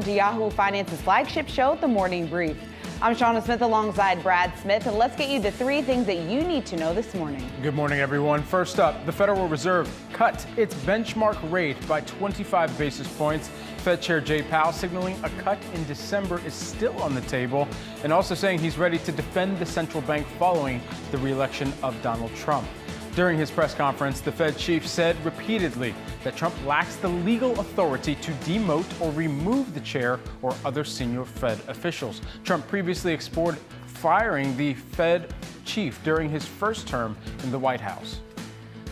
to Yahoo Finance's flagship show, The Morning Brief. I'm Shauna Smith alongside Brad Smith, and let's get you the three things that you need to know this morning. Good morning, everyone. First up, the Federal Reserve cut its benchmark rate by 25 basis points. Fed Chair Jay Powell signaling a cut in December is still on the table, and also saying he's ready to defend the central bank following the re-election of Donald Trump. During his press conference, the Fed chief said repeatedly that Trump lacks the legal authority to demote or remove the chair or other senior Fed officials. Trump previously explored firing the Fed chief during his first term in the White House.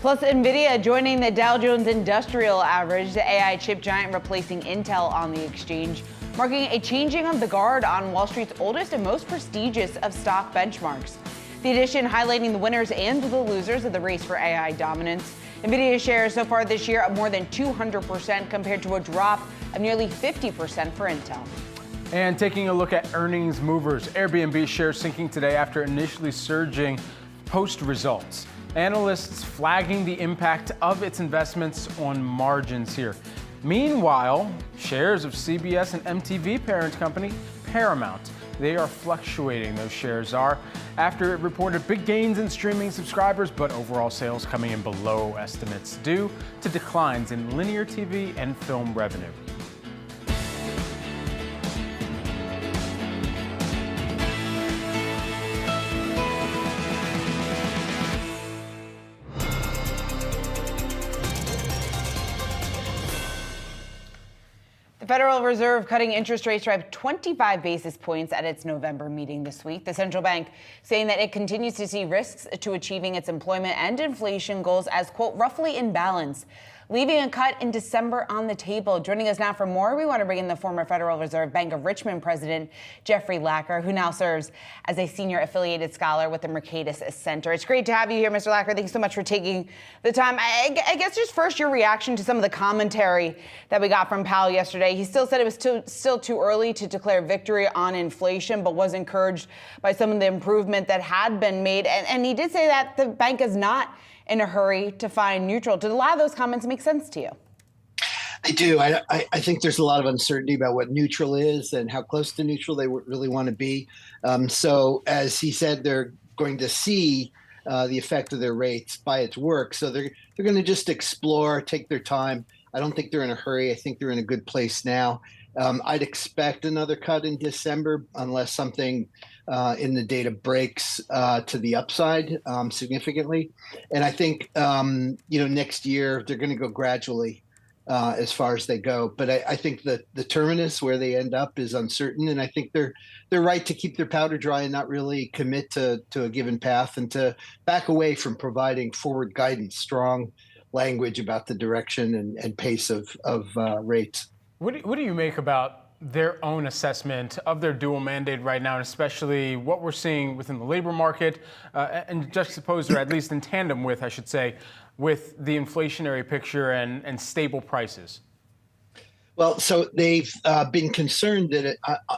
Plus, Nvidia joining the Dow Jones Industrial Average, the AI chip giant replacing Intel on the exchange, marking a changing of the guard on Wall Street's oldest and most prestigious of stock benchmarks. The edition highlighting the winners and the losers of the race for AI dominance. Nvidia shares so far this year up more than 200% compared to a drop of nearly 50% for Intel. And taking a look at earnings movers, Airbnb shares sinking today after initially surging post results. Analysts flagging the impact of its investments on margins here. Meanwhile, shares of CBS and MTV parent company Paramount, they are fluctuating, those shares are, after it reported big gains in streaming subscribers, but overall sales coming in below estimates due to declines in linear TV and film revenue. The Federal Reserve cutting interest rates by 25 basis points at its November meeting this week. The central bank saying that it continues to see risks to achieving its employment and inflation goals as, quote, roughly in balance, leaving a cut in December on the table. Joining us now for more, we want to bring in the former Federal Reserve Bank of Richmond president, Jeffrey Lacker, who now serves as a senior affiliated scholar with the Mercatus Center. It's great to have you here, Mr. Lacker. Thanks so much for taking the time. I guess just first your reaction to some of the commentary that we got from Powell yesterday. He still said it was still too early to declare victory on inflation, but was encouraged by some of the improvement that had been made. And he did say that the bank is not in a hurry to find neutral. Did a lot of those comments make sense to you? They do. I think there's a lot of uncertainty about what neutral is and how close to neutral they really want to be. So as he said, they're going to see the effect of their rates by its work. So they're going to just explore, take their time. I don't think they're in a hurry. I think they're in a good place now. I'd expect another cut in December unless something in the data breaks to the upside significantly. And I think, next year they're going to go gradually as far as they go. But I think that the terminus where they end up is uncertain. And I think they're right to keep their powder dry and not really commit to a given path and to back away from providing forward guidance, strong language about the direction and pace of rates. What do you make about their own assessment of their dual mandate right now, and especially what we're seeing within the labor market, and juxtaposed, or at least in tandem with, I should say, with the inflationary picture and stable prices? Well, so they've been concerned that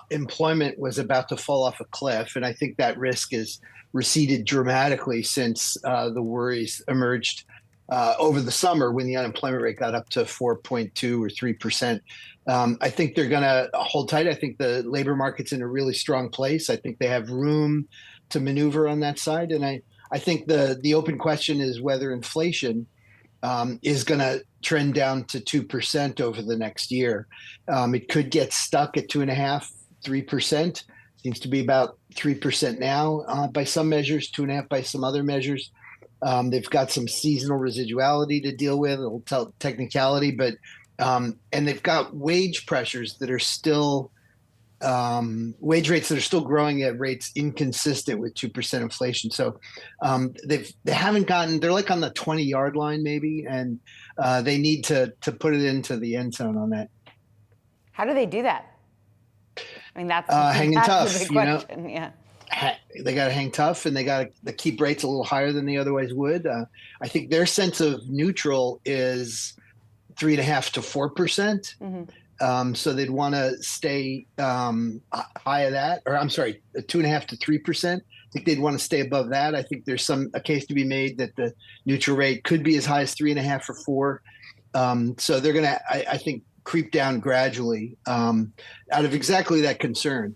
employment was about to fall off a cliff, and I think that risk has receded dramatically since the worries emerged over the summer when the unemployment rate got up to 4.2 or 3%. I think they're going to hold tight. I think the labor market's in a really strong place. I think they have room to maneuver on that side. And I think the open question is whether inflation is going to trend down to 2% over the next year. It could get stuck at 2.5%, 3%. Seems to be about 3% now by some measures, 2.5% by some other measures. They've got some seasonal residuality to deal with, a little technicality, but and they've got wage pressures that are still wage rates that are still growing at rates inconsistent with 2% inflation. So they haven't gotten, they're like on the 20-yard line maybe, and they need to put it into the end zone on that. How do they do that? I mean, that's hanging tough, the big question. Yeah. They got to hang tough, and they got to keep rates a little higher than they otherwise would. I think their sense of neutral is 3.5% to 4%. Mm-hmm. So they'd want to stay high of that, or I'm sorry, 2.5% to 3%. I think they'd want to stay above that. I think there's a case to be made that the neutral rate could be as high as 3.5 or 4. So they're going to, I think, creep down gradually out of exactly that concern.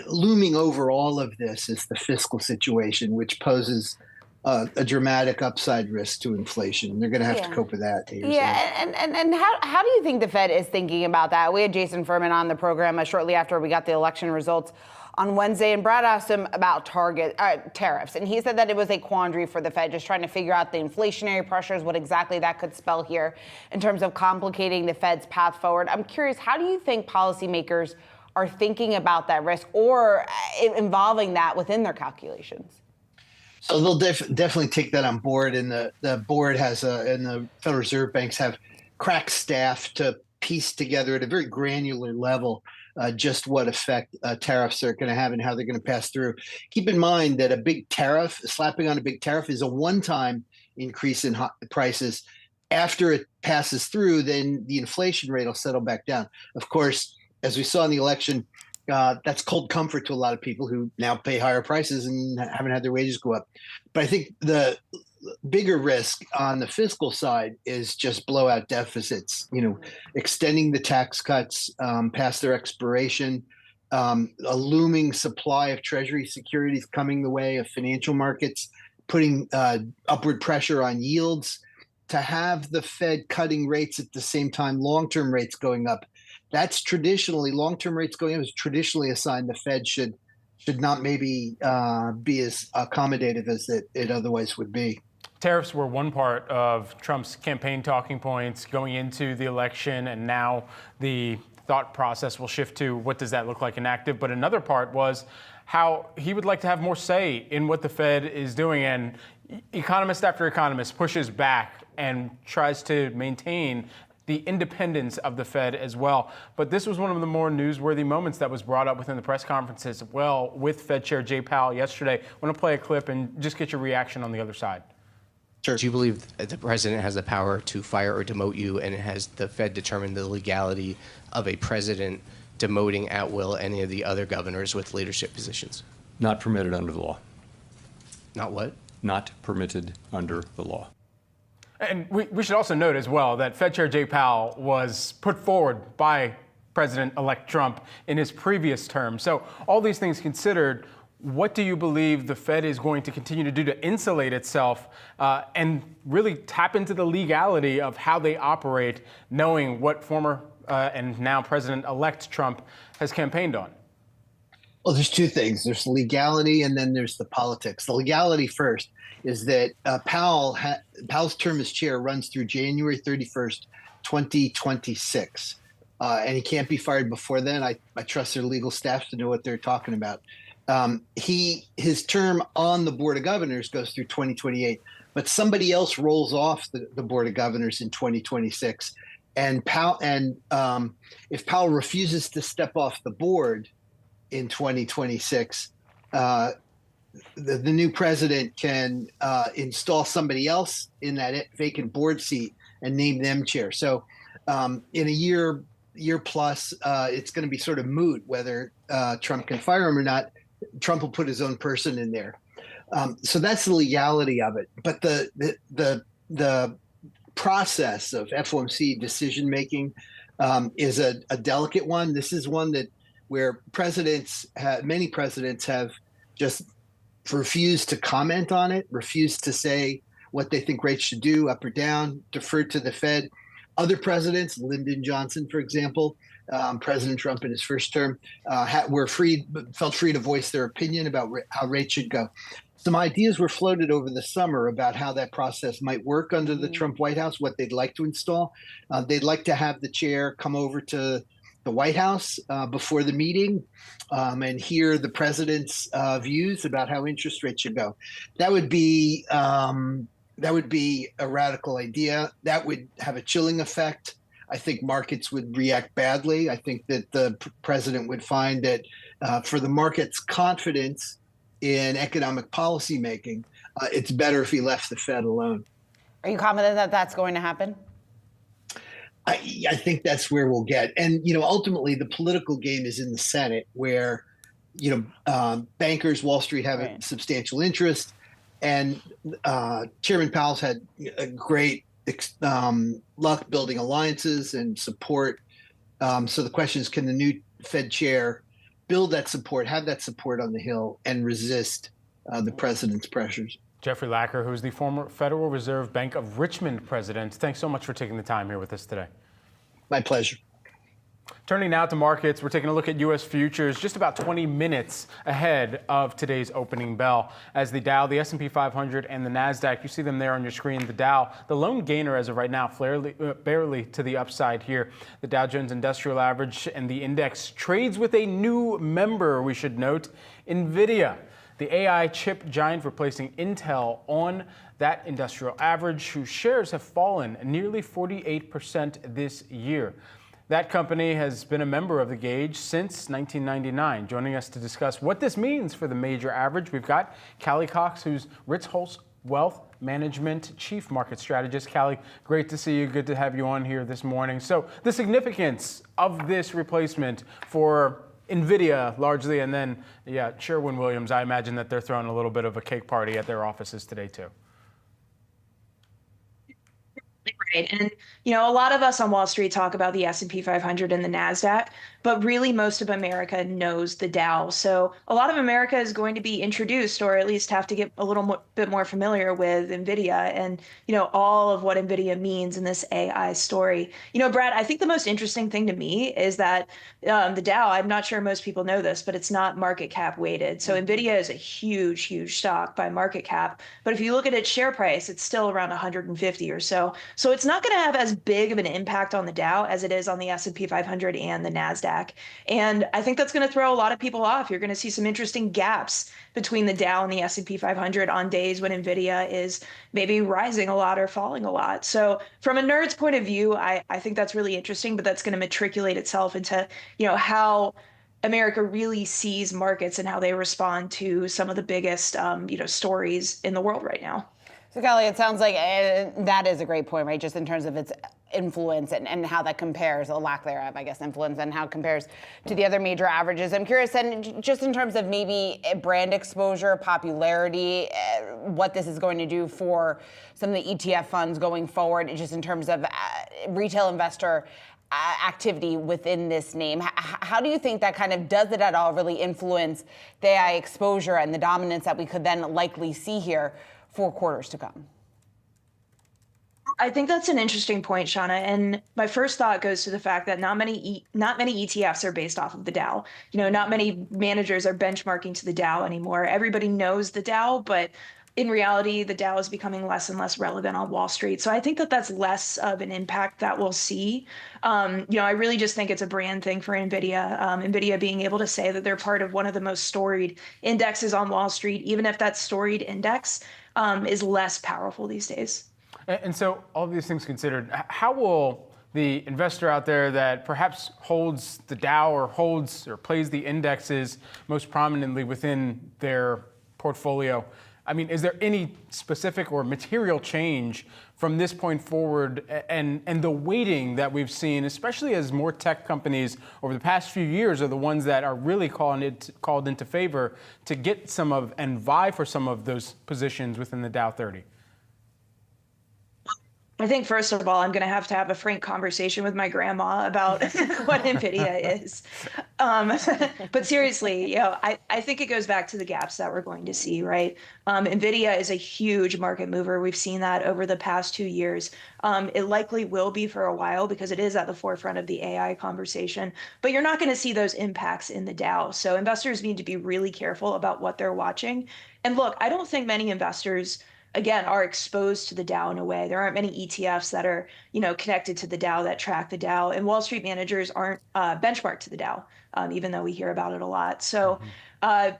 Looming over all of this is the fiscal situation, which poses a dramatic upside risk to inflation. They're going to have to cope with that. And how do you think the Fed is thinking about that? We had Jason Furman on the program shortly after we got the election results on Wednesday, and Brad asked him about tariffs, and he said that it was a quandary for the Fed, just trying to figure out the inflationary pressures, what exactly that could spell here in terms of complicating the Fed's path forward. I'm curious, how do you think policymakers are thinking about that risk or involving that within their calculations? So they'll definitely take that on board, and the board has and the Federal Reserve banks have crack staff to piece together at a very granular level just what effect tariffs are going to have and how they're going to pass through. Keep in mind that a big tariff, slapping on a big tariff, is a one-time increase in prices. After it passes through, then the inflation rate will settle back down. Of course, as we saw in the election, that's cold comfort to a lot of people who now pay higher prices and haven't had their wages go up. But I think the bigger risk on the fiscal side is just blowout deficits, extending the tax cuts past their expiration, a looming supply of Treasury securities coming the way of financial markets, putting upward pressure on yields. To have the Fed cutting rates at the same time, long-term rates going up, that's traditionally, long-term rates going up is traditionally a sign the Fed should not maybe be as accommodative as it otherwise would be. Tariffs were one part of Trump's campaign talking points going into the election, and now the thought process will shift to what does that look like inactive. But another part was how he would like to have more say in what the Fed is doing. And economist after economist pushes back and tries to maintain the independence of the Fed as well. But this was one of the more newsworthy moments that was brought up within the press conferences as well with Fed Chair Jay Powell yesterday. I want to play a clip and just get your reaction on the other side. Sure. Do you believe the president has the power to fire or demote you, and has the Fed determined the legality of a president demoting at will any of the other governors with leadership positions? Not permitted under the law. Not what? Not permitted under the law. And we should also note as well that Fed Chair Jay Powell was put forward by President-elect Trump in his previous term. So all these things considered, what do you believe the Fed is going to continue to do to insulate itself and really tap into the legality of how they operate, knowing what former and now President-elect Trump has campaigned on? Well, there's two things. There's legality and then there's the politics. The legality first is that Powell's term as chair runs through January 31st, 2026. And he can't be fired before then. I trust their legal staff to know what they're talking about. His term on the Board of Governors goes through 2028, but somebody else rolls off the Board of Governors in 2026. And if Powell refuses to step off the board in 2026, the new president can install somebody else in that vacant board seat and name them chair. So in a year plus, it's going to be sort of moot whether Trump can fire him or not. Trump will put his own person in there. So that's the legality of it. But the process of FOMC decision making is a delicate one. This is one where many presidents have just refused to comment on it, refused to say what they think rates should do, up or down, deferred to the Fed. Other presidents, Lyndon Johnson, for example, President Trump in his first term, felt free to voice their opinion about how rates should go. Some ideas were floated over the summer about how that process might work under the Trump White House, what they'd like to install. They'd like to have the chair come over to the White House before the meeting and hear the president's views about how interest rates should go. That would be a radical idea. That would have a chilling effect. I think markets would react badly. I think that the president would find that for the market's confidence in economic policy making, it's better if he left the Fed alone. Are you confident that that's going to happen? I think that's where we'll get. And, ultimately the political game is in the Senate where, bankers, Wall Street have a substantial interest. And Chairman Powell's had a great luck building alliances and support So the question is, can the new Fed chair build that support, have that support on the Hill, and resist the president's pressures? Jeffrey Lacker, who is the former Federal Reserve Bank of Richmond president, thanks so much for taking the time here with us today. My pleasure. Turning now to markets, we're taking a look at U.S. futures just about 20 minutes ahead of today's opening bell. As the Dow, the S&P 500, and the NASDAQ, you see them there on your screen. The Dow, the lone gainer as of right now, barely to the upside here. The Dow Jones Industrial Average and the index trades with a new member, we should note, Nvidia, the AI chip giant replacing Intel on that industrial average, whose shares have fallen nearly 48% this year. That company has been a member of the gauge since 1999. Joining us to discuss what this means for the major average, we've got Callie Cox, who's Ritholtz Wealth Management Chief Market Strategist. Callie, great to see you. Good to have you on here this morning. So the significance of this replacement for Nvidia largely, and then, Sherwin-Williams, I imagine that they're throwing a little bit of a cake party at their offices today, too. Right. And, a lot of us on Wall Street talk about the S&P 500 and the NASDAQ, but really most of America knows the Dow. So a lot of America is going to be introduced, or at least have to get a little bit more familiar with Nvidia and, all of what Nvidia means in this AI story. Brad, I think the most interesting thing to me is that the Dow, I'm not sure most people know this, but it's not market cap weighted. So Nvidia is a huge, huge stock by market cap. But if you look at its share price, it's still around 150 or so. So it's not going to have as big of an impact on the Dow as it is on the S&P 500 and the NASDAQ. And I think that's going to throw a lot of people off. You're going to see some interesting gaps between the Dow and the S&P 500 on days when Nvidia is maybe rising a lot or falling a lot. So from a nerd's point of view, I think that's really interesting, but that's going to matriculate itself into, how America really sees markets and how they respond to some of the biggest, stories in the world right now. So, Kelly, it sounds like that is a great point, right? Just in terms of its influence and how that compares, or lack thereof, I guess, influence, and how it compares to the other major averages. I'm curious, and just in terms of maybe brand exposure, popularity, what this is going to do for some of the ETF funds going forward, just in terms of retail investor activity within this name. How do you think that kind of, does it at all really influence the AI exposure and the dominance that we could then likely see here for quarters to come? I think that's an interesting point, Shauna. And my first thought goes to the fact that not many ETFs are based off of the Dow. Not many managers are benchmarking to the Dow anymore. Everybody knows the Dow, but in reality, the Dow is becoming less and less relevant on Wall Street. So I think that that's less of an impact that we'll see. I really just think it's a brand thing for Nvidia. Nvidia being able to say that they're part of one of the most storied indexes on Wall Street, even if that storied index is less powerful these days. And so all of these things considered, how will the investor out there that perhaps holds the Dow or plays the indexes most prominently within their portfolio, is there any specific or material change from this point forward and the weighting that we've seen, especially as more tech companies over the past few years are the ones that are really called into favor to get some of and vie for some of those positions within the Dow 30? I think, first of all, I'm going to have a frank conversation with my grandma about what Nvidia is. But seriously, I think it goes back to the gaps that we're going to see, right? Nvidia is a huge market mover. We've seen that over the past 2 years. It likely will be for a while because it is at the forefront of the AI conversation. But you're not going to see those impacts in the Dow. So investors need to be really careful about what they're watching. And look, I don't think many investors, again, are exposed to the Dow in a way. There aren't many ETFs that are, connected to the Dow, that track the Dow, and Wall Street managers aren't benchmarked to the Dow, even though we hear about it a lot. So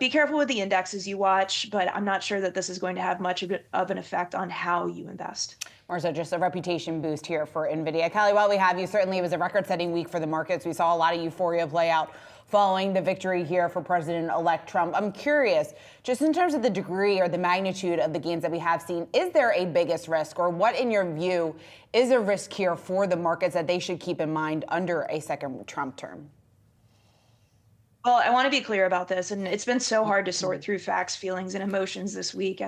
be careful with the indexes you watch, but I'm not sure that this is going to have much of an effect on how you invest. Or so just a reputation boost here for Nvidia. Callie, while we have you, certainly it was a record-setting week for the markets. We saw a lot of euphoria play out following the victory here for President-elect Trump. I'm curious, just in terms of the degree or the magnitude of the gains that we have seen, is there a biggest risk, or what, in your view, is a risk here for the markets that they should keep in mind under a second Trump term? Well, I want to be clear about this, and it's been so hard to sort through facts, feelings, and emotions this week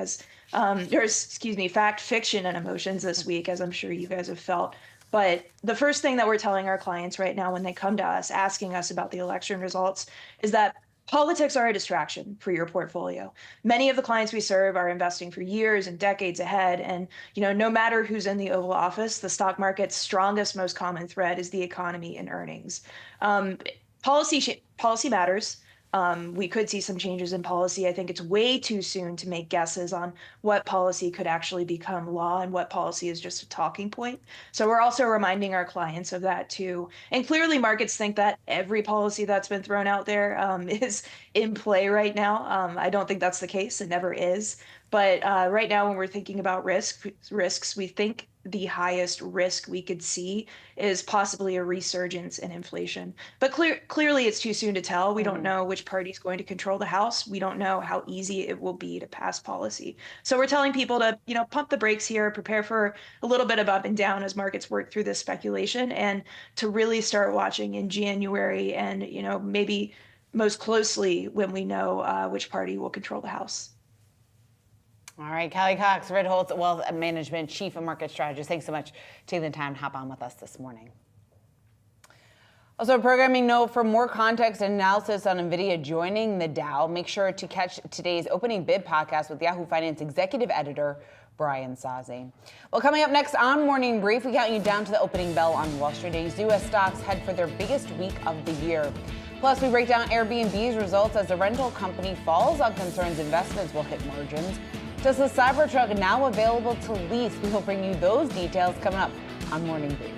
fact, fiction, and emotions this week, as I'm sure you guys have felt. But the first thing that we're telling our clients right now when they come to us asking us about the election results is that politics are a distraction for your portfolio. Many of the clients we serve are investing for years and decades ahead. And, no matter who's in the Oval Office, the stock market's strongest, most common thread is the economy and earnings. Policy matters. We could see some changes in policy. I think it's way too soon to make guesses on what policy could actually become law and what policy is just a talking point. So we're also reminding our clients of that too. And clearly markets think that every policy that's been thrown out there is in play right now. I don't think that's the case. It never is. But right now, when we're thinking about risks, we think the highest risk we could see is possibly a resurgence in inflation. But clearly, it's too soon to tell. We don't know which party is going to control the House. We don't know how easy it will be to pass policy. So we're telling people to, pump the brakes here, prepare for a little bit of up and down as markets work through this speculation, and to really start watching in January and, maybe most closely when we know which party will control the House. All right, Callie Cox, Ritholtz Wealth Management Chief and Market Strategist. Thanks so much for taking the time to hop on with us this morning. Also, a programming note: for more context and analysis on Nvidia joining the Dow, make sure to catch today's Opening Bid podcast with Yahoo Finance Executive Editor Brian Sazi. Well, coming up next on Morning Brief, we count you down to the opening bell on Wall Street as U.S. stocks head for their biggest week of the year. Plus, we break down Airbnb's results as the rental company falls on concerns investments will hit margins. Does the cybertruck now available to lease? We will bring you those details coming up on Morning Brief.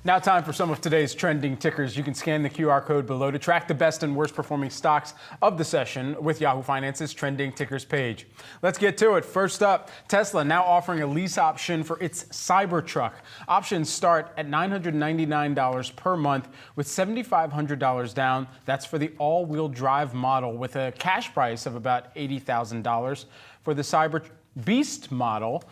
Now time for some of today's trending tickers. You can scan the QR code below to track the best and worst performing stocks of the session with Yahoo Finance's trending tickers page. Let's get to it. First up, Tesla now offering a lease option for its Cybertruck. Options start at $999 per month with $7,500 down. That's for the all-wheel drive model with a cash price of about $80,000. For the Cyber Beast model,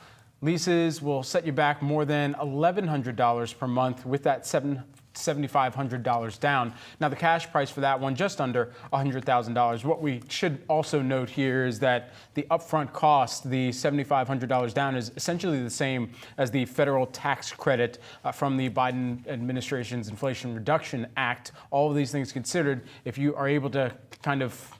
leases will set you back more than $1,100 per month with that $7,500 down. Now, the cash price for that one, just under $100,000. What we should also note here is that the upfront cost, the $7,500 down, is essentially the same as the federal tax credit from the Biden administration's Inflation Reduction Act. All of these things considered, if you are able to kind of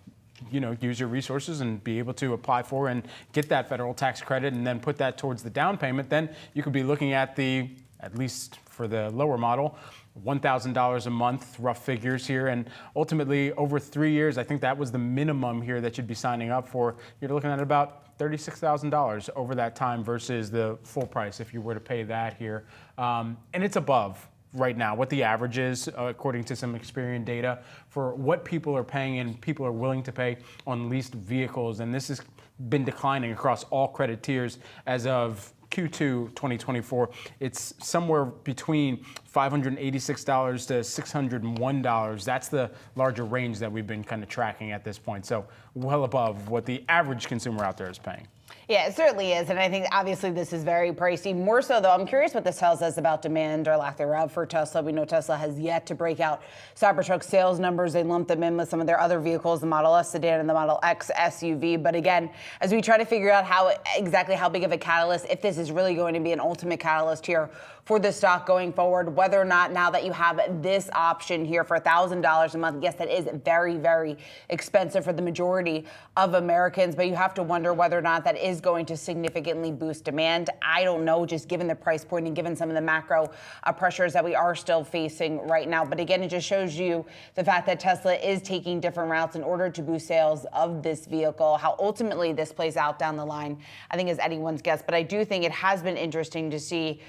use your resources and be able to apply for and get that federal tax credit and then put that towards the down payment, then you could be looking at the at least for the lower model, $1,000 a month, rough figures here. And ultimately, over 3 years, I think that was the minimum here that you'd be signing up for. You're looking at about $36,000 over that time versus the full price if you were to pay that here. And it's above right now what the average is, according to some Experian data, for what people are paying and people are willing to pay on leased vehicles. And this has been declining across all credit tiers as of Q2 2024. It's somewhere between $586 to $601. That's the larger range that we've been kind of tracking at this point. So well above what the average consumer out there is paying. Yeah, it certainly is. And I think obviously this is very pricey. More so, though, I'm curious what this tells us about demand or lack thereof for Tesla. We know Tesla has yet to break out Cybertruck sales numbers. They lump them in with some of their other vehicles, the Model S sedan and the Model X SUV. But again, as we try to figure out exactly how big of a catalyst, if this is really going to be an ultimate catalyst here for the stock going forward, whether or not now that you have this option here for $1,000 a month, yes, that is very, very expensive for the majority of Americans, but you have to wonder whether or not that is going to significantly boost demand. I don't know, just given the price point and given some of the macro pressures that we are still facing right now. But again, it just shows you the fact that Tesla is taking different routes in order to boost sales of this vehicle. How ultimately this plays out down the line, I think, is anyone's guess. But I do think it has been interesting to see.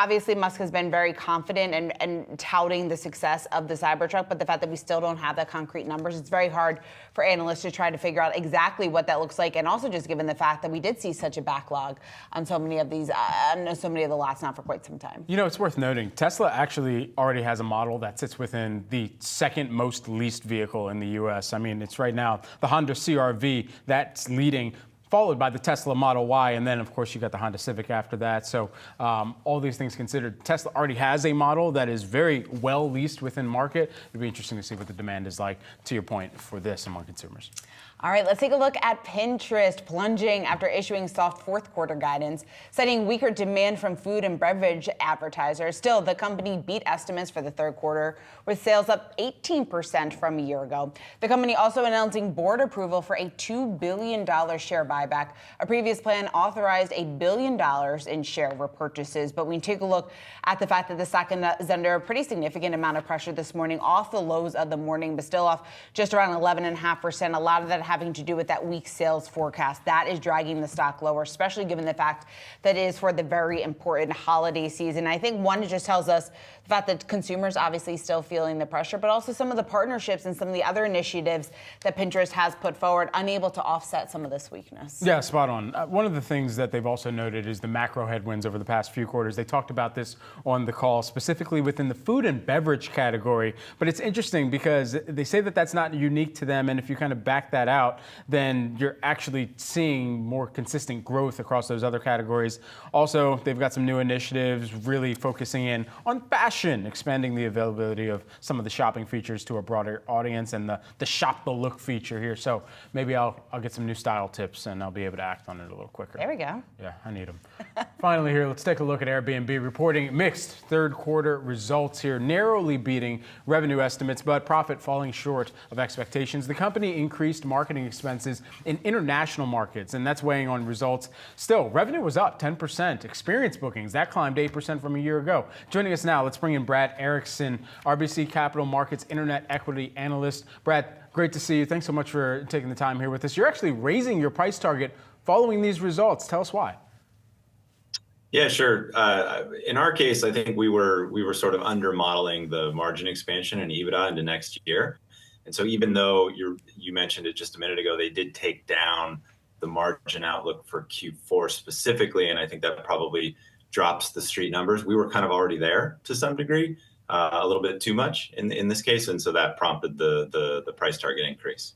Obviously, Musk has been very confident and touting the success of the Cybertruck, but the fact that we still don't have the concrete numbers, it's very hard for analysts to try to figure out exactly what that looks like. And also just given the fact that we did see such a backlog on so many of these, so many of the lots now for quite some time. You know, it's worth noting, Tesla actually already has a model that sits within the second most leased vehicle in the U.S. I mean, it's right now the Honda CR-V that's leading, followed by the Tesla Model Y, and then, of course, you got the Honda Civic after that. So all these things considered, Tesla already has a model that is very well leased within market. It'd be interesting to see what the demand is like, to your point, for this among consumers. All right, let's take a look at Pinterest plunging after issuing soft fourth quarter guidance, citing weaker demand from food and beverage advertisers. Still, the company beat estimates for the third quarter, with sales up 18% from a year ago. The company also announcing board approval for a $2 billion share buyback. A previous plan authorized $1 billion in share repurchases. But we take a look at the fact that the stock is under a pretty significant amount of pressure this morning, off the lows of the morning, but still off just around 11.5%. A lot of that having to do with that weak sales forecast. That is dragging the stock lower, especially given the fact that it is for the very important holiday season. I think one, it just tells us the fact that consumers obviously still feeling the pressure, but also some of the partnerships and some of the other initiatives that Pinterest has put forward, unable to offset some of this weakness. Yeah, spot on. One of the things that they've also noted is the macro headwinds over the past few quarters. They talked about this on the call, specifically within the food and beverage category. But it's interesting because they say that that's not unique to them, and if you kind of back that out, then you're actually seeing more consistent growth across those other categories. Also, they've got some new initiatives really focusing in on fashion, expanding the availability of some of the shopping features to a broader audience, and the shop the look feature here. So maybe I'll get some new style tips and I'll be able to act on it a little quicker. There we go. Yeah, I need them. Finally here, let's take a look at Airbnb reporting mixed third quarter results here, narrowly beating revenue estimates, but profit falling short of expectations. The company increased marketing expenses in international markets, and that's weighing on results. Still, revenue was up 10%. Experience bookings, that climbed 8% from a year ago. Joining us now, let's bring in Brad Erickson, RBC Capital Markets Internet Equity Analyst. Brad, great to see you. Thanks so much for taking the time here with us. You're actually raising your price target following these results. Tell us why. Yeah, sure. In our case, I think we were sort of under modeling the margin expansion and EBITDA into next year. And so even though you mentioned it just a minute ago, they did take down the margin outlook for Q4 specifically, and I think that probably drops the street numbers. We were kind of already there to some degree, a little bit too much in this case, and so that prompted the price target increase.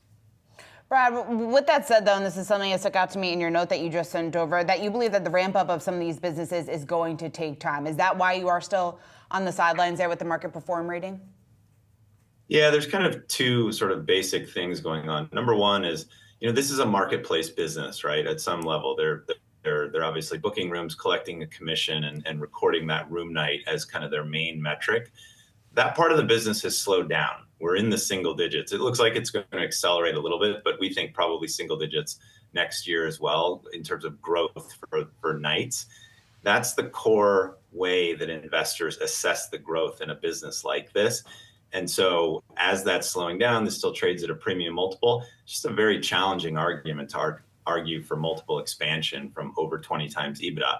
Brad, with that said, though, and this is something that stuck out to me in your note that you just sent over, that you believe that the ramp up of some of these businesses is going to take time. Is that why you are still on the sidelines there with the market perform rating? Yeah, there's kind of two sort of basic things going on. Number one is, this is a marketplace business, right? At some level, they're obviously booking rooms, collecting a commission, and recording that room night as kind of their main metric. That part of the business has slowed down. We're in the single digits. It looks like it's going to accelerate a little bit, but we think probably single digits next year as well in terms of growth for nights. That's the core way that investors assess the growth in a business like this. And so as that's slowing down, this still trades at a premium multiple. Just a very challenging argument to argue for multiple expansion from over 20 times EBITDA.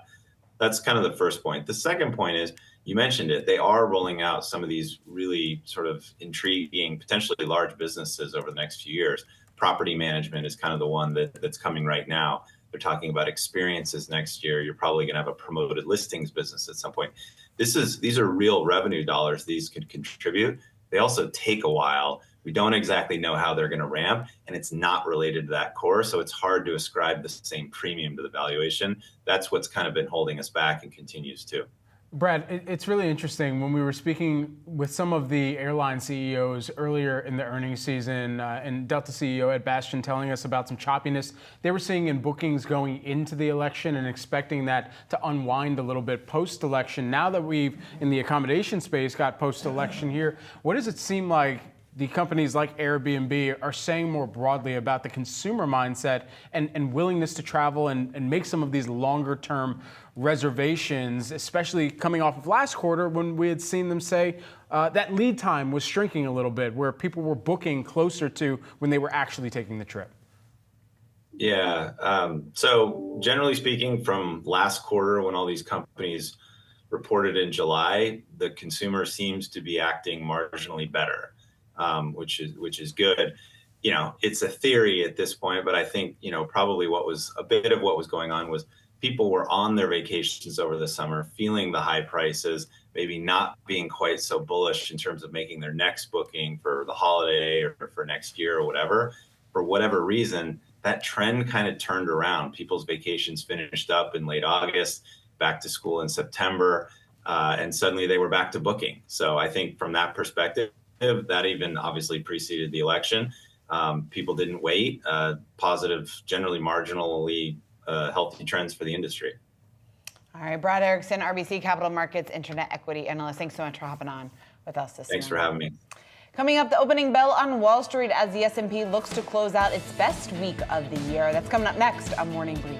That's kind of the first point. The second point is, you mentioned it, they are rolling out some of these really sort of intriguing, potentially large businesses over the next few years. Property management is kind of the one that's coming right now. They're talking about experiences next year. You're probably going to have a promoted listings business at some point. These are real revenue dollars these could contribute. They also take a while. We don't exactly know how they're going to ramp, and it's not related to that core. So it's hard to ascribe the same premium to the valuation. That's what's kind of been holding us back and continues to. Brad, it's really interesting. When we were speaking with some of the airline CEOs earlier in the earnings season, and Delta CEO Ed Bastian telling us about some choppiness they were seeing in bookings going into the election and expecting that to unwind a little bit post-election. Now that we've, in the accommodation space, got post-election here, what does it seem like the companies like Airbnb are saying more broadly about the consumer mindset and willingness to travel and make some of these longer term reservations, especially coming off of last quarter when we had seen them say that lead time was shrinking a little bit, where people were booking closer to when they were actually taking the trip? Yeah. So generally speaking, from last quarter, when all these companies reported in July, the consumer seems to be acting marginally better. Which is good. You know, it's a theory at this point, but I think, you know, probably a bit of what was going on was people were on their vacations over the summer, feeling the high prices, maybe not being quite so bullish in terms of making their next booking for the holiday or for next year or whatever. For whatever reason, that trend kind of turned around. People's vacations finished up in late August, back to school in September, and suddenly they were back to booking. So I think from that perspective, that even obviously preceded the election. People didn't wait. Positive, generally marginally healthy trends for the industry. All right, Brad Erickson, RBC Capital Markets Internet Equity Analyst. Thanks so much for hopping on with us this morning. Thanks for having me. Coming up, the opening bell on Wall Street as the S&P looks to close out its best week of the year. That's coming up next on Morning Brief.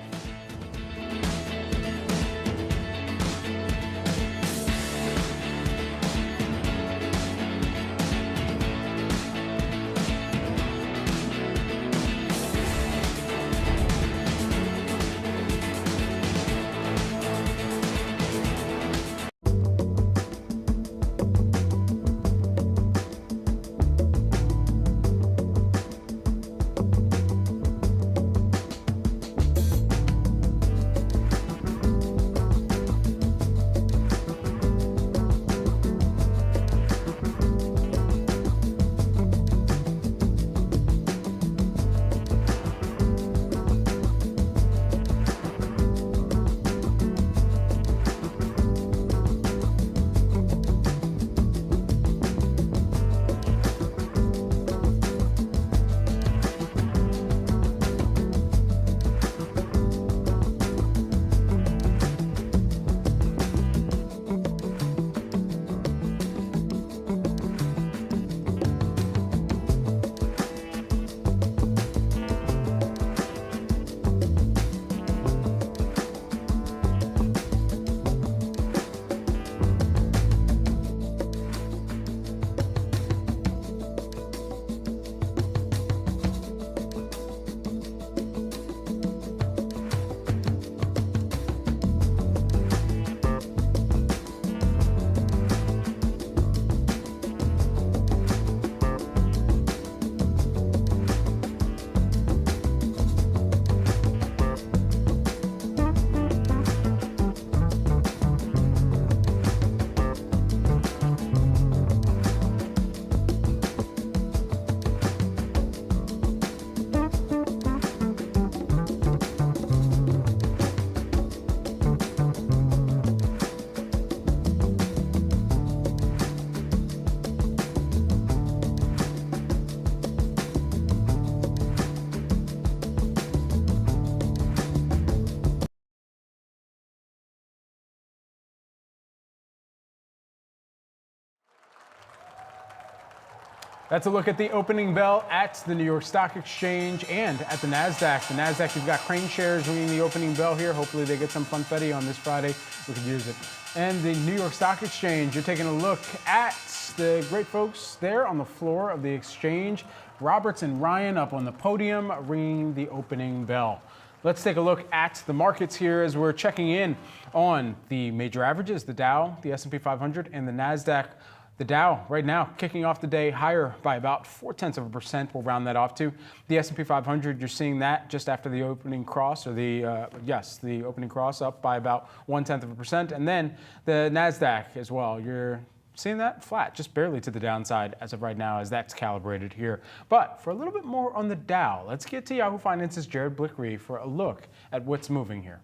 That's a look at the opening bell at the New York Stock Exchange and at the NASDAQ. The NASDAQ, you've got Crane shares ringing the opening bell here. Hopefully they get some funfetti on this Friday. We could use it. And the New York Stock Exchange, you're taking a look at the great folks there on the floor of the exchange. Roberts and Ryan up on the podium ringing the opening bell. Let's take a look at the markets here as we're checking in on the major averages, the Dow, the S&P 500, and the NASDAQ. The Dow right now kicking off the day higher by about 0.4%. We'll round that off to the S&P 500. You're seeing that just after the opening cross, or the opening cross up by about 0.1%. And then the NASDAQ as well. You're seeing that flat, just barely to the downside as of right now, as that's calibrated here. But for a little bit more on the Dow, let's get to Yahoo Finance's Jared Blickery for a look at what's moving here.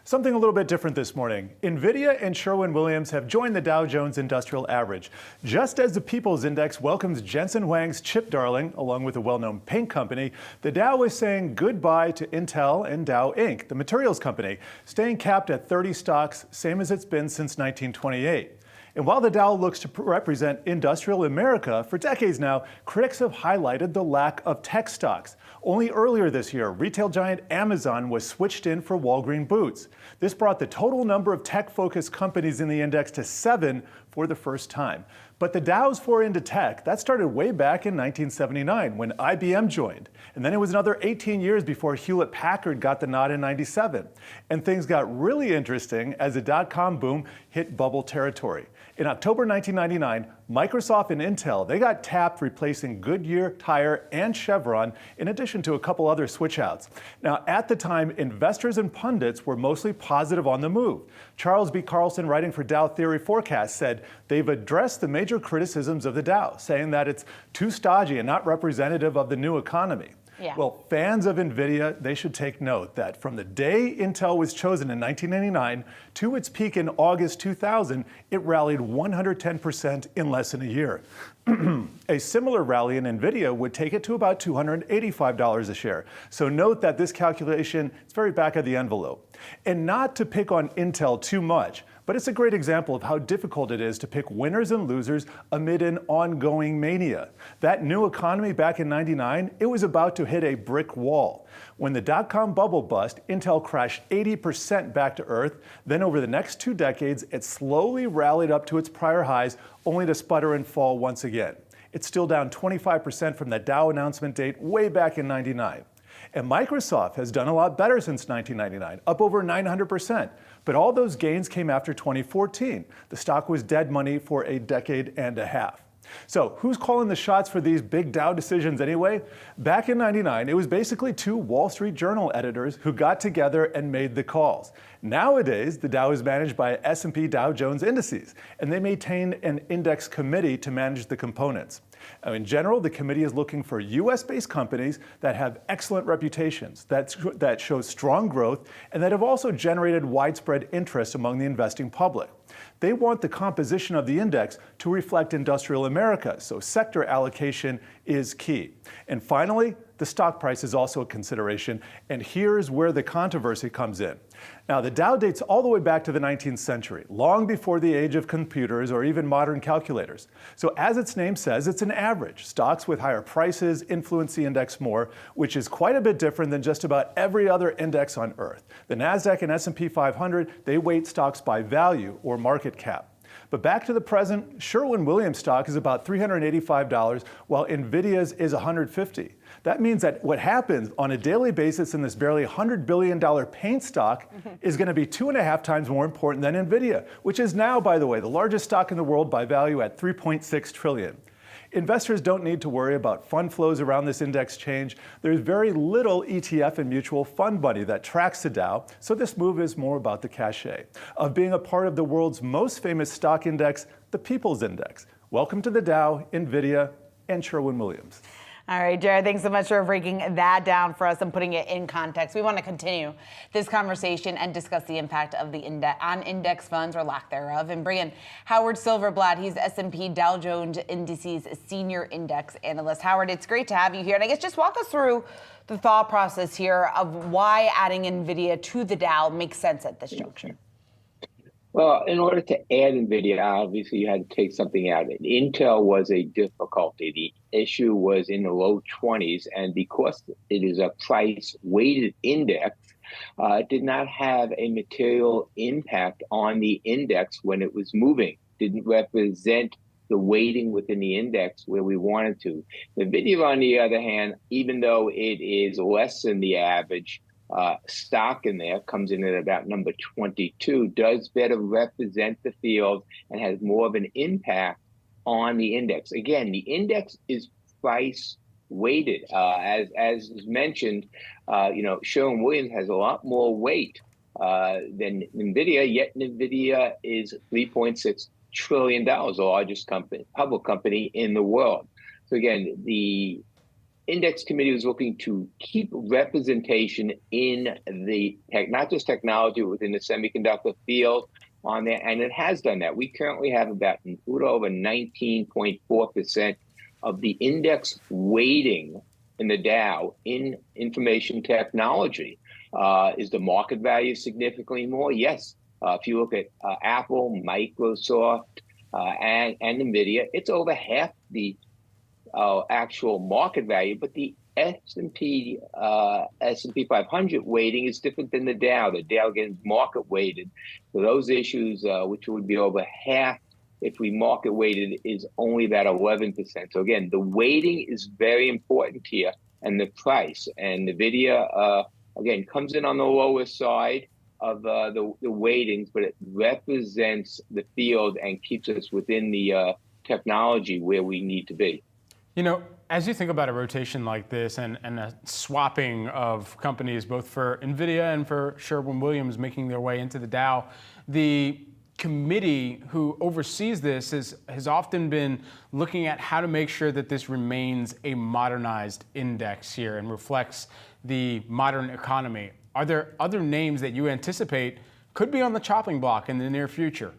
Something a little bit different this morning. Nvidia and Sherwin-Williams have joined the Dow Jones Industrial Average. Just as the People's Index welcomes Jensen Huang's chip darling, along with a well-known paint company, the Dow is saying goodbye to Intel and Dow Inc., the materials company, staying capped at 30 stocks, same as it's been since 1928. And while the Dow looks to represent industrial America, for decades now, critics have highlighted the lack of tech stocks. Only earlier this year, retail giant Amazon was switched in for Walgreens Boots. This brought the total number of tech-focused companies in the index to 7 for the first time. But the Dow's foray into tech, that started way back in 1979 when IBM joined. And then it was another 18 years before Hewlett-Packard got the nod in 97. And things got really interesting as the dot-com boom hit bubble territory. In October 1999, Microsoft and Intel, they got tapped replacing Goodyear, Tire, and Chevron, in addition to a couple other switch-outs. Now, at the time, investors and pundits were mostly positive on the move. Charles B. Carlson, writing for Dow Theory Forecast, said they've addressed the major criticisms of the Dow, saying that it's too stodgy and not representative of the new economy. Yeah. Well, fans of Nvidia, they should take note that from the day Intel was chosen in 1999 to its peak in August 2000, it rallied 110% in less than a year. A similar rally in Nvidia would take it to about $285 a share. So note that this calculation is very back of the envelope. And not to pick on Intel too much, but it's a great example of how difficult it is to pick winners and losers amid an ongoing mania. That new economy back in '99, it was about to hit a brick wall. When the dot-com bubble bust, Intel crashed 80% back to earth. Then over the next 2 decades, it slowly rallied up to its prior highs, only to sputter and fall once again. It's still down 25% from that Dow announcement date way back in '99. And Microsoft has done a lot better since 1999, up over 900%. But all those gains came after 2014. The stock was dead money for a decade and a half. So who's calling the shots for these big Dow decisions anyway? Back in '99, it was basically 2 Wall Street Journal editors who got together and made the calls. Nowadays, the Dow is managed by S&P Dow Jones Indices, and they maintain an index committee to manage the components. In general, the committee is looking for U.S.-based companies that have excellent reputations, that show strong growth, and that have also generated widespread interest among the investing public. They want the composition of the index to reflect industrial America, so sector allocation is key. And finally, the stock price is also a consideration, and here's where the controversy comes in. Now, the Dow dates all the way back to the 19th century, long before the age of computers or even modern calculators. So as its name says, it's an average. Stocks with higher prices influence the index more, which is quite a bit different than just about every other index on Earth. The NASDAQ and S&P 500, they weight stocks by value or market cap. But back to the present, Sherwin-Williams stock is about $385, while Nvidia's is $150. That means that what happens on a daily basis in this barely $100 billion paint stock is going to be 2.5 times more important than Nvidia, which is now, by the way, the largest stock in the world by value at $3.6 trillion. Investors don't need to worry about fund flows around this index change. There's very little ETF and mutual fund money that tracks the Dow, so this move is more about the cachet of being a part of the world's most famous stock index, the People's Index. Welcome to the Dow, Nvidia, and Sherwin-Williams. All right, Jared, thanks so much for breaking that down for us and putting it in context. We want to continue this conversation and discuss the impact of the index funds or lack thereof, and bring in Howard Silverblatt. He's S&P Dow Jones Indices Senior Index Analyst. Howard, it's great to have you here. And I guess just walk us through the thought process here of why adding Nvidia to the Dow makes sense at this juncture. Well, in order to add Nvidia, obviously you had to take something out. Intel was a difficulty. The issue was in the low 20s, and because it is a price-weighted index, it did not have a material impact on the index when it was moving. Didn't represent the weighting within the index where we wanted to. Nvidia, on the other hand, even though it is less than the average, stock in there comes in at about number 22, does better represent the field and has more of an impact on the index. Again, the index is price weighted. As is mentioned, Sherwin-Williams has a lot more weight than Nvidia, yet Nvidia is $3.6 trillion, the largest public company in the world. So again, the Index Committee was looking to keep representation in the not just technology, but within the semiconductor field on there, and it has done that. We currently have about a little over 19.4% of the index weighting in the Dow in information technology. Is the market value significantly more? Yes. If you look at Apple, Microsoft, and Nvidia, it's over half the actual market value, but the S&P 500 weighting is different than the Dow. The Dow gets market weighted. So those issues, which would be over half if we market weighted, is only about 11%. So again, the weighting is very important here, and the price. And Nvidia, again, comes in on the lower side of the weightings, but it represents the field and keeps us within the technology where we need to be. You know, as you think about a rotation like this and a swapping of companies, both for Nvidia and for Sherwin-Williams making their way into the Dow, the committee who oversees this has often been looking at how to make sure that this remains a modernized index here and reflects the modern economy. Are there other names that you anticipate could be on the chopping block in the near future?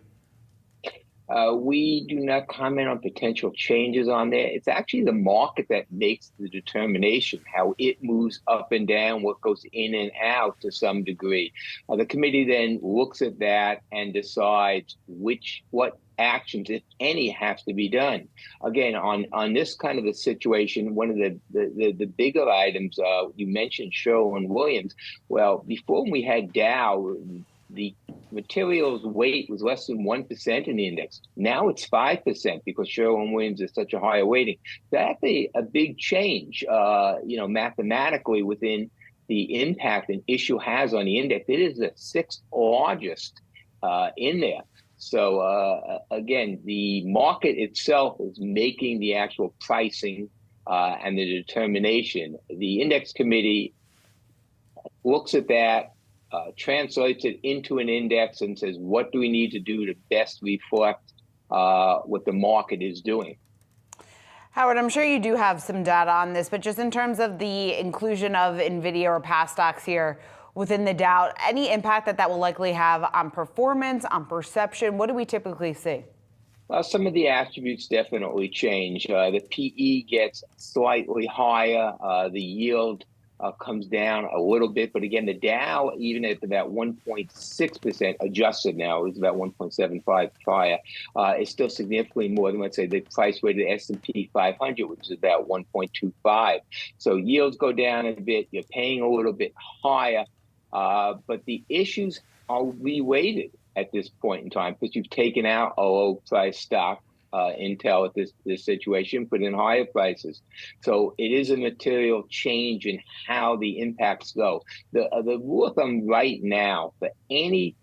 We do not comment on potential changes on there. It's actually the market that makes the determination, how it moves up and down, what goes in and out to some degree. The committee then looks at that and decides what actions, if any, have to be done. Again, on this kind of a situation, one of the bigger items, you mentioned Sherwin-Williams. Well, before we had Dow, the materials weight was less than 1% in the index. Now it's 5% because Sherwin-Williams is such a higher weighting. That's a big change, mathematically within the impact an issue has on the index. It is the sixth largest in there. So again, the market itself is making the actual pricing and the determination. The index committee looks at that, translates it into an index and says, what do we need to do to best reflect what the market is doing? Howard, I'm sure you do have some data on this, but just in terms of the inclusion of Nvidia or past stocks here within the Dow, any impact that will likely have on performance, on perception? What do we typically see? Well, some of the attributes definitely change. The PE gets slightly higher. The yield comes down a little bit. But again, the Dow, even at about 1.6% adjusted now, is about 1.75 prior, is still significantly more than, let's say, the price-weighted S&P 500, which is about 1.25. So yields go down a bit. You're paying a little bit higher. But the issues are reweighted at this point in time because you've taken out a low-price stock, Intel at this situation, put in higher prices. So it is a material change in how the impacts go. The rule of thumb right now for any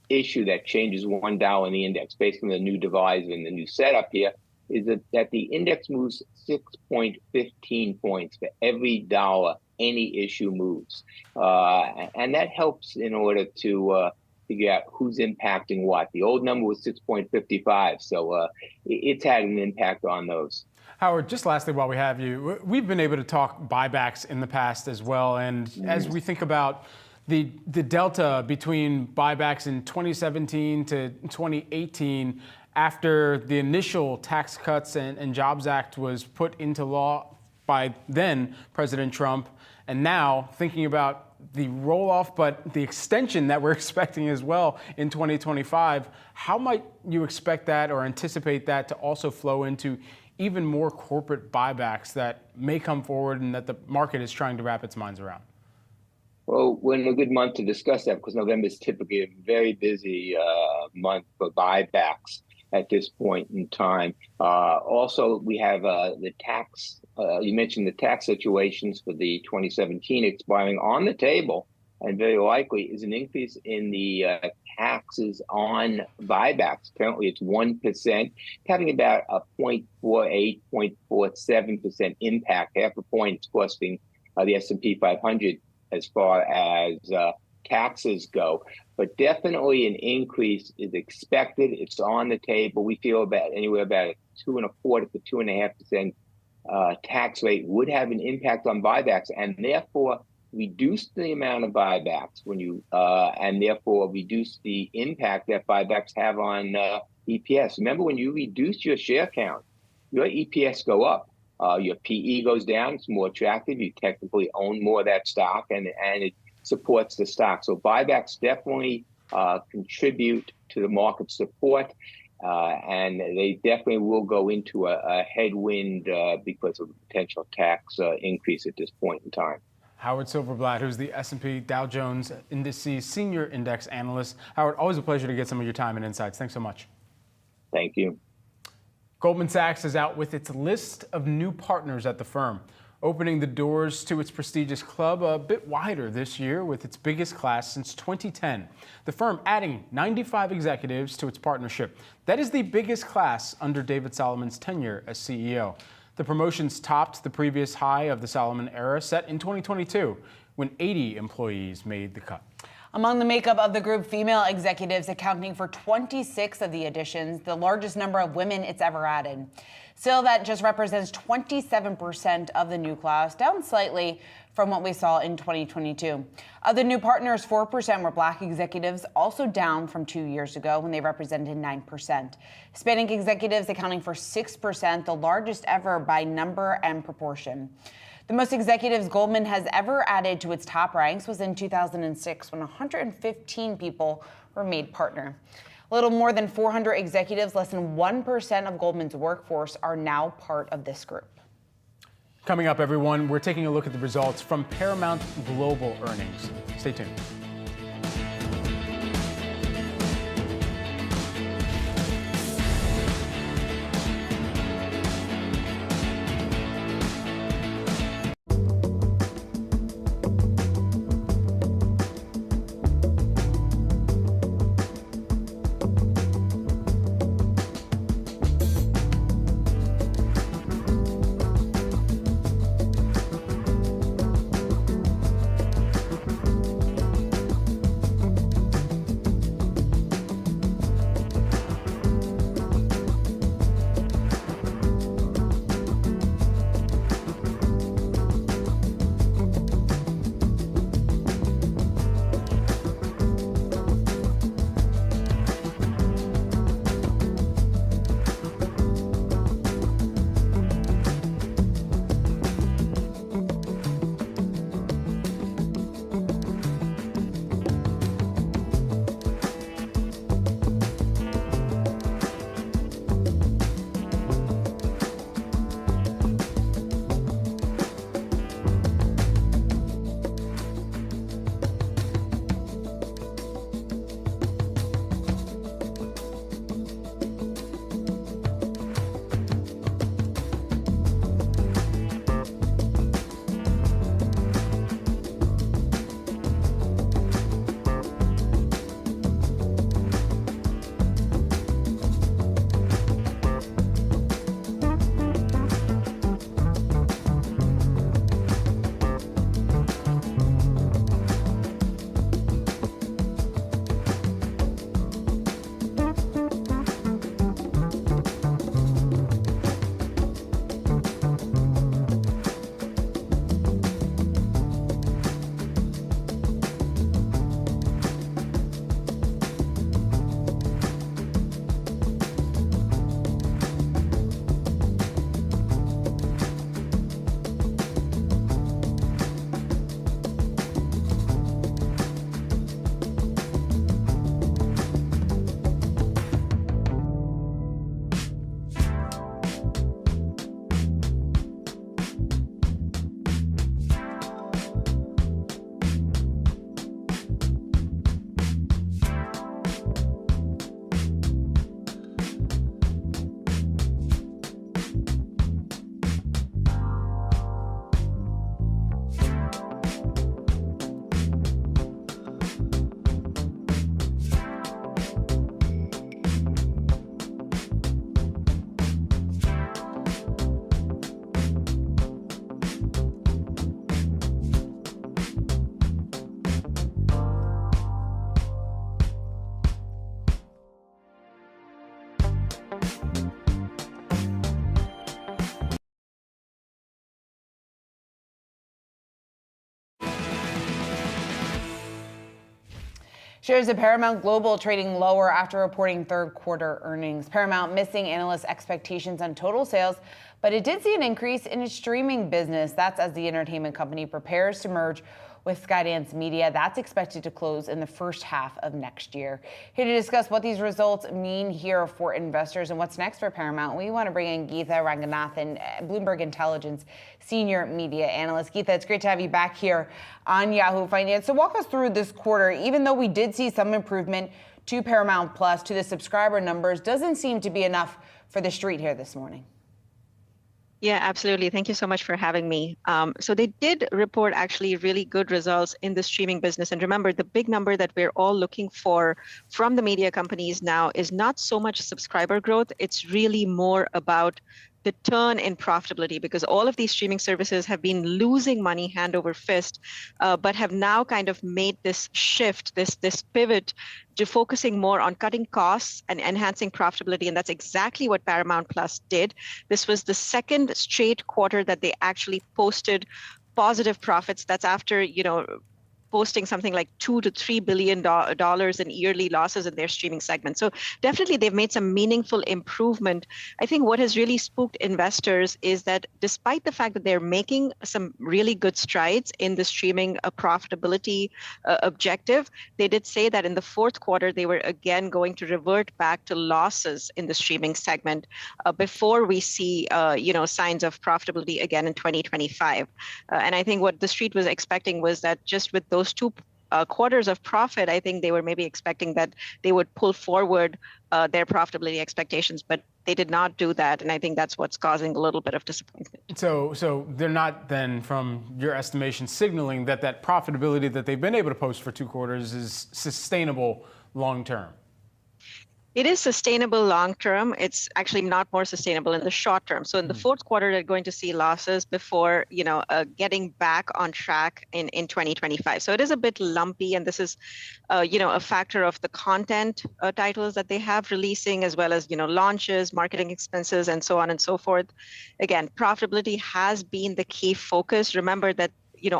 issue that changes $1 in the index based on the new divisor and the new setup here is that the index moves 6.15 points for every dollar any issue moves. And that helps in order to figure out who's impacting what. The old number was 6.55, so it's had an impact on those. Howard, just lastly, while we have you, we've been able to talk buybacks in the past as well, and as we think about the delta between buybacks in 2017 to 2018, after the initial Tax Cuts and Jobs Act was put into law by then President Trump, and now thinking about the roll-off, but the extension that we're expecting as well in 2025. How might you expect that or anticipate that to also flow into even more corporate buybacks that may come forward and that the market is trying to wrap its minds around? Well, we're in a good month to discuss that because November is typically a very busy month for buybacks at this point in time. Also, we have the tax, you mentioned the tax situations for the 2017 expiring on the table, and very likely is an increase in the taxes on buybacks. Currently, it's 1%, having about a 0.48, 0.47% impact, half a point. It's costing the S&P 500 as far as taxes go, but definitely an increase is expected. It's on the table. We feel about anywhere about a 2.25% to 2.5% tax rate would have an impact on buybacks, and therefore reduce the amount of buybacks when you and therefore reduce the impact that buybacks have on EPS. Remember, when you reduce your share count, your EPS go up. Your PE goes down. It's more attractive. You technically own more of that stock, and it supports the stock. So buybacks definitely contribute to the market support, and they definitely will go into a headwind because of the potential tax increase at this point in time. Howard Silverblatt, who's the S&P Dow Jones Indices Senior Index Analyst. Howard, always a pleasure to get some of your time and insights. Thanks so much. Thank you. Goldman Sachs is out with its list of new partners at the firm, opening the doors to its prestigious club a bit wider this year with its biggest class since 2010. The firm adding 95 executives to its partnership. That is the biggest class under David Solomon's tenure as CEO. The promotions topped the previous high of the Solomon era set in 2022, when 80 employees made the cut. Among the makeup of the group, female executives accounting for 26 of the additions, the largest number of women it's ever added. Still, that just represents 27% of the new class, down slightly from what we saw in 2022. Of the new partners, 4% were Black executives, also down from 2 years ago when they represented 9%. Hispanic executives accounting for 6%, the largest ever by number and proportion. The most executives Goldman has ever added to its top ranks was in 2006, when 115 people were made partner. A little more than 400 executives, less than 1% of Goldman's workforce, are now part of this group. Coming up, everyone, we're taking a look at the results from Paramount Global earnings. Stay tuned. Shares of Paramount Global trading lower after reporting third quarter earnings. Paramount missing analyst expectations on total sales, but it did see an increase in its streaming business. That's as the entertainment company prepares to merge with Skydance Media. That's expected to close in the first half of next year. Here to discuss what these results mean here for investors and what's next for Paramount, we want to bring in Geetha Ranganathan, Bloomberg Intelligence senior media analyst. Geetha, it's great to have you back here on Yahoo Finance. So walk us through this quarter. Even though we did see some improvement to Paramount Plus, to the subscriber numbers, doesn't seem to be enough for the street here this morning. Yeah, absolutely. Thank you so much for having me. So they did report actually really good results in the streaming business. And remember, the big number that we're all looking for from the media companies now is not so much subscriber growth. It's really more about the turn in profitability, because all of these streaming services have been losing money hand over fist, but have now kind of made this shift, this pivot to focusing more on cutting costs and enhancing profitability. And that's exactly what Paramount Plus did. This was the second straight quarter that they actually posted positive profits. That's after, posting something like $2 to $3 billion in yearly losses in their streaming segment. So definitely they've made some meaningful improvement. I think what has really spooked investors is that despite the fact that they're making some really good strides in the streaming profitability objective, they did say that in the fourth quarter, they were again going to revert back to losses in the streaming segment before we see signs of profitability again in 2025. And I think what the street was expecting was that just with those two quarters of profit, I think they were maybe expecting that they would pull forward their profitability expectations, but they did not do that. And I think that's what's causing a little bit of disappointment. So they're not then, from your estimation, signaling that profitability that they've been able to post for 2 quarters is sustainable long term. It is sustainable long term. It's actually not more sustainable in the short term. So in the fourth quarter, they're going to see losses before, getting back on track in 2025. So it is a bit lumpy, and this is, a factor of the content titles that they have releasing, as well as, launches, marketing expenses, and so on and so forth. Again, profitability has been the key focus. Remember that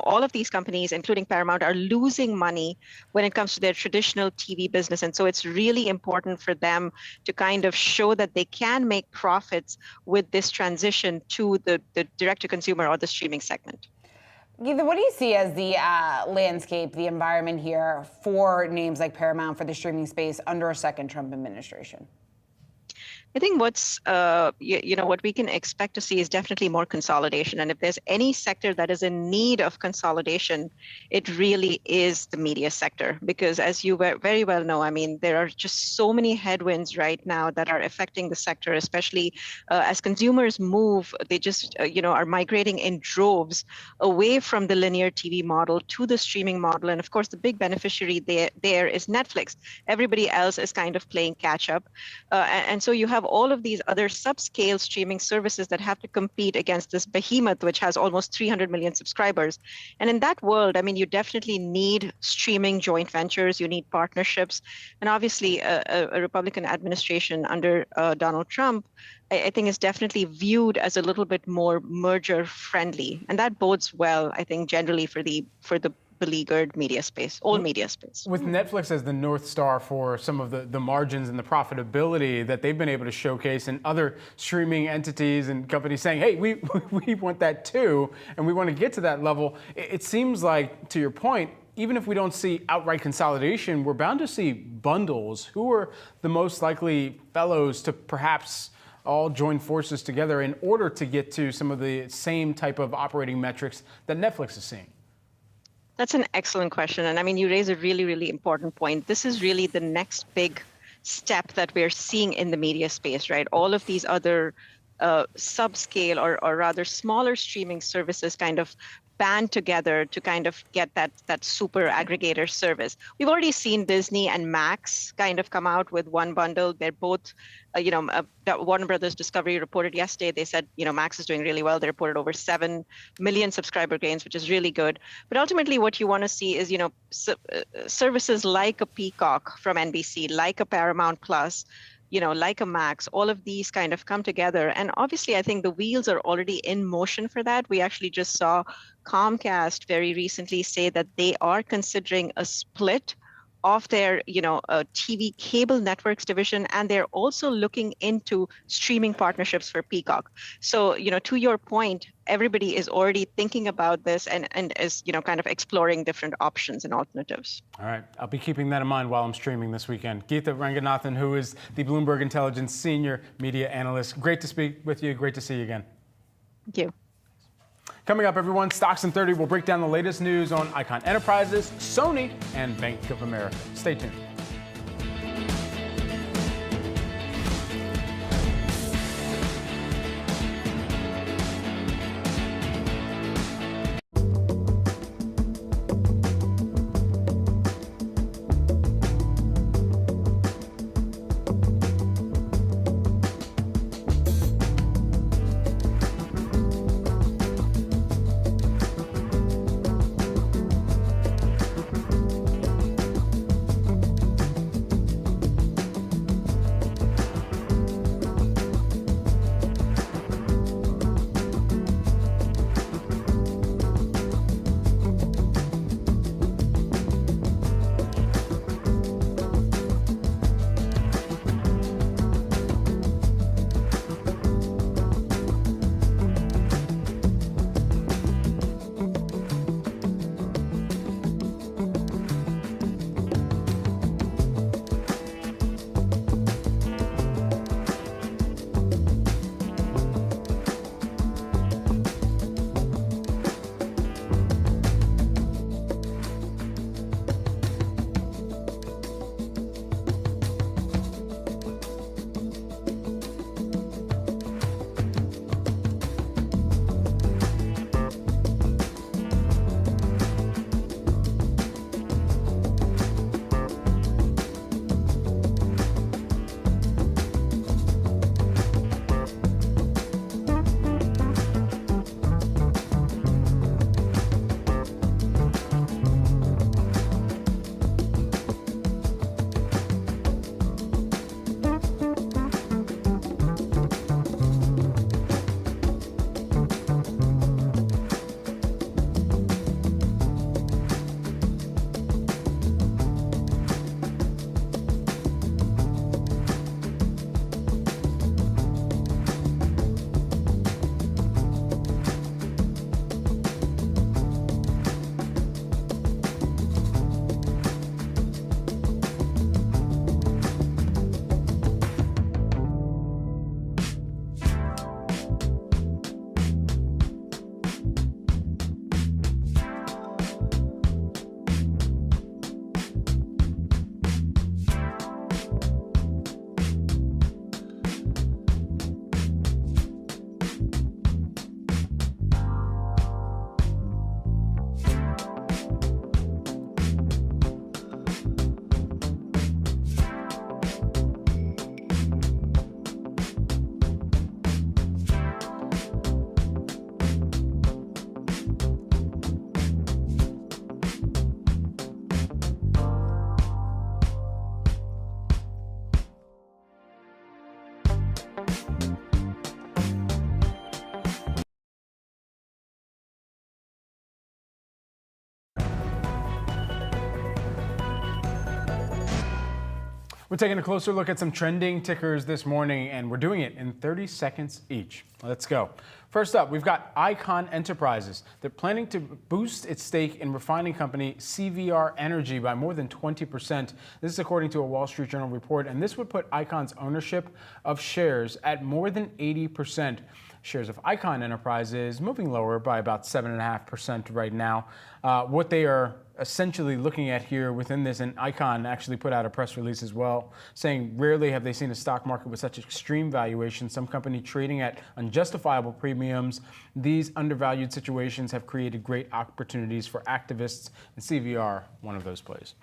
all of these companies, including Paramount, are losing money when it comes to their traditional TV business. And so it's really important for them to kind of show that they can make profits with this transition to the direct-to-consumer or the streaming segment. Geetha, what do you see as the landscape, the environment here for names like Paramount, for the streaming space under a second Trump administration? I think what's, what we can expect to see is definitely more consolidation. And if there's any sector that is in need of consolidation, it really is the media sector. Because as you very well know, there are just so many headwinds right now that are affecting the sector, especially as consumers move, they just, are migrating in droves away from the linear TV model to the streaming model. And of course, the big beneficiary there is Netflix. Everybody else is kind of playing catch up. And so you have all of these other subscale streaming services that have to compete against this behemoth, which has almost 300 million subscribers. And in that world, you definitely need streaming joint ventures, you need partnerships. And obviously, a Republican administration under Donald Trump, I think, is definitely viewed as a little bit more merger friendly. And that bodes well, I think, generally for the beleaguered media space, old media space. With Netflix as the North Star for some of the margins and the profitability that they've been able to showcase, and other streaming entities and companies saying, hey, we want that too, and we want to get to that level, it seems like, to your point, even if we don't see outright consolidation, we're bound to see bundles. Who are the most likely fellows to perhaps all join forces together in order to get to some of the same type of operating metrics that Netflix is seeing? That's an excellent question. And you raise a really, really important point. This is really the next big step that we're seeing in the media space, right? All of these other subscale or rather smaller streaming services kind of band together to kind of get that super aggregator service. We've already seen Disney and Max kind of come out with one bundle. They're both, Warner Brothers Discovery reported yesterday, they said, Max is doing really well. They reported over 7 million subscriber gains, which is really good. But ultimately what you want to see is, services like a Peacock from NBC, like a Paramount Plus, like a Max, all of these kind of come together. And obviously, I think the wheels are already in motion for that. We actually just saw Comcast very recently say that they are considering a split of their, TV cable networks division, and they're also looking into streaming partnerships for Peacock. So, to your point, everybody is already thinking about this and is, kind of exploring different options and alternatives. All right, I'll be keeping that in mind while I'm streaming this weekend. Geetha Ranganathan, who is the Bloomberg Intelligence Senior Media Analyst. Great to speak with you. Great to see you again. Thank you. Coming up, everyone, Stocks in 30 will break down the latest news on Icahn Enterprises, Sony, and Bank of America. Stay tuned. We're taking a closer look at some trending tickers this morning, and we're doing it in 30 seconds each. Let's go. First up, we've got Icahn Enterprises. They're planning to boost its stake in refining company CVR Energy by more than 20%. This is according to a Wall Street Journal report, and this would put Icahn's ownership of shares at more than 80%. Shares of Icahn Enterprises moving lower by about 7.5% right now. What they are essentially looking at here within this, and Icahn actually put out a press release as well, saying rarely have they seen a stock market with such extreme valuation, some company trading at unjustifiable premiums. These undervalued situations have created great opportunities for activists, and CVR, one of those plays.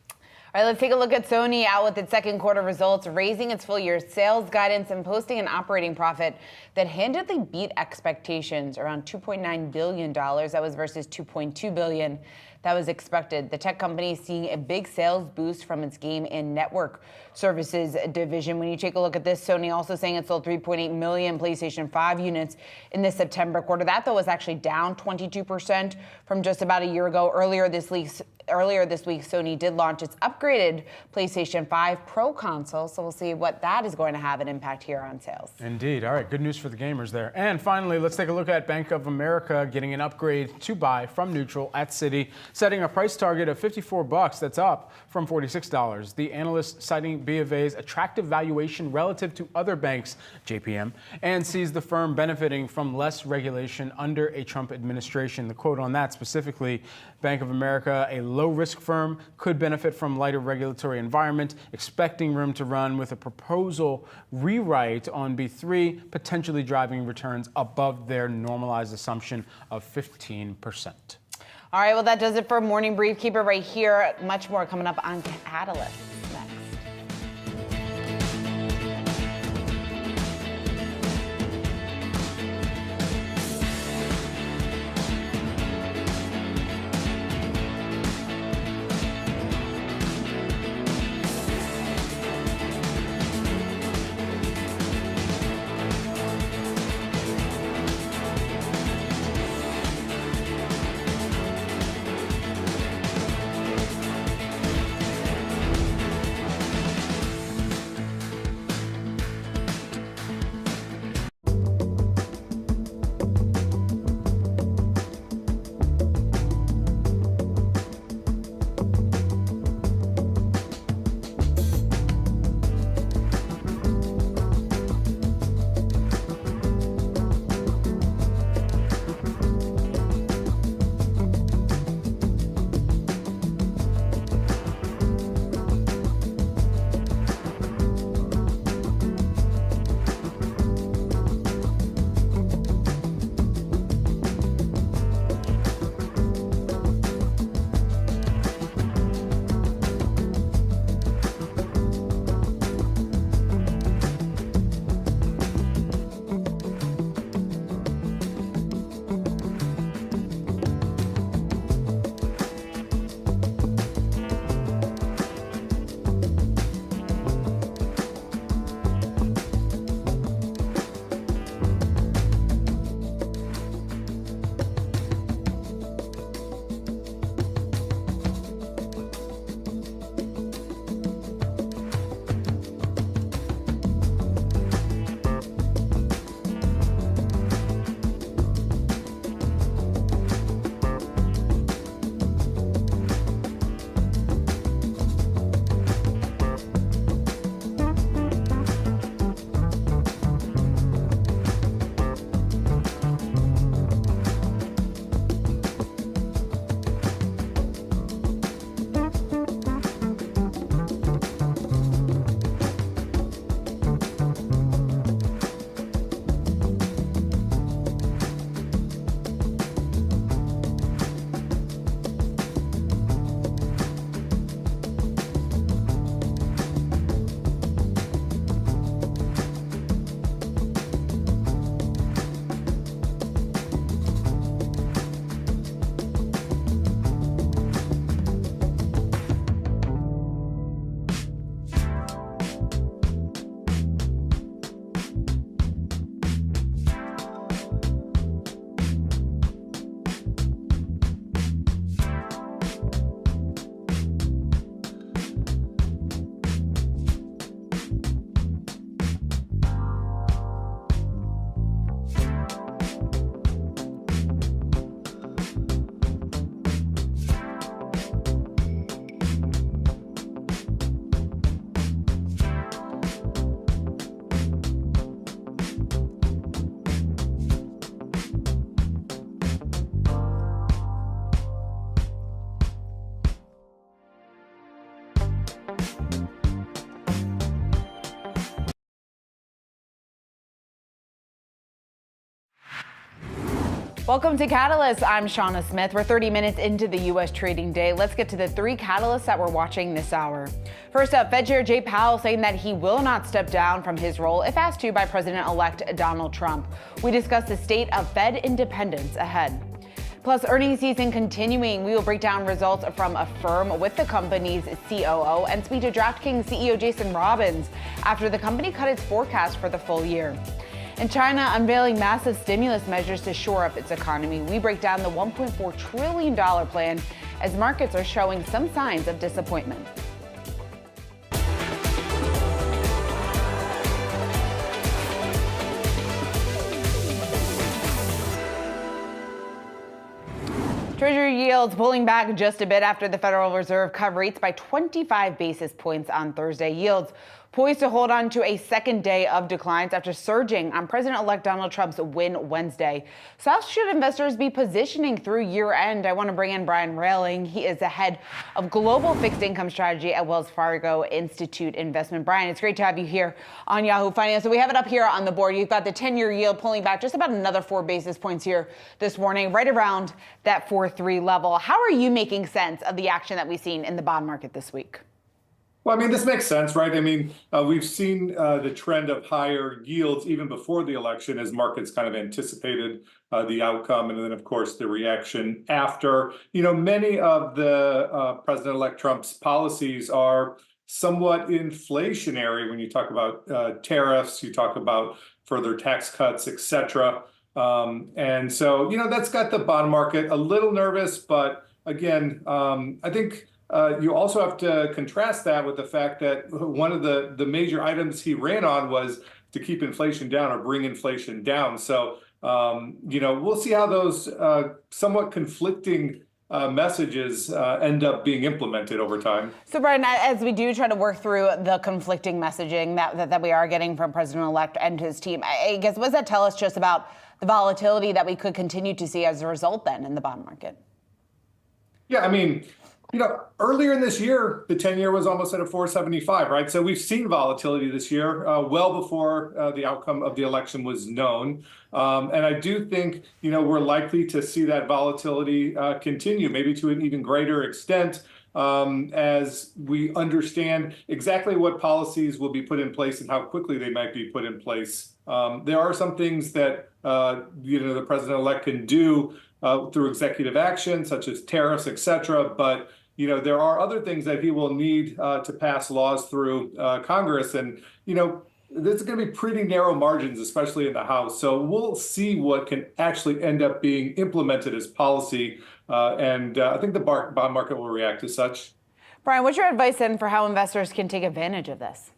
All right, let's take a look at Sony out with its second quarter results, raising its full year sales guidance and posting an operating profit that handedly beat expectations, around $2.9 billion. That was versus $2.2 billion that was expected. The tech company is seeing a big sales boost from its game and network services division. When you take a look at this, Sony also saying it sold 3.8 million PlayStation 5 units in the September quarter. That, though, was actually down 22% from just about a year ago. Earlier this week, Sony did launch its upgrade upgraded PlayStation 5 Pro console, so we'll see what that is going to have an impact here on sales. Indeed. All right, good news for the gamers there. And finally, let's take a look at Bank of America getting an upgrade to buy from neutral at Citi, setting a price target of $54. That's up from $46. The analyst citing B of A's attractive valuation relative to other banks, JPM, and sees the firm benefiting from less regulation under a Trump administration. The quote on that specifically, Bank of America, a low-risk firm, could benefit from lighter regulatory environment, expecting room to run with a proposal rewrite on B3, potentially driving returns above their normalized assumption of 15%. All right, well, that does it for Morning Brief. Keep it right here. Much more coming up on Catalyst next. Welcome to Catalyst. I'm Shauna Smith. We're 30 minutes into the U.S. trading day. Let's get to the three catalysts that we're watching this hour. First up, Fed Chair Jay Powell saying that he will not step down from his role if asked to by President-elect Donald Trump. We discuss the state of Fed independence ahead. Plus, earnings season continuing. We will break down results from Affirm with the company's COO and speak to DraftKings CEO Jason Robbins after the company cut its forecast for the full year. And China unveiling massive stimulus measures to shore up its economy. We break down the $1.4 trillion plan as markets are showing some signs of disappointment. Treasury yields pulling back just a bit after the Federal Reserve cut rates by 25 basis points on Thursday. Yields poised to hold on to a second day of declines after surging on President-elect Donald Trump's win Wednesday. So how should investors be positioning through year end? I want to bring in Brian Railing. He is the head of global fixed income strategy at Wells Fargo Institute Investment. Brian, it's great to have you here on Yahoo Finance. So we have it up here on the board. You've got the 10-year yield pulling back just about another 4 basis points here this morning, right around that 4.3 level. How are you making sense of the action that we've seen in the bond market this week? Well, I mean, this makes sense, right? I mean, we've seen the trend of higher yields even before the election as markets kind of anticipated the outcome. And then, of course, the reaction after. You know, many of the President-elect Trump's policies are somewhat inflationary when you talk about tariffs, you talk about further tax cuts, et cetera. And so, you know, that's got the bond market a little nervous. But again, I think you also have to contrast that with the fact that one of the major items he ran on was to keep inflation down or bring inflation down. So, you know, we'll see how those somewhat conflicting messages end up being implemented over time. So, Brian, as we do try to work through the conflicting messaging that we are getting from President-elect and his team, I guess, what does that tell us just about the volatility that we could continue to see as a result then in the bond market? Yeah, I mean, you know, earlier in this year, the 10-year was almost at a 4.75, right? So we've seen volatility this year, well before the outcome of the election was known. And I do think, you know, we're likely to see that volatility continue, maybe to an even greater extent, as we understand exactly what policies will be put in place and how quickly they might be put in place. There are some things that, you know, the president-elect can do through executive action, such as tariffs, et cetera. But, you know, there are other things that he will need to pass laws through Congress. And, you know, there's going to be pretty narrow margins, especially in the House. So we'll see what can actually end up being implemented as policy. And I think the bond market will react as such. Brian, what's your advice then for how investors can take advantage of this?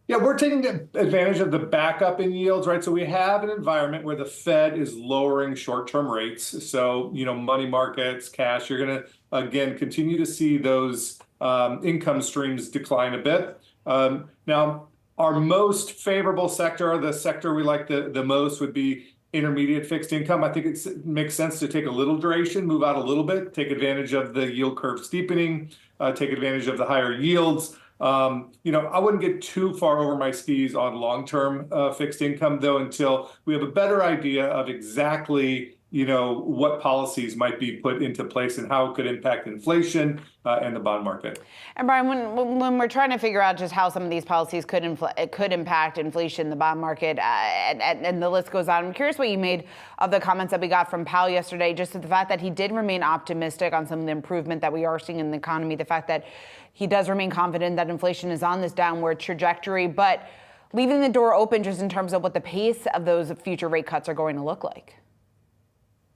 Yeah, we're taking advantage of the backup in yields, right? So we have an environment where the Fed is lowering short-term rates. So, you know, money markets, cash, you're going to, again, continue to see those income streams decline a bit. Now, our most favorable sector, the sector we like the most, would be intermediate fixed income. I think it makes sense to take a little duration, move out a little bit, take advantage of the yield curve steepening, take advantage of the higher yields. You know, I wouldn't get too far over my skis on long-term fixed income, though, until we have a better idea of exactly, you know, what policies might be put into place and how it could impact inflation and the bond market. And Brian, when we're trying to figure out just how some of these policies could impact inflation, the bond market, and the list goes on, I'm curious what you made of the comments that we got from Powell yesterday, just the fact that he did remain optimistic on some of the improvement that we are seeing in the economy, the fact that he does remain confident that inflation is on this downward trajectory, but leaving the door open just in terms of what the pace of those future rate cuts are going to look like.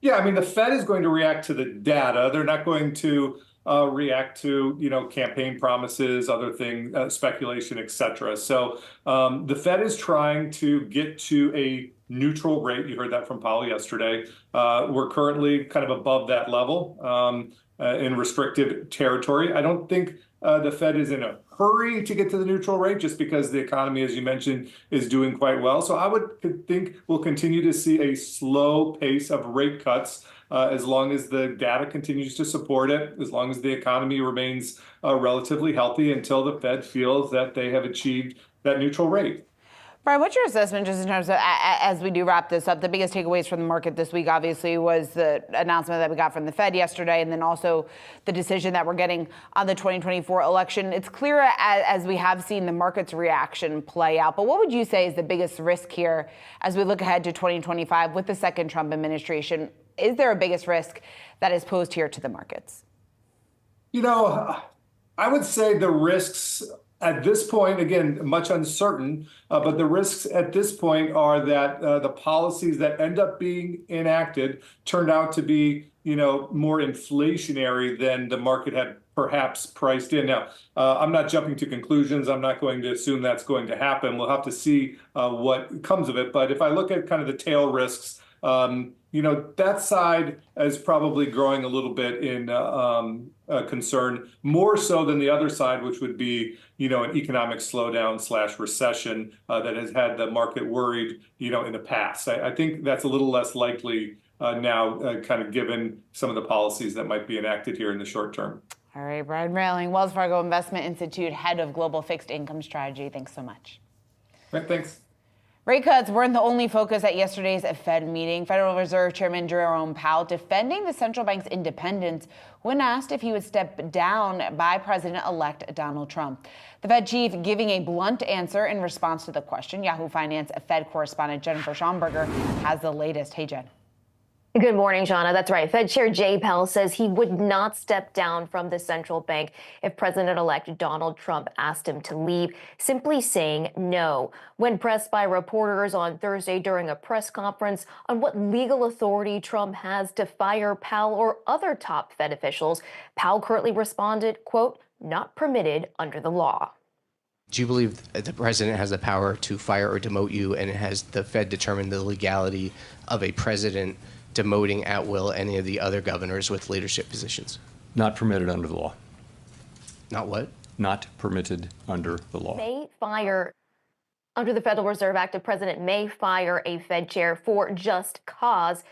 Yeah, I mean, the Fed is going to react to the data. They're not going to react to, you know, campaign promises, other things, speculation, et cetera. So the Fed is trying to get to a neutral rate. You heard that from Powell yesterday. We're currently kind of above that level in restrictive territory. I don't think the Fed is in a hurry to get to the neutral rate just because the economy, as you mentioned, is doing quite well. So I would think we'll continue to see a slow pace of rate cuts as long as the data continues to support it, as long as the economy remains relatively healthy until the Fed feels that they have achieved that neutral rate. Brian, what's your assessment just in terms of, as we do wrap this up, the biggest takeaways from the market this week obviously was the announcement that we got from the Fed yesterday, and then also the decision that we're getting on the 2024 election. It's clear as we have seen the market's reaction play out, but what would you say is the biggest risk here as we look ahead to 2025 with the second Trump administration? Is there a biggest risk that is posed here to the markets? You know, I would say the risks at this point, again, much uncertain, but the risks at this point are that the policies that end up being enacted turned out to be, you know, more inflationary than the market had perhaps priced in. Now, I'm not jumping to conclusions. I'm not going to assume that's going to happen. We'll have to see what comes of it. But if I look at kind of the tail risks, That side is probably growing a little bit in concern, more so than the other side, which would be, an economic slowdown / recession that has had the market worried, in the past. I think that's a little less likely now, kind of given some of the policies that might be enacted here in the short term. All right, Brian Railing, Wells Fargo Investment Institute, head of global fixed income strategy. Thanks so much. Right, thanks. Rate cuts weren't the only focus at yesterday's Fed meeting. Federal Reserve Chairman Jerome Powell defending the central bank's independence when asked if he would step down by President-elect Donald Trump. The Fed chief giving a blunt answer in response to the question. Yahoo Finance Fed correspondent Jennifer Schomburger has the latest. Hey, Jen. Good morning, Shauna. That's right. Fed Chair Jay Powell says he would not step down from the central bank if President-elect Donald Trump asked him to leave, simply saying no. When pressed by reporters on Thursday during a press conference on what legal authority Trump has to fire Powell or other top Fed officials, Powell currently responded, quote, not permitted under the law. Do you believe that the president has the power to fire or demote you, and has the Fed determined the legality of a president demoting at will any of the other governors with leadership positions? Not permitted under the law. Not what? Not permitted under the law. May fire, under the Federal Reserve Act, a president may fire a Fed chair for just cause.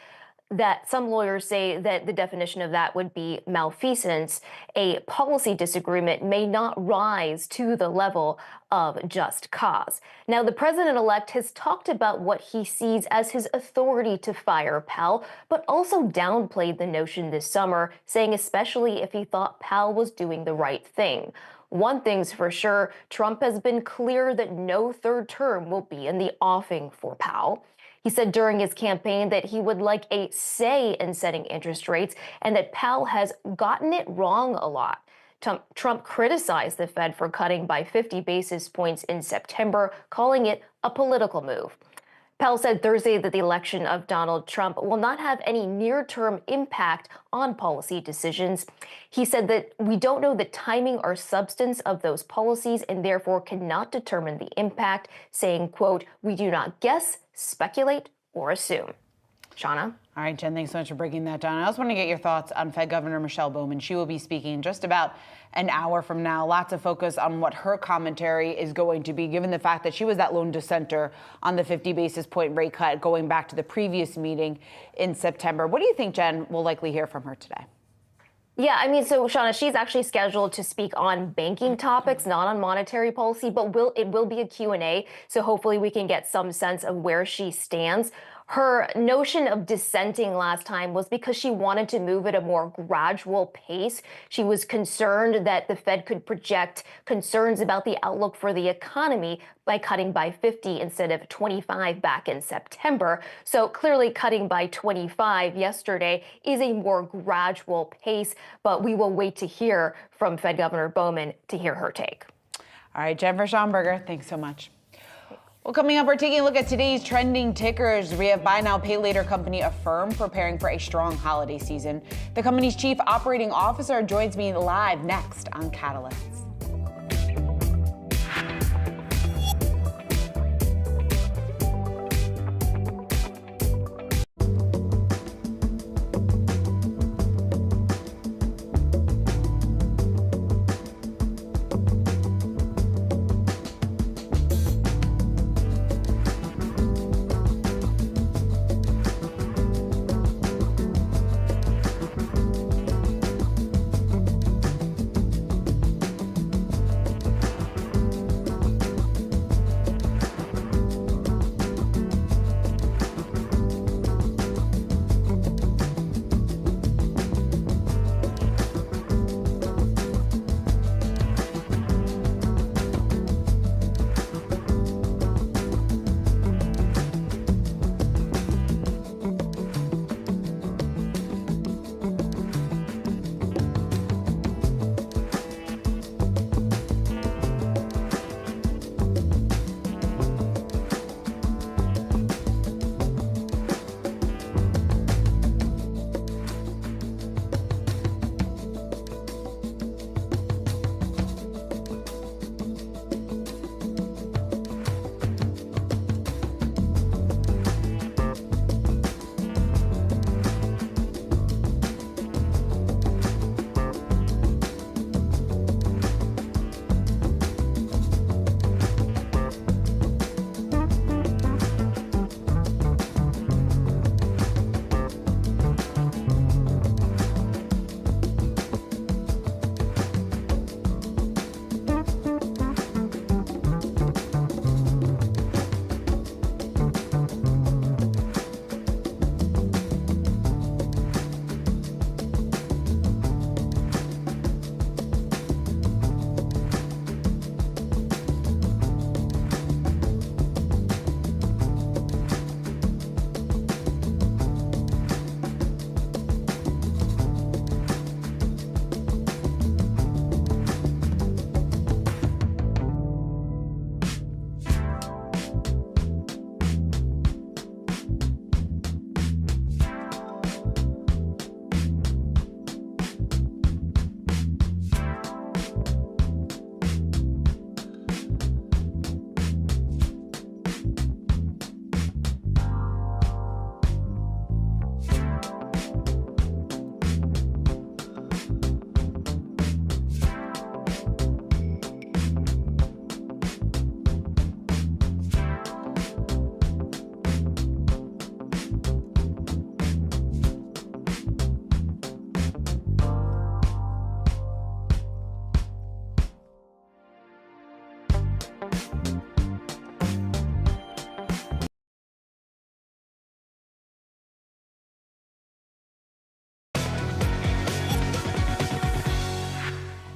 That some lawyers say that the definition of that would be malfeasance. A policy disagreement may not rise to the level of just cause. Now, the president-elect has talked about what he sees as his authority to fire Powell, but also downplayed the notion this summer, saying especially if he thought Powell was doing the right thing. One thing's for sure, Trump has been clear that no third term will be in the offing for Powell. He said during his campaign that he would like a say in setting interest rates and that Powell has gotten it wrong a lot. Trump criticized the Fed for cutting by 50 basis points in September, calling it a political move. Powell said Thursday that the election of Donald Trump will not have any near-term impact on policy decisions. He said that we don't know the timing or substance of those policies and therefore cannot determine the impact, saying, quote, we do not guess, speculate, or assume. Shauna? All right, Jen, thanks so much for breaking that down. I also want to get your thoughts on Fed Governor Michelle Bowman. She will be speaking in just about an hour from now. Lots of focus on what her commentary is going to be, given the fact that she was that lone dissenter on the 50 basis point rate cut going back to the previous meeting in September. What do you think, Jen, we'll likely hear from her today? Yeah, I mean, so Shauna, she's actually scheduled to speak on banking topics, not on monetary policy, but it will be a Q&A. So hopefully we can get some sense of where she stands. Her notion of dissenting last time was because she wanted to move at a more gradual pace. She was concerned that the Fed could project concerns about the outlook for the economy by cutting by 50 instead of 25 back in September. So clearly cutting by 25 yesterday is a more gradual pace, but we will wait to hear from Fed Governor Bowman to hear her take. All right, Jennifer Schomburger, thanks so much. Well, coming up, we're taking a look at today's trending tickers. We have buy now, pay later company Affirm preparing for a strong holiday season. The company's chief operating officer joins me live next on Catalysts.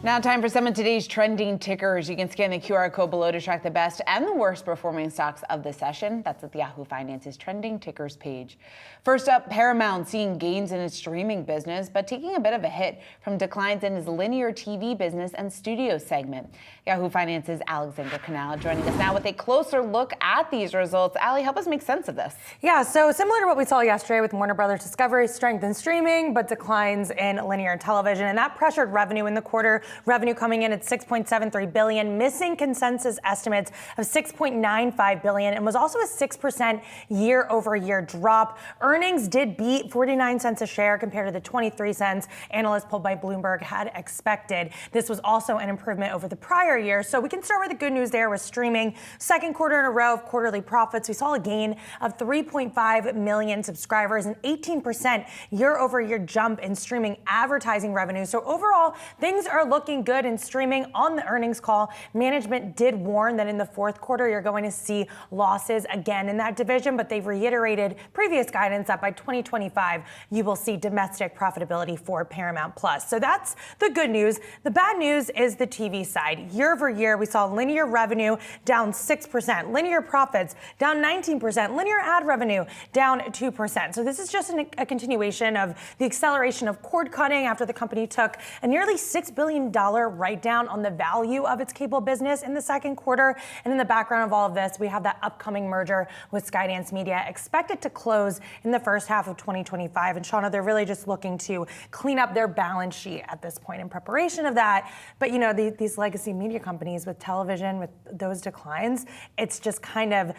Now time for some of today's trending tickers. You can scan the QR code below to track the best and the worst performing stocks of the session. That's at the Yahoo Finance's trending tickers page. First up, Paramount seeing gains in its streaming business, but taking a bit of a hit from declines in its linear TV business and studio segment. Yahoo Finance's Alexandra Canal joining us now with a closer look at these results. Ali, help us make sense of this. Yeah, so similar to what we saw yesterday with Warner Brothers Discovery, strength in streaming, but declines in linear television, and that pressured revenue in the quarter. Revenue coming in at $6.73 billion, missing consensus estimates of $6.95 billion, and was also a 6% year-over-year drop. Earnings did beat 49 cents a share compared to the 23 cents analysts polled by Bloomberg had expected. This was also an improvement over the prior year. So we can start with the good news there with streaming. Second quarter in a row of quarterly profits. We saw a gain of 3.5 million subscribers, an 18% year-over-year jump in streaming advertising revenue. So overall, things are looking good in streaming. On the earnings call, management did warn that in the fourth quarter, you're going to see losses again in that division, but they've reiterated previous guidance that by 2025, you will see domestic profitability for Paramount Plus. So that's the good news. The bad news is the TV side. Year over year, we saw linear revenue down 6%, linear profits down 19%, linear ad revenue down 2%. So this is just a continuation of the acceleration of cord cutting after the company took a nearly $6 billion write down on the value of its cable business in the second quarter. And in the background of all of this, we have that upcoming merger with Skydance Media expected to close in the first half of 2025. And Shauna, they're really just looking to clean up their balance sheet at this point in preparation of that. But, you know, these legacy media companies with television, with those declines, it's just kind of,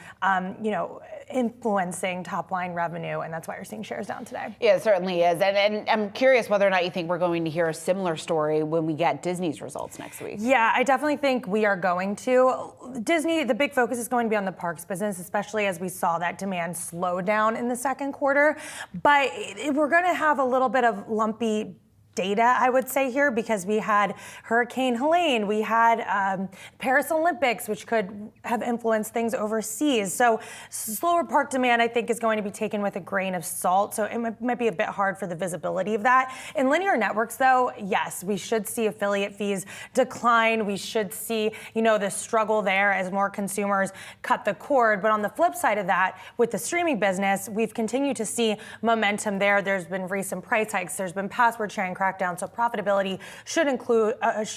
influencing top line revenue. And that's why you're seeing shares down today. Yeah, it certainly is. And I'm curious whether or not you think we're going to hear a similar story when we get Disney's results next week. Yeah, I definitely think we are going to. Disney, the big focus is going to be on the parks business, especially as we saw that demand slow down in the second quarter. But we're going to have a little bit of lumpy data, I would say here, because we had Hurricane Helene, we had Paris Olympics, which could have influenced things overseas. So slower park demand, I think, is going to be taken with a grain of salt. So it might be a bit hard for the visibility of that. In linear networks, though, yes, we should see affiliate fees decline. We should see, the struggle there as more consumers cut the cord. But on the flip side of that, with the streaming business, we've continued to see momentum there. There's been recent price hikes. There's been password sharing crackdown, so profitability should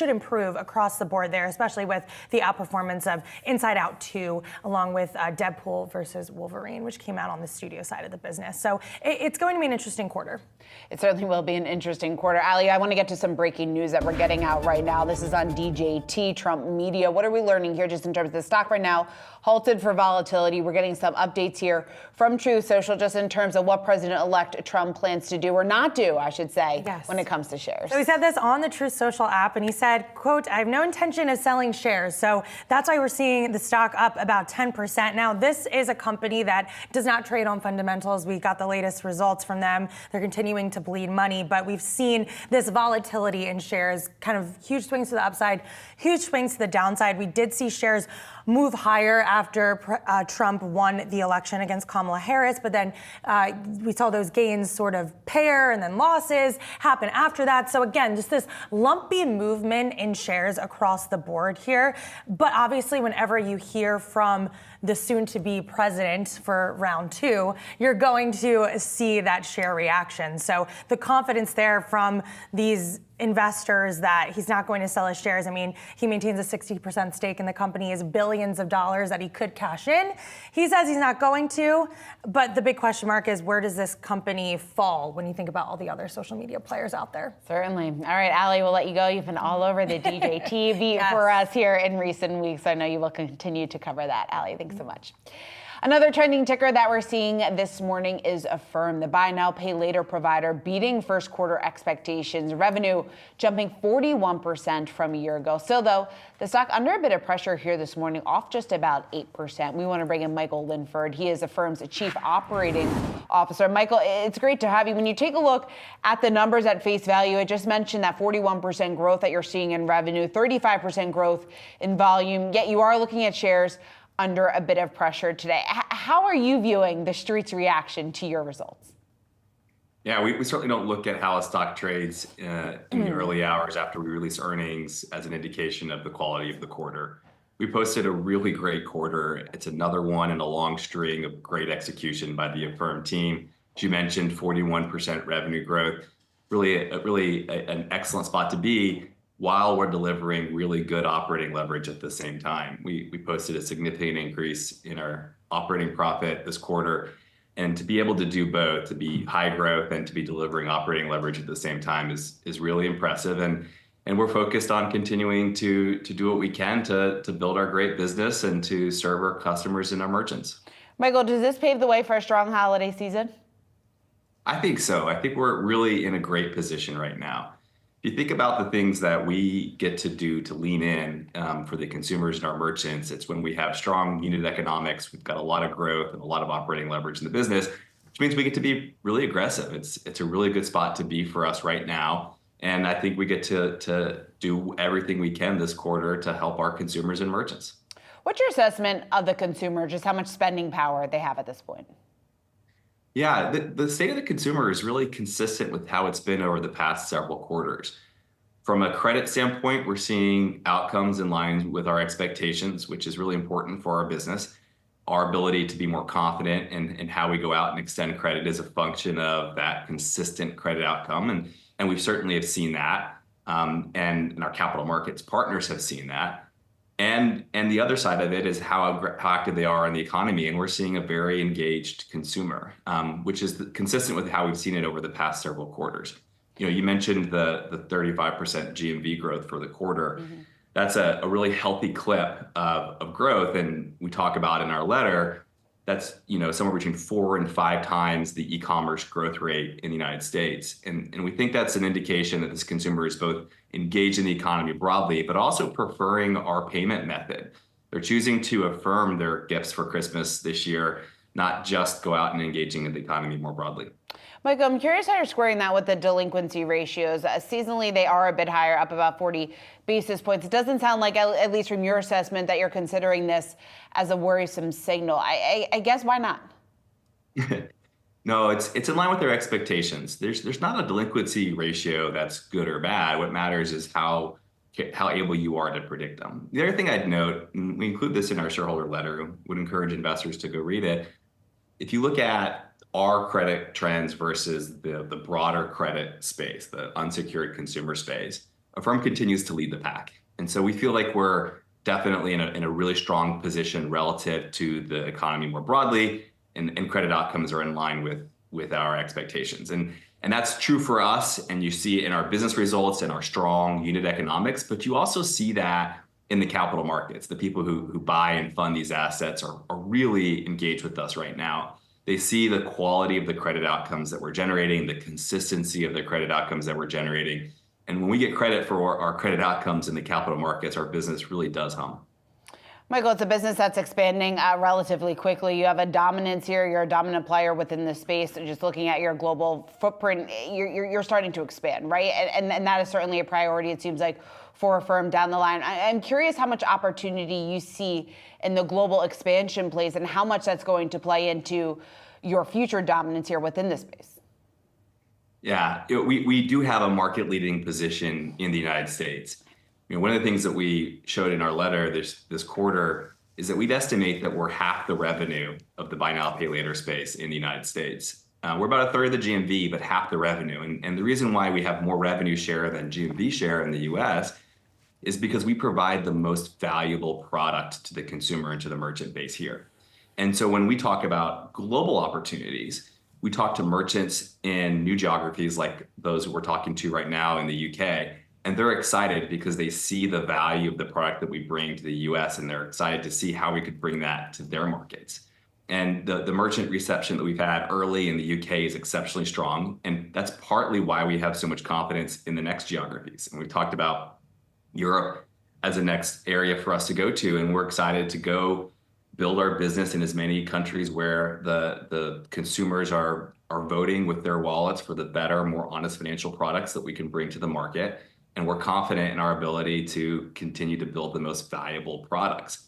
improve across the board there, especially with the outperformance of Inside Out 2, along with Deadpool versus Wolverine, which came out on the studio side of the business. So it's going to be an interesting quarter. It certainly will be an interesting quarter. Ali, I want to get to some breaking news that we're getting out right now. This is on DJT, Trump Media. What are we learning here just in terms of the stock right now? Halted for volatility. We're getting some updates here from Truth Social just in terms of what President-elect Trump plans to do, or not do, I should say, when it comes to shares. So he said this on the Truth Social app, and he said, quote, "I have no intention of selling shares." So that's why we're seeing the stock up about 10%. Now, this is a company that does not trade on fundamentals. We got the latest results from them. They're continuing to bleed money, but we've seen this volatility in shares, kind of huge swings to the upside, huge swings to the downside. We did see shares move higher after Trump won the election against Kamala Harris, but then we saw those gains sort of pair and then losses happen after that. So again, just this lumpy movement in shares across the board here. But obviously, whenever you hear from the soon-to-be president for round two, you're going to see that share reaction. So the confidence there from these investors that he's not going to sell his shares. I mean, he maintains a 60% stake in the company, is billions of dollars that he could cash in. He says he's not going to, but the big question mark is, where does this company fall when you think about all the other social media players out there? Certainly. All right, Ali, we'll let you go. You've been all over the DJT beat for us here in recent weeks. I know you will continue to cover that. Ali, thanks so much. Another trending ticker that we're seeing this morning is Affirm, the buy now, pay later provider, beating first quarter expectations. Revenue jumping 41% from a year ago. Still, though, the stock under a bit of pressure here this morning, off just about 8%. We want to bring in Michael Linford. He is Affirm's chief operating officer. Michael, it's great to have you. When you take a look at the numbers at face value, I just mentioned that 41% growth that you're seeing in revenue, 35% growth in volume, yet you are looking at shares under a bit of pressure today. How are you viewing the street's reaction to your results? Yeah, we certainly don't look at how a stock trades in the early hours after we release earnings as an indication of the quality of the quarter. We posted a really great quarter. It's another one in a long string of great execution by the Affirm team. As you mentioned, 41% revenue growth, really an excellent spot to be while we're delivering really good operating leverage at the same time. We posted a significant increase in our operating profit this quarter. And to be able to do both, to be high growth and to be delivering operating leverage at the same time is really impressive. And we're focused on continuing to do what we can to build our great business and to serve our customers and our merchants. Michael, does this pave the way for a strong holiday season? I think so. I think we're really in a great position right now. If you think about the things that we get to do to lean in for the consumers and our merchants, it's when we have strong unit economics, we've got a lot of growth and a lot of operating leverage in the business, which means we get to be really aggressive. It's a really good spot to be for us right now. And I think we get to do everything we can this quarter to help our consumers and merchants. What's your assessment of the consumer, just how much spending power they have at this point? Yeah, the state of the consumer is really consistent with how it's been over the past several quarters. From a credit standpoint, we're seeing outcomes in line with our expectations, which is really important for our business. Our ability to be more confident in how we go out and extend credit is a function of that consistent credit outcome. And we certainly have seen that. And our capital markets partners have seen that. And the other side of it is how active they are in the economy. And we're seeing a very engaged consumer, which is consistent with how we've seen it over the past several quarters. You mentioned the 35% GMV growth for the quarter. Mm-hmm. That's a really healthy clip of growth. And we talk about in our letter, that's somewhere between 4 and 5 times the e-commerce growth rate in the United States. And we think that's an indication that this consumer is both engaged in the economy broadly, but also preferring our payment method. They're choosing to affirm their gifts for Christmas this year, not just go out and engaging in the economy more broadly. Michael, I'm curious how you're squaring that with the delinquency ratios. Seasonally, they are a bit higher, up about 40 basis points. It doesn't sound like, at least from your assessment, that you're considering this as a worrisome signal. I guess why not? No, it's in line with their expectations. There's not a delinquency ratio that's good or bad. What matters is how able you are to predict them. The other thing I'd note, and we include this in our shareholder letter, would encourage investors to go read it. If you look at our credit trends versus the broader credit space, the unsecured consumer space, Affirm continues to lead the pack. And so we feel like we're definitely in a really strong position relative to the economy more broadly, and credit outcomes are in line with our expectations. And that's true for us, and you see it in our business results and our strong unit economics, but you also see that in the capital markets. The people who buy and fund these assets are really engaged with us right now. They see the quality of the credit outcomes that we're generating, the consistency of the credit outcomes that we're generating. And when we get credit for our credit outcomes in the capital markets, our business really does hum. Michael, it's a business that's expanding relatively quickly. You have a dominance here. You're a dominant player within the space. Just looking at your global footprint, you're starting to expand, right? And that is certainly a priority, it seems like, for Affirm down the line. I'm curious how much opportunity you see in the global expansion plays and how much that's going to play into your future dominance here within this space. Yeah, we do have a market-leading position in the United States. One of the things that we showed in our letter this quarter is that we'd estimate that we're half the revenue of the buy now, pay later space in the United States. We're about a third of the GMV, but half the revenue. And the reason why we have more revenue share than GMV share in the US is because we provide the most valuable product to the consumer and to the merchant base here. And so when we talk about global opportunities, we talk to merchants in new geographies like those we're talking to right now in the UK. And they're excited because they see the value of the product that we bring to the US, and they're excited to see how we could bring that to their markets. And the merchant reception that we've had early in the UK is exceptionally strong. And that's partly why we have so much confidence in the next geographies. And we've talked about Europe as a next area for us to go to. And we're excited to go build our business in as many countries where the consumers are voting with their wallets for the better, more honest financial products that we can bring to the market. And we're confident in our ability to continue to build the most valuable products.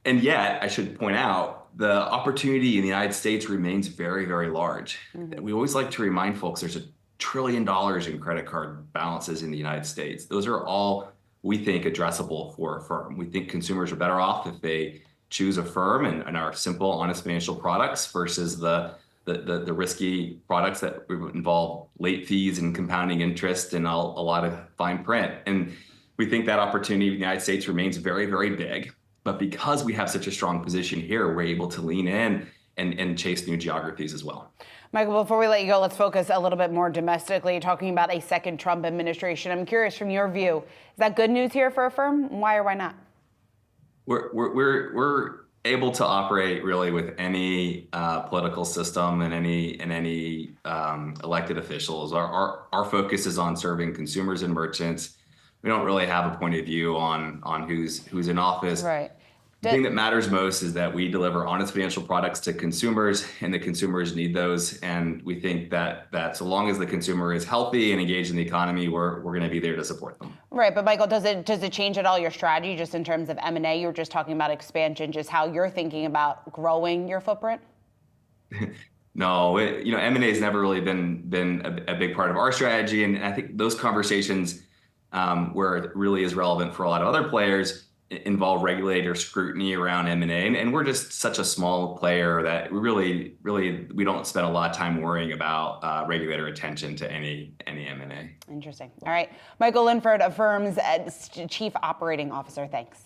And yet, I should point out, the opportunity in the United States remains very, very large. We always like to remind folks there's $1 trillion in credit card balances in the United States. Those are all, we think, addressable for Affirm. We think consumers are better off if they choose Affirm and our simple, honest financial products versus the risky products that involve late fees and compounding interest and a lot of fine print. And we think that opportunity in the United States remains very, very big. But because we have such a strong position here, we're able to lean in and chase new geographies as well. Michael, before we let you go, let's focus a little bit more domestically, talking about a second Trump administration. I'm curious, from your view, is that good news here for Affirm? Why or why not? We're able to operate really with any political system and any elected officials. Our focus is on serving consumers and merchants. We don't really have a point of view on who's in office. Right. The thing that matters most is that we deliver honest financial products to consumers, and the consumers need those. And we think that so long as the consumer is healthy and engaged in the economy, we're going to be there to support them. Right, but Michael, does it change at all your strategy just in terms of M&A? You were just talking about expansion, just how you're thinking about growing your footprint? No, M&A has never really been a big part of our strategy, and I think those conversations where it really is relevant for a lot of other players involve regulator scrutiny around M&A, and we're just such a small player that we don't spend a lot of time worrying about regulator attention to any M&A. Interesting. All right, Michael Linford, Affirm's Chief Operating Officer. Thanks.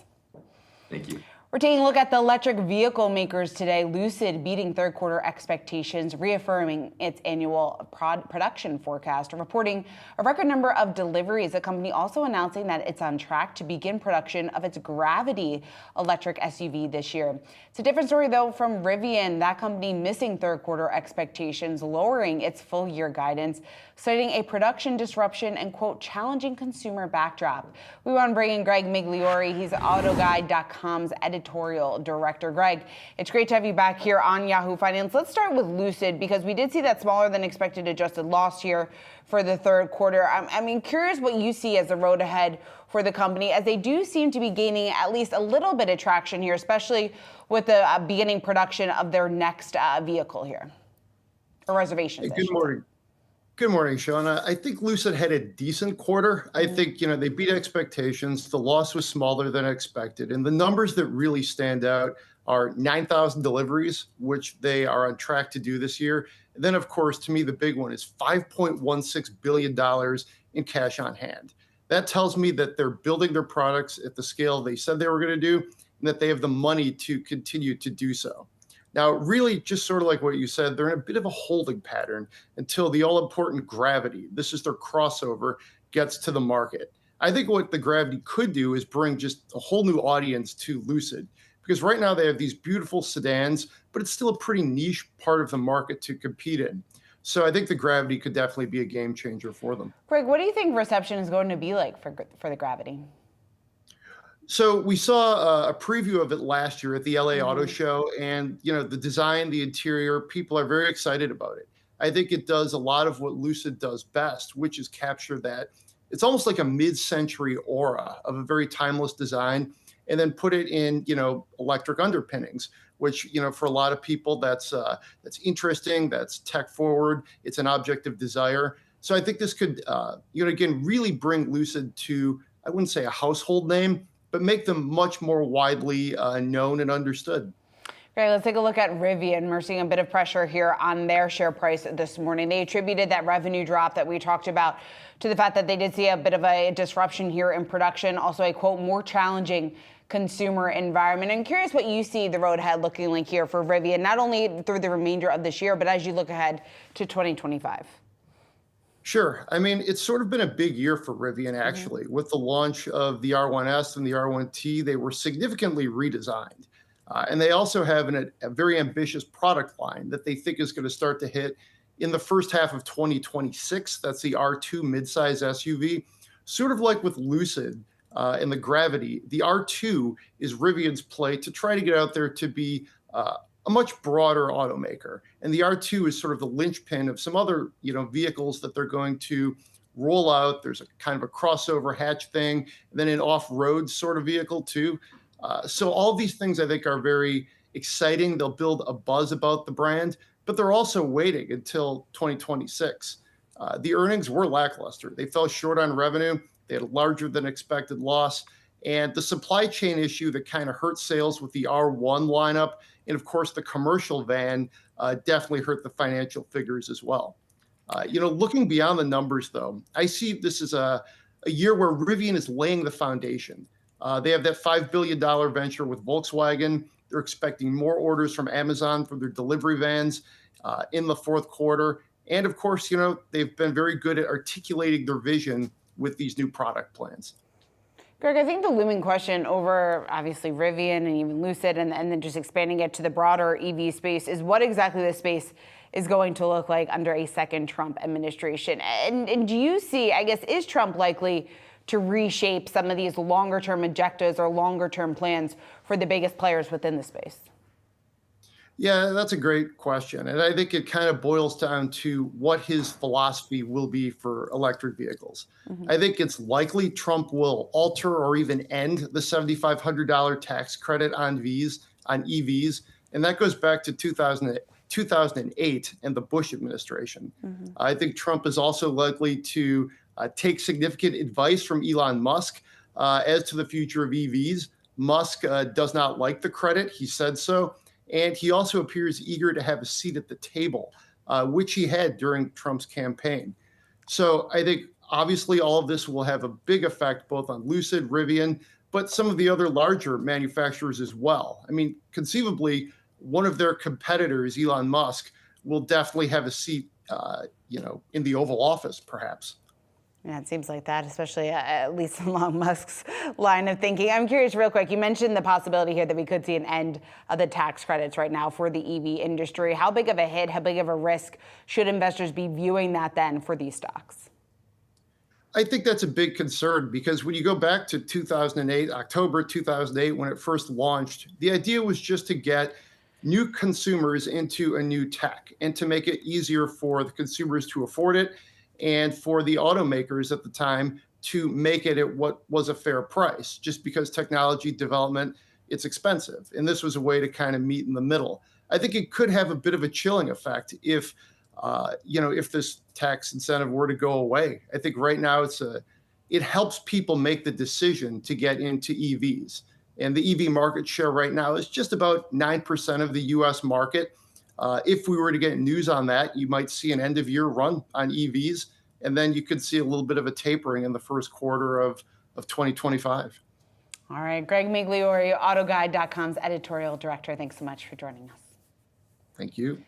Thank you. We're taking a look at the electric vehicle makers today. Lucid beating third quarter expectations, reaffirming its annual production forecast, reporting a record number of deliveries. The company also announcing that it's on track to begin production of its Gravity electric SUV this year. It's a different story, though, from Rivian. That company missing third quarter expectations, lowering its full year guidance, citing a production disruption and, quote, challenging consumer backdrop. We want to bring in Greg Migliori. He's AutoGuide.com's editorial director. Greg, it's great to have you back here on Yahoo Finance. Let's start with Lucid, because we did see that smaller than expected adjusted loss here for the third quarter. I'm curious what you see as the road ahead for the company, as they do seem to be gaining at least a little bit of traction here, especially with the beginning production of their next vehicle here, or reservations. Hey, good morning. Good morning, Sean. I think Lucid had a decent quarter. I think, they beat expectations. The loss was smaller than expected. And the numbers that really stand out are 9,000 deliveries, which they are on track to do this year. And then, of course, to me, the big one is $5.16 billion in cash on hand. That tells me that they're building their products at the scale they said they were going to do, and that they have the money to continue to do so. Now, really, just sort of like what you said, they're in a bit of a holding pattern until the all-important Gravity, this is their crossover, gets to the market. I think what the Gravity could do is bring just a whole new audience to Lucid, because right now they have these beautiful sedans, but it's still a pretty niche part of the market to compete in. So I think the Gravity could definitely be a game changer for them. Greg, what do you think reception is going to be like for the Gravity? So we saw a preview of it last year at the LA Auto Show, and the design, the interior, people are very excited about it. I think it does a lot of what Lucid does best, which is capture that. It's almost like a mid-century aura of a very timeless design, and then put it in electric underpinnings, which for a lot of people that's interesting, that's tech forward, it's an object of desire. So I think this could again really bring Lucid to, I wouldn't say a household name, but make them much more widely known and understood. Okay, let's take a look at Rivian. We're seeing a bit of pressure here on their share price this morning. They attributed that revenue drop that we talked about to the fact that they did see a bit of a disruption here in production, also a, quote, more challenging consumer environment. I'm curious what you see the road ahead looking like here for Rivian, not only through the remainder of this year, but as you look ahead to 2025. Sure. I mean, it's sort of been a big year for Rivian, actually. With the launch of the R1S and the R1T, they were significantly redesigned. And they also have a very ambitious product line that they think is going to start to hit in the first half of 2026. That's the R2 midsize SUV. Sort of like with Lucid and the Gravity, the R2 is Rivian's play to try to get out there to be a much broader automaker. And the R2 is sort of the linchpin of some other, vehicles that they're going to roll out. There's a kind of a crossover hatch thing, and then an off-road sort of vehicle too. So all these things I think are very exciting. They'll build a buzz about the brand, but they're also waiting until 2026. The earnings were lackluster. They fell short on revenue. They had a larger than expected loss. And the supply chain issue that kind of hurt sales with the R1 lineup, and of course the commercial van, definitely hurt the financial figures as well. Looking beyond the numbers, though, I see this as a year where Rivian is laying the foundation. They have that $5 billion venture with Volkswagen. They're expecting more orders from Amazon for their delivery vans in the fourth quarter. And of course, they've been very good at articulating their vision with these new product plans. Greg, I think the looming question over obviously Rivian and even Lucid and then just expanding it to the broader EV space is what exactly this space is going to look like under a second Trump administration. And do you see, I guess, is Trump likely to reshape some of these longer term objectives or longer term plans for the biggest players within the space? Yeah, that's a great question. And I think it kind of boils down to what his philosophy will be for electric vehicles. I think it's likely Trump will alter or even end the $7,500 tax credit on EVs. And that goes back to 2008 and the Bush administration. I think Trump is also likely to take significant advice from Elon Musk as to the future of EVs. Musk does not like the credit. He said so. And he also appears eager to have a seat at the table, which he had during Trump's campaign. So I think obviously all of this will have a big effect both on Lucid, Rivian, but some of the other larger manufacturers as well. I mean, conceivably, one of their competitors, Elon Musk, will definitely have a seat, in the Oval Office, perhaps. Yeah, it seems like that, especially at least along Musk's line of thinking. I'm curious, real quick, you mentioned the possibility here that we could see an end of the tax credits right now for the EV industry. How big of a hit, how big of a risk should investors be viewing that then for these stocks? I think that's a big concern because when you go back to 2008, October 2008, when it first launched, the idea was just to get new consumers into a new tech and to make it easier for the consumers to afford it and for the automakers at the time to make it at what was a fair price, just because technology development, it's expensive. And this was a way to kind of meet in the middle. I think it could have a bit of a chilling effect if this tax incentive were to go away. I think right now it helps people make the decision to get into EVs. And the EV market share right now is just about 9% of the US market. If we were to get news on that, you might see an end of year run on EVs, and then you could see a little bit of a tapering in the first quarter of 2025. All right, Greg Migliori, AutoGuide.com's editorial director. Thanks so much for joining us. Thank you.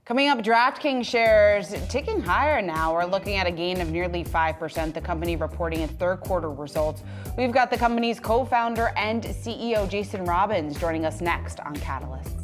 Coming up, DraftKings shares ticking higher now. We're looking at a gain of nearly 5%. The company reporting its third quarter results. We've got the company's co-founder and CEO, Jason Robbins, joining us next on Catalyst.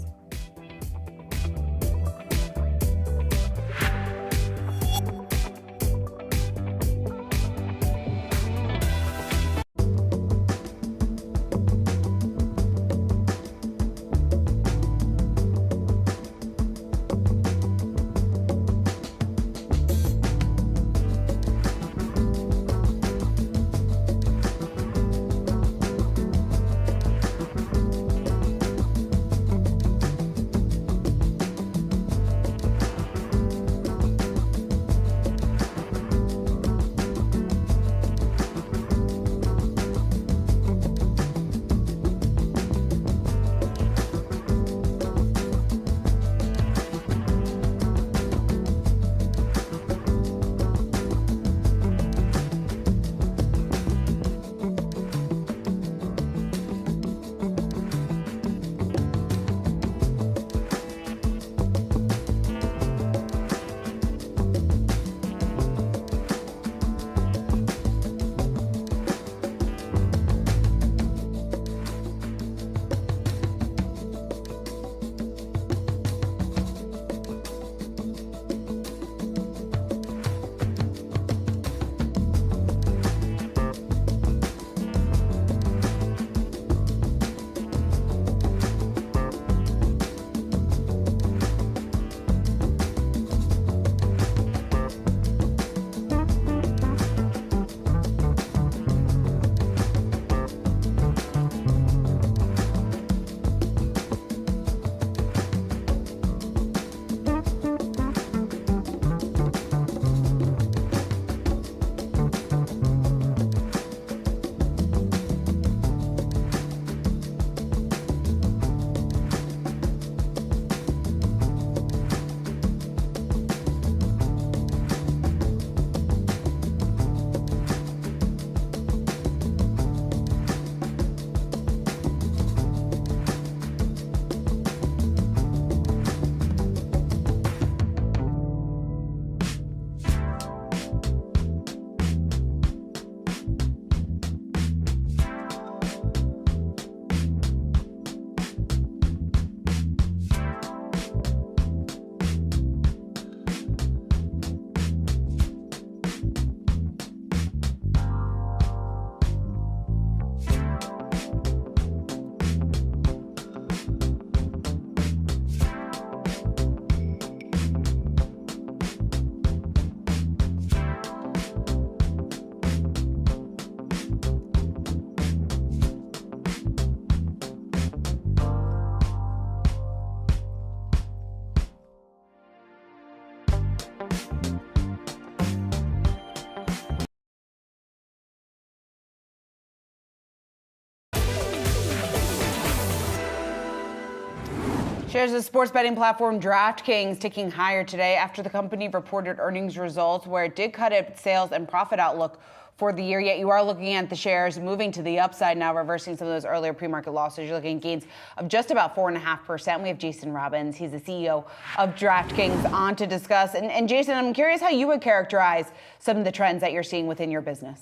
Shares of sports betting platform DraftKings ticking higher today after the company reported earnings results where it did cut its sales and profit outlook for the year. Yet you are looking at the shares moving to the upside now, reversing some of those earlier pre-market losses. You're looking at gains of just about 4.5%. We have Jason Robbins. He's the CEO of DraftKings on to discuss. And Jason, I'm curious how you would characterize some of the trends that you're seeing within your business.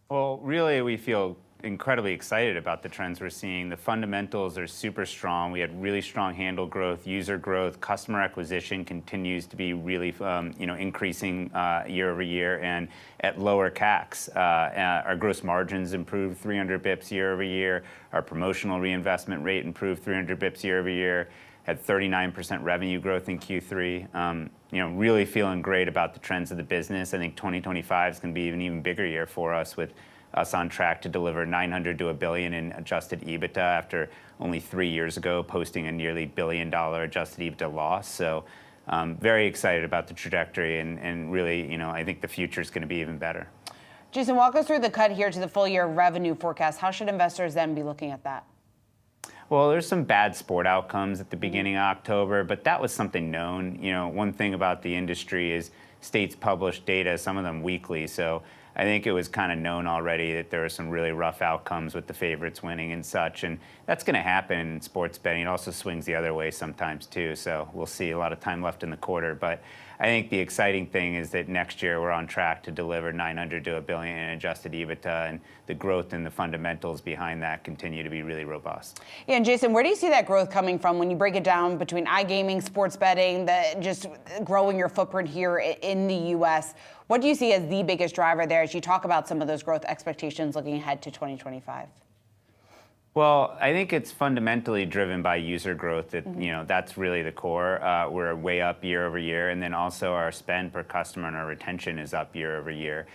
Well, really, we feel incredibly excited about the trends we're seeing. The fundamentals are super strong. We had really strong handle growth, user growth, customer acquisition continues to be really, increasing year over year and at lower CACs. Our gross margins improved 300 bips year over year. Our promotional reinvestment rate improved 300 bips year over year. Had 39% revenue growth in Q3. Really feeling great about the trends of the business. I think 2025 is going to be an even bigger year for us, with us on track to deliver $900 to $1 billion in adjusted EBITDA after only 3 years ago posting a nearly $1 billion adjusted EBITDA loss. So very excited about the trajectory and really, I think the future is going to be even better. Jason, walk us through the cut here to the full year revenue forecast. How should investors then be looking at that? Well, there's some bad sport outcomes at the beginning of October, but that was something known. One thing about the industry is states publish data, some of them weekly. So I think it was kind of known already that there were some really rough outcomes with the favorites winning and such. And that's going to happen in sports betting. It also swings the other way sometimes too. So we'll see. A lot of time left in the quarter. But I think the exciting thing is that next year we're on track to deliver $900 to $1 billion in adjusted EBITDA, and the growth and the fundamentals behind that continue to be really robust. Yeah, and Jason, where do you see that growth coming from when you break it down between iGaming, sports betting, just growing your footprint here in the U.S.? What do you see as the biggest driver there as you talk about some of those growth expectations looking ahead to 2025? Well, I think it's fundamentally driven by user growth. That's really the core. We're way up year over year, and then also our spend per customer and our retention is up year over year.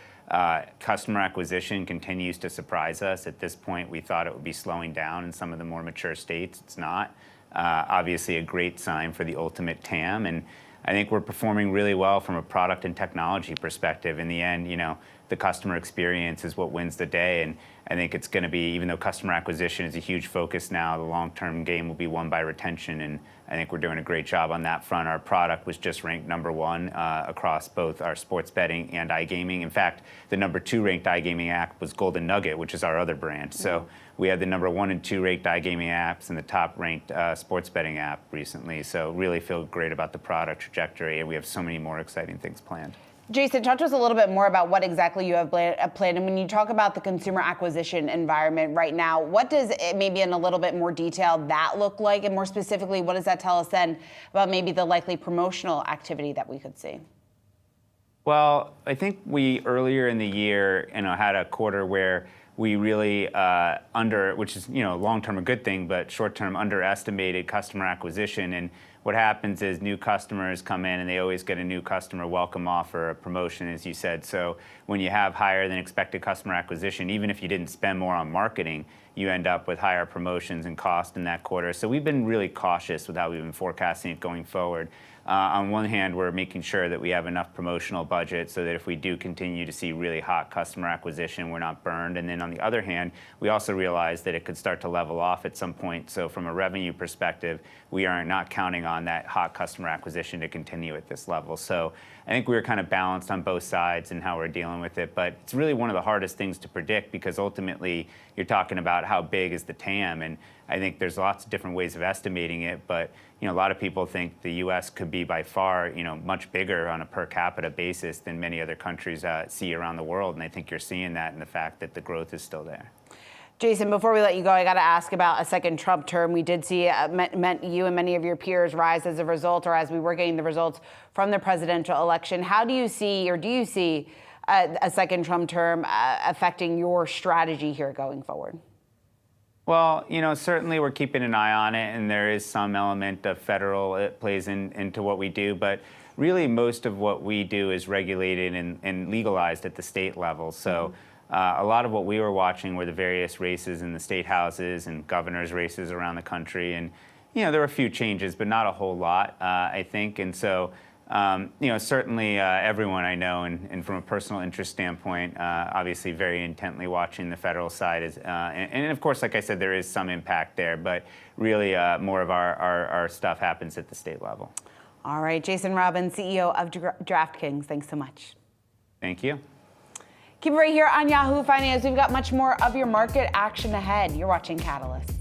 Customer acquisition continues to surprise us. At this point, we thought it would be slowing down in some of the more mature states. It's not. Obviously, a great sign for the ultimate TAM, and I think we're performing really well from a product and technology perspective. In the end, the customer experience is what wins the day. And I think it's going to be, even though customer acquisition is a huge focus now, the long-term game will be won by retention. And I think we're doing a great job on that front. Our product was just ranked #1 across both our sports betting and iGaming. In fact, the #2 ranked iGaming app was Golden Nugget, which is our other brand. So we had the #1 and 2 ranked iGaming apps and the top ranked sports betting app recently. So really feel great about the product trajectory, and we have so many more exciting things planned. Jason, talk to us a little bit more about what exactly you have planned. And when you talk about the consumer acquisition environment right now, what does it, maybe in a little bit more detail, that look like? And more specifically, what does that tell us then about maybe the likely promotional activity that we could see? Well, I think we earlier in the year, had a quarter where we really which is long-term a good thing, but short-term underestimated customer acquisition. And what happens is new customers come in and they always get a new customer welcome offer, a promotion, as you said. So when you have higher than expected customer acquisition, even if you didn't spend more on marketing, you end up with higher promotions and cost in that quarter. So we've been really cautious with how we've been forecasting it going forward. On one hand, we're making sure that we have enough promotional budget so that if we do continue to see really hot customer acquisition, we're not burned. And then on the other hand, we also realize that it could start to level off at some point. So from a revenue perspective, we are not counting on that hot customer acquisition to continue at this level. So I think we're kind of balanced on both sides in how we're dealing with it. But it's really one of the hardest things to predict, because ultimately you're talking about how big is the TAM. And I think there's lots of different ways of estimating it. But a lot of people think the U.S. could be by far, much bigger on a per capita basis than many other countries see around the world. And I think you're seeing that in the fact that the growth is still there. Jason, before we let you go, I got to ask about a second Trump term. We did see you and many of your peers rise as a result, or as we were getting the results from the presidential election. How do you see, or do you see a second Trump term affecting your strategy here going forward? Well, certainly we're keeping an eye on it, and there is some element of federal it plays into what we do. But really, most of what we do is regulated and legalized at the state level. So a lot of what we were watching were the various races in the state houses and governor's races around the country. And, there were a few changes, but not a whole lot, I think. And so Certainly everyone I know, and from a personal interest standpoint, obviously very intently watching the federal side. And of course, like I said, there is some impact there, but really more of our stuff happens at the state level. All right, Jason Robbins, CEO of DraftKings, thanks so much. Thank you. Keep it right here on Yahoo Finance. We've got much more of your market action ahead. You're watching Catalyst.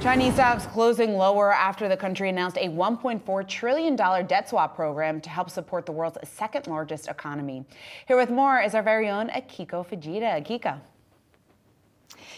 Chinese stocks closing lower after the country announced a $1.4 trillion debt swap program to help support the world's second largest economy. Here with more is our very own Akiko Fujita. Akiko.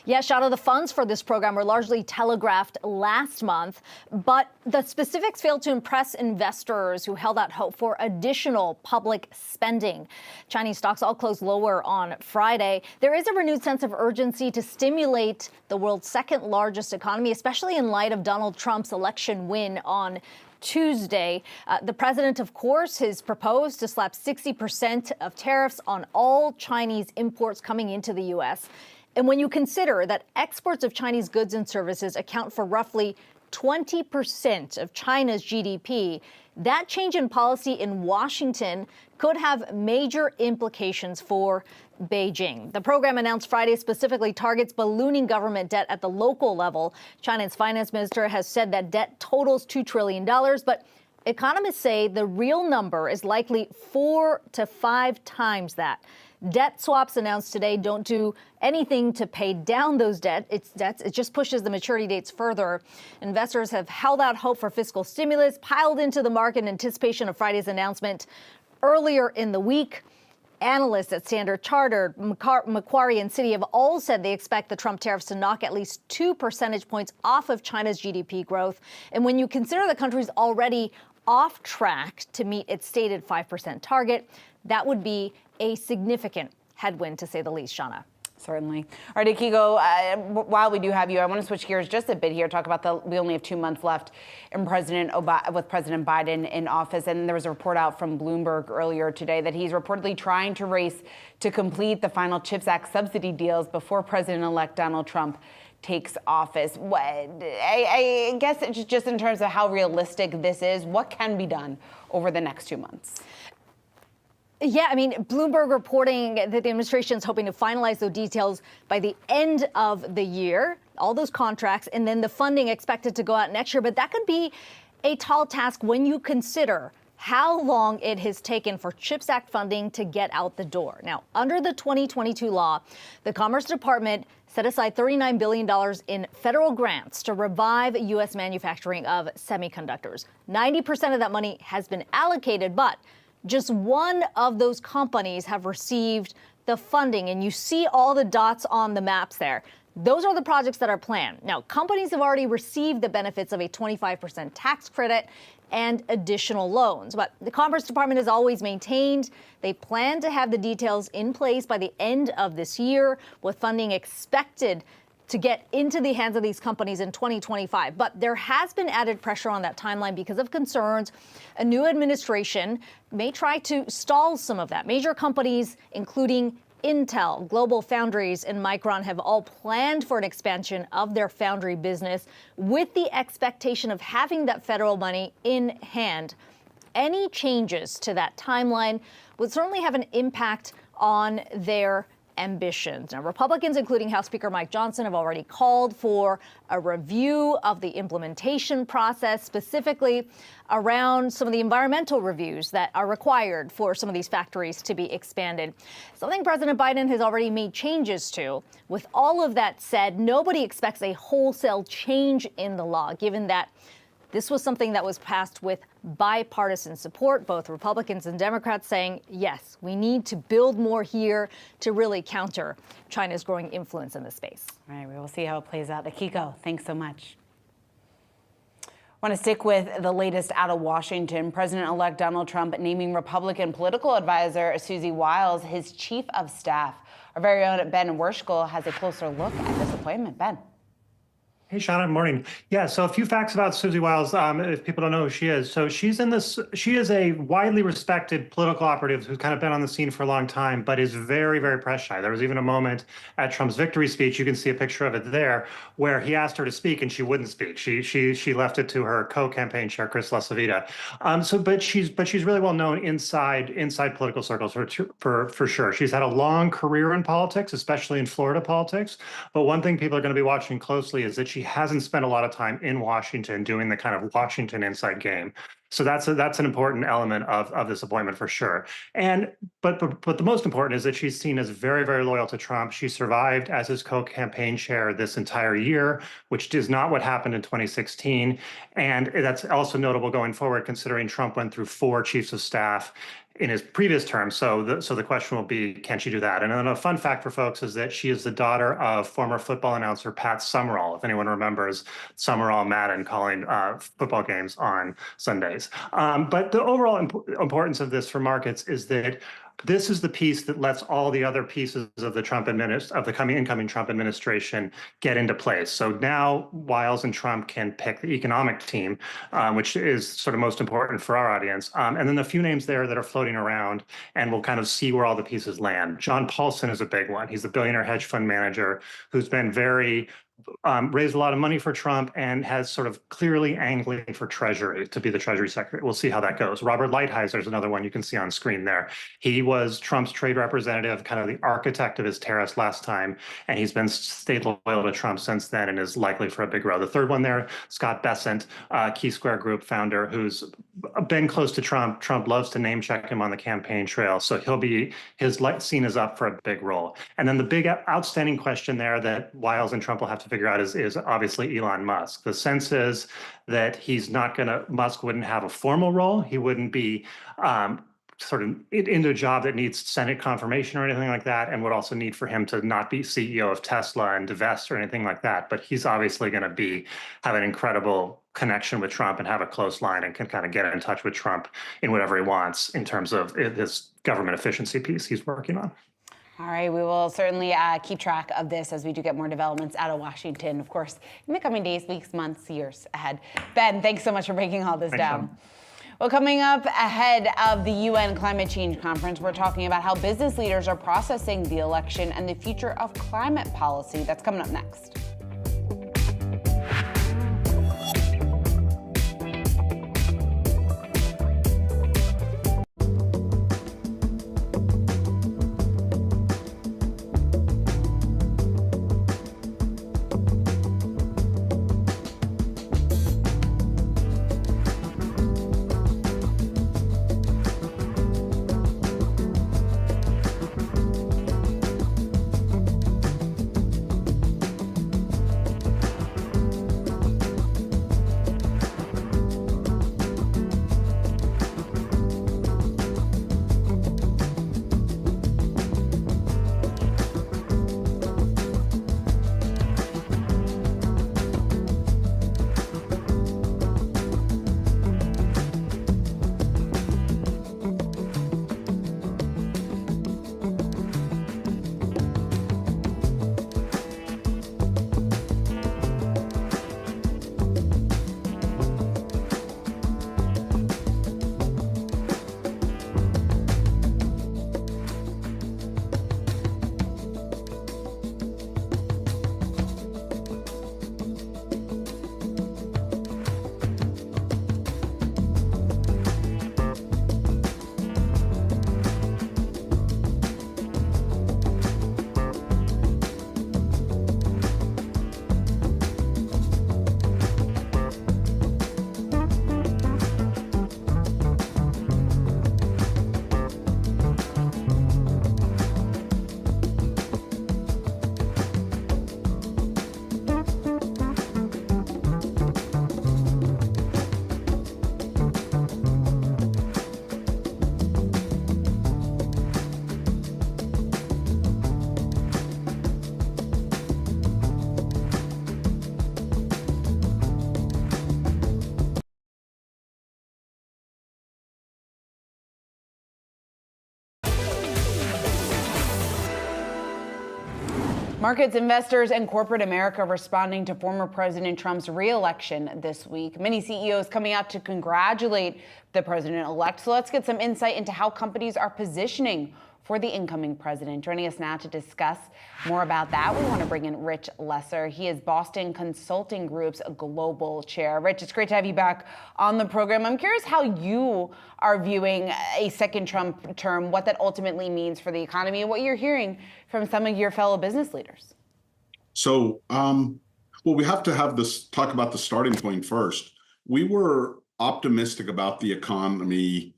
Yes, Shana, the funds for this program were largely telegraphed last month, but the specifics failed to impress investors who held out hope for additional public spending. Chinese stocks all closed lower on Friday. There is a renewed sense of urgency to stimulate the world's second largest economy, especially in light of Donald Trump's election win on Tuesday. The president, of course, has proposed to slap 60% of tariffs on all Chinese imports coming into the U.S. And when you consider that exports of Chinese goods and services account for roughly 20% of China's GDP, that change in policy in Washington could have major implications for Beijing. The program announced Friday specifically targets ballooning government debt at the local level. China's finance minister has said that debt totals $2 trillion, but economists say the real number is likely 4 to 5 times that. Debt swaps announced today don't do anything to pay down those debts. It just pushes the maturity dates further. Investors have held out hope for fiscal stimulus, piled into the market in anticipation of Friday's announcement. Earlier in the week, analysts at Standard Chartered, Macquarie, and Citi have all said they expect the Trump tariffs to knock at least 2 percentage points off of China's GDP growth. And when you consider the country's already off track to meet its stated 5% target, that would be a significant headwind, to say the least, Shauna. Certainly. All right, Akiko, while we do have you, I want to switch gears just a bit here, talk about we only have 2 months left with President Biden in office. And there was a report out from Bloomberg earlier today that he's reportedly trying to race to complete the final CHIPS Act subsidy deals before President-elect Donald Trump takes office. I guess just in terms of how realistic this is, what can be done over the next 2 months? Yeah, I mean, Bloomberg reporting that the administration is hoping to finalize those details by the end of the year, all those contracts, and then the funding expected to go out next year. But that could be a tall task when you consider how long it has taken for CHIPS Act funding to get out the door. Now, under the 2022 law, the Commerce Department set aside $39 billion in federal grants to revive U.S. manufacturing of semiconductors. 90% of that money has been allocated, but just one of those companies have received the funding, and you see all the dots on the maps there. Those are the projects that are planned. Now, companies have already received the benefits of a 25% tax credit and additional loans. But the Commerce Department has always maintained they plan to have the details in place by the end of this year, with funding expected to get into the hands of these companies in 2025. But there has been added pressure on that timeline because of concerns a new administration may try to stall some of that. Major companies, including Intel, Global Foundries, and Micron, have all planned for an expansion of their foundry business with the expectation of having that federal money in hand. Any changes to that timeline would certainly have an impact on their ambitions. Now, Republicans, including House Speaker Mike Johnson, have already called for a review of the implementation process, specifically around some of the environmental reviews that are required for some of these factories to be expanded. Something President Biden has already made changes to. With all of that said, nobody expects a wholesale change in the law, given that this was something that was passed with bipartisan support, both Republicans and Democrats saying, yes, we need to build more here to really counter China's growing influence in the space. All right, we will see how it plays out. Akiko, thanks so much. I want to stick with the latest out of Washington. President-elect Donald Trump naming Republican political advisor Susie Wiles his chief of staff. Our very own Ben Werschel has a closer look at this appointment. Ben. Hey, Shauna, morning. Yeah, so a few facts about Susie Wiles, if people don't know who she is. So she is a widely respected political operative who's kind of been on the scene for a long time, but is very, very press shy. There was even a moment at Trump's victory speech, you can see a picture of it there, where he asked her to speak and she wouldn't speak. She left it to her co-campaign chair, Chris LaSavita. But she's really well known inside political circles for sure. She's had a long career in politics, especially in Florida politics. But one thing people are going to be watching closely is that she hasn't spent a lot of time in Washington doing the kind of Washington inside game. So that's an important element of this appointment for sure. But the most important is that she's seen as very, very loyal to Trump. She survived as his co-campaign chair this entire year, which is not what happened in 2016. And that's also notable going forward, considering Trump went through 4 chiefs of staff in his previous term. So the question will be, can she do that? And then a fun fact for folks is that she is the daughter of former football announcer Pat Summerall, if anyone remembers Summerall Madden calling football games on Sundays. But the overall importance of this for markets is that this is the piece that lets all the other pieces of the incoming Trump administration get into place. So now Wiles and Trump can pick the economic team, which is sort of most important for our audience. And then the few names there that are floating around, and we'll kind of see where all the pieces land. John Paulson is a big one. He's the billionaire hedge fund manager who's been raised a lot of money for Trump and has sort of clearly angling for Treasury to be the Treasury Secretary. We'll see how that goes. Robert Lighthizer is another one you can see on screen there. He was Trump's trade representative, kind of the architect of his tariffs last time, and he's been stayed loyal to Trump since then and is likely for a big row. The third one there, Scott Bessent, Key Square Group founder, who's been close to Trump. Trump loves to name check him on the campaign trail, so his scene is up for a big role. And then the big outstanding question there that Wiles and Trump will have to figure out is obviously Elon Musk. The sense is that Musk wouldn't have a formal role. He wouldn't be sort of into a job that needs Senate confirmation or anything like that, and would also need for him to not be CEO of Tesla and divest or anything like that. But he's obviously going to have an incredible connection with Trump and have a close line and can kind of get in touch with Trump in whatever he wants in terms of this government efficiency piece he's working on. All right, we will certainly keep track of this as we do get more developments out of Washington, of course, in the coming days, weeks, months, years ahead. Ben, thanks so much for breaking all this down. Sean. Well, coming up ahead of the UN Climate Change Conference, we're talking about how business leaders are processing the election and the future of climate policy. That's coming up next. Markets, investors, and corporate America responding to former President Trump's re-election this week. Many CEOs coming out to congratulate the president-elect. So let's get some insight into how companies are positioning for the incoming president. Joining us now to discuss more about that, we want to bring in Rich Lesser. He is Boston Consulting Group's global chair. Rich, it's great to have you back on the program. I'm curious how you are viewing a second Trump term, what that ultimately means for the economy, and what you're hearing from some of your fellow business leaders. So, well, we have to have this talk about the starting point first. We were optimistic about the economy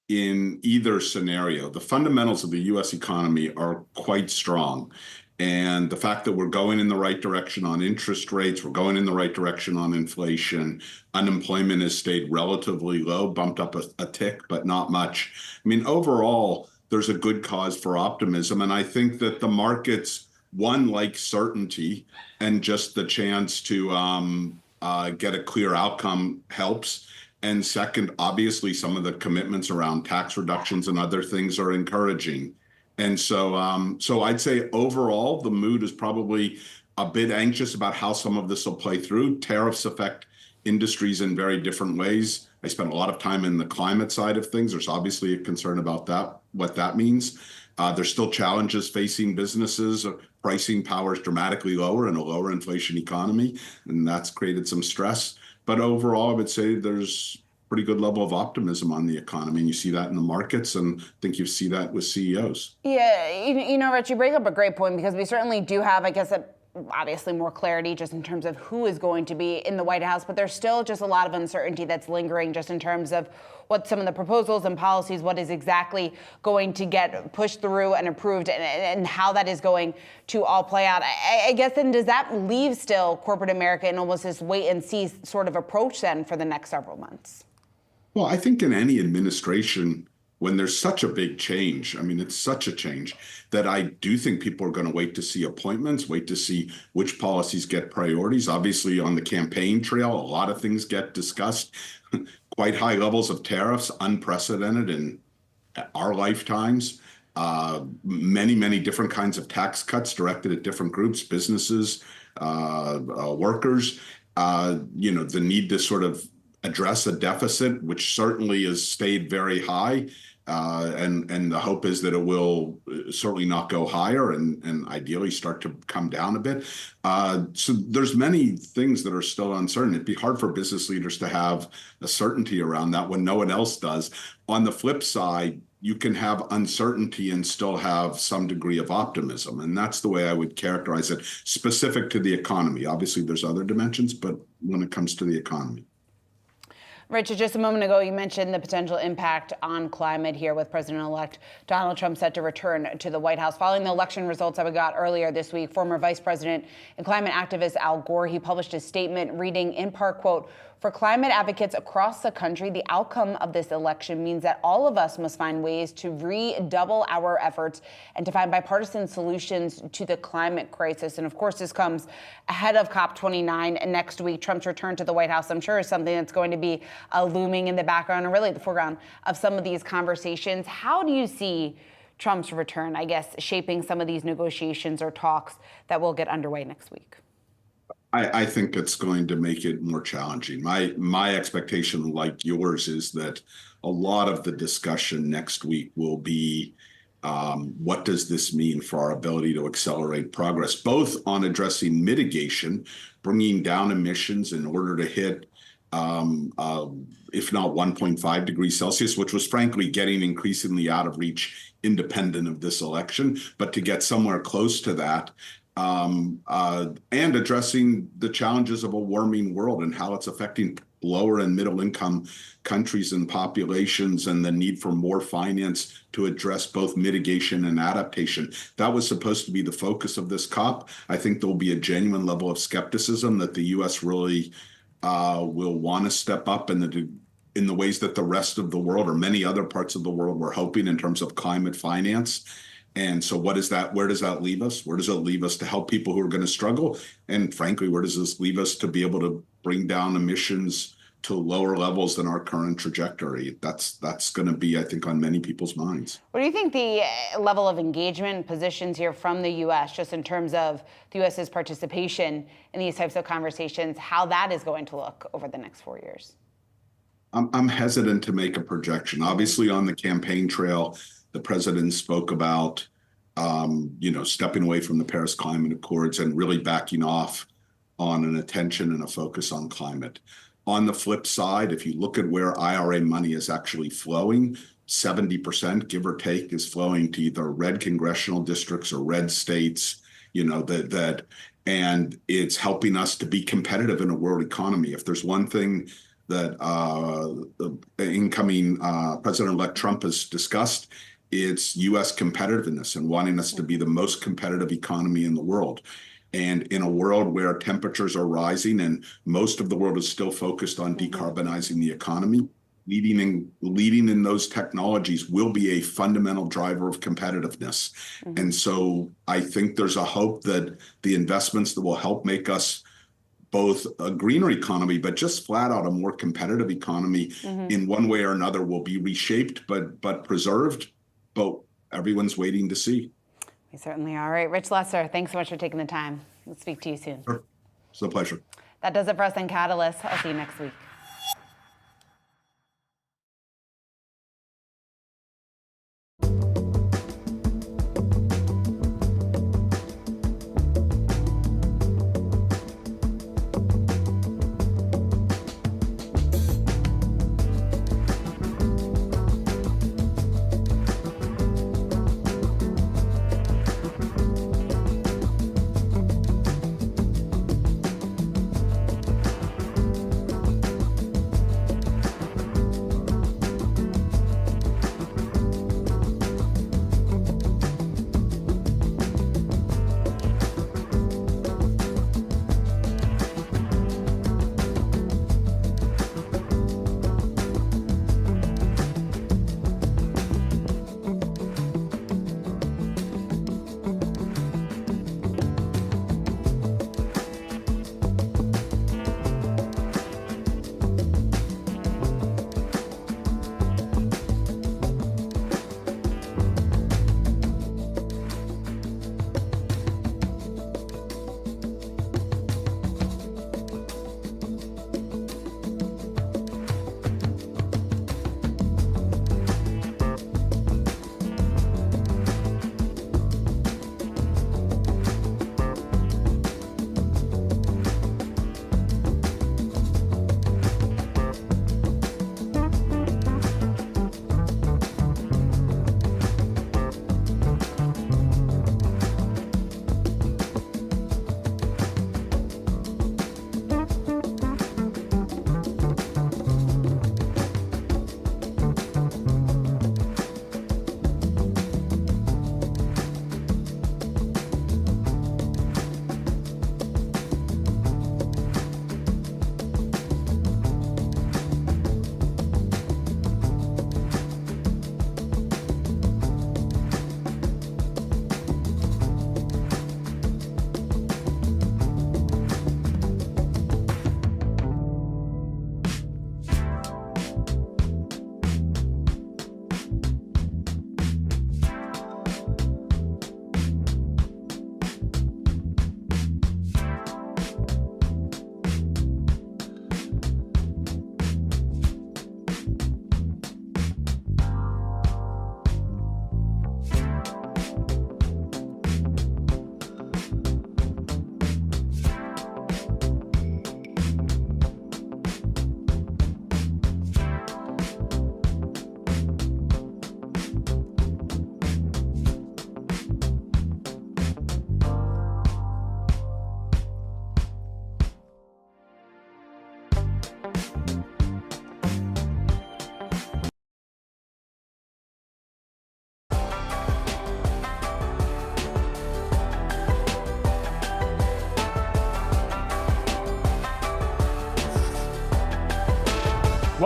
in either scenario. The fundamentals of the U.S. economy are quite strong. And the fact that we're going in the right direction on interest rates, we're going in the right direction on inflation, unemployment has stayed relatively low, bumped up a tick, but not much. I mean, overall, there's a good cause for optimism. And I think that the markets, one, like certainty, and just the chance to get a clear outcome helps. And second, obviously, some of the commitments around tax reductions and other things are encouraging. And so, so I'd say overall, the mood is probably a bit anxious about how some of this will play through. Tariffs affect industries in very different ways. I spent a lot of time in the climate side of things. There's obviously a concern about that, what that means. There's still challenges facing businesses. Pricing power is dramatically lower in a lower inflation economy, and that's created some stress. But overall, I would say there's pretty good level of optimism on the economy, and you see that in the markets, and I think you see that with CEOs. Yeah, you know, Rich, you bring up a great point, because we certainly do have, I guess, obviously more clarity just in terms of who is going to be in the White House, but there's still just a lot of uncertainty that's lingering just in terms of what some of the proposals and policies, what is exactly going to get pushed through and approved, and how that is going to all play out. I guess then, does that leave still corporate America in almost this wait and see sort of approach then for the next several months? Well, I think in any administration, when there's such a big change, I mean, it's such a change that I do think people are going to wait to see appointments, wait to see which policies get priorities. Obviously, on the campaign trail, a lot of things get discussed. Quite high levels of tariffs, unprecedented in our lifetimes. Many, many different kinds of tax cuts directed at different groups, businesses, workers. You know, the need to sort of address a deficit, which certainly has stayed very high. And the hope is that it will certainly not go higher and ideally start to come down a bit. So there's many things that are still uncertain. It'd be hard for business leaders to have a certainty around that when no one else does. On the flip side, you can have uncertainty and still have some degree of optimism. And that's the way I would characterize it, specific to the economy. Obviously, there's other dimensions, but when it comes to the economy. Richard, just a moment ago, you mentioned the potential impact on climate here with President-elect Donald Trump set to return to the White House. Following the election results that we got earlier this week, former Vice President and climate activist Al Gore, he published a statement reading in part, quote, "For climate advocates across the country, the outcome of this election means that all of us must find ways to redouble our efforts and to find bipartisan solutions to the climate crisis." And of course, this comes ahead of COP29 next week. Trump's return to the White House, I'm sure, is something that's going to be looming in the background, or really the foreground of some of these conversations. How do you see Trump's return, I guess, shaping some of these negotiations or talks that will get underway next week? I think it's going to make it more challenging. My expectation, like yours, is that a lot of the discussion next week will be what does this mean for our ability to accelerate progress, both on addressing mitigation, bringing down emissions in order to hit, if not 1.5 degrees Celsius, which was frankly getting increasingly out of reach independent of this election, but to get somewhere close to that. And addressing the challenges of a warming world and how it's affecting lower and middle income countries and populations, and the need for more finance to address both mitigation and adaptation. That was supposed to be the focus of this COP. I think there'll be a genuine level of skepticism that the U.S. really will want to step up in the ways that the rest of the world or many other parts of the world were hoping in terms of climate finance. And so what is that? Where does that leave us? Where does it leave us to help people who are going to struggle? And frankly, where does this leave us to be able to bring down emissions to lower levels than our current trajectory. That's going to be, I think, on many people's minds. What do you think the level of engagement positions here from the U.S., just in terms of the U.S.'s participation in these types of conversations, how that is going to look over the next 4 years? I'm hesitant to make a projection. Obviously, on the campaign trail, the president spoke about, stepping away from the Paris Climate Accords and really backing off on an attention and a focus on climate. On the flip side, if you look at where IRA money is actually flowing, 70%, give or take, is flowing to either red congressional districts or red states, and it's helping us to be competitive in a world economy. If there's one thing that the incoming President-elect Trump has discussed, it's U.S. competitiveness and wanting us to be the most competitive economy in the world. And in a world where temperatures are rising and most of the world is still focused on decarbonizing the economy, leading in those technologies will be a fundamental driver of competitiveness. And so I think there's a hope that the investments that will help make us both a greener economy, but just flat out a more competitive economy in one way or another will be reshaped, but preserved. But everyone's waiting to see. We certainly are. All right, Rich Lesser, thanks so much for taking the time. We'll speak to you soon. Sure. It's a pleasure. That does it for us on Catalyst. I'll see you next week.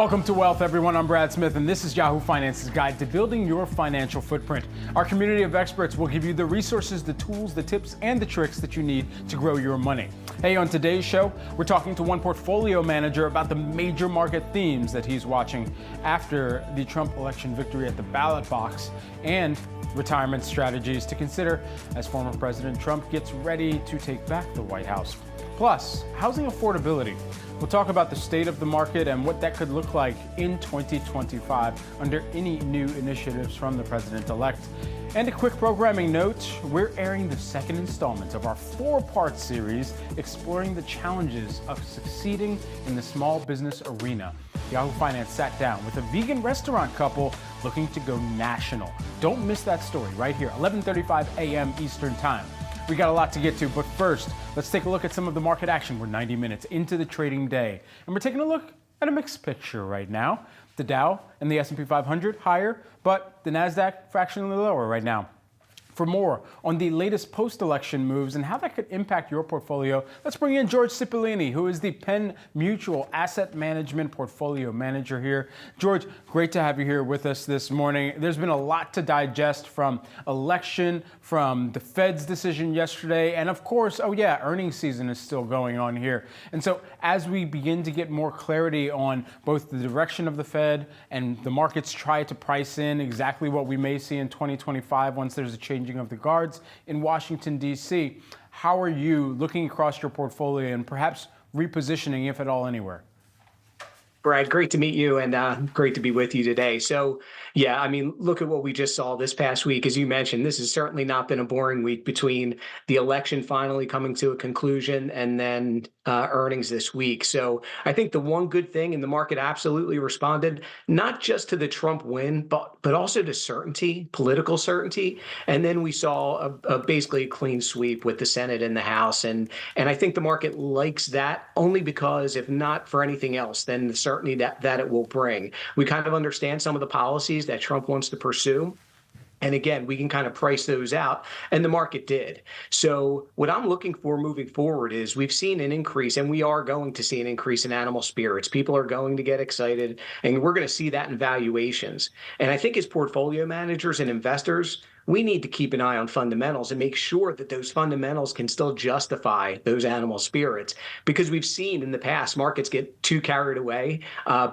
Welcome to Wealth, everyone. I'm Brad Smith, and this is Yahoo Finance's guide to building your financial footprint. Our community of experts will give you the resources, the tools, the tips, and the tricks that you need to grow your money. Hey, on today's show, we're talking to one portfolio manager about the major market themes that he's watching after the Trump election victory at the ballot box and retirement strategies to consider as former President Trump gets ready to take back the White House. Plus, housing affordability. We'll talk about the state of the market and what that could look like in 2025 under any new initiatives from the president-elect. And a quick programming note, we're airing the second installment of our 4-part series exploring the challenges of succeeding in the small business arena. Yahoo Finance sat down with a vegan restaurant couple looking to go national. Don't miss that story right here, 11:35 a.m. Eastern Time. We got a lot to get to, but first, let's take a look at some of the market action. We're 90 minutes into the trading day, and we're taking a look at a mixed picture right now. The Dow and the S&P 500 higher, but the Nasdaq fractionally lower right now. For more on the latest post-election moves and how that could impact your portfolio, let's bring in George Cipollini, who is the Penn Mutual Asset Management Portfolio Manager here. George, great to have you here with us this morning. There's been a lot to digest from election, from the Fed's decision yesterday, and of course, earnings season is still going on here. And so as we begin to get more clarity on both the direction of the Fed and the markets try to price in exactly what we may see in 2025 once there's a changing of the guards in Washington, D.C., how are you looking across your portfolio and perhaps repositioning, if at all, anywhere? Brad, great to meet you and great to be with you today. So, yeah, I mean, look at what we just saw this past week. As you mentioned, this has certainly not been a boring week between the election finally coming to a conclusion and then earnings this week. So I think the one good thing, and the market absolutely responded, not just to the Trump win, but also to certainty, political certainty. And then we saw basically a clean sweep with the Senate and the House. And I think the market likes that only because, if not for anything else, then the certainty that it will bring. We kind of understand some of the policies that Trump wants to pursue. And again, we can kind of price those out, and the market did. So what I'm looking for moving forward is we've seen an increase, and we are going to see an increase in animal spirits. People are going to get excited, and we're going to see that in valuations. And I think as portfolio managers and investors, we need to keep an eye on fundamentals and make sure that those fundamentals can still justify those animal spirits, because we've seen in the past markets get too carried away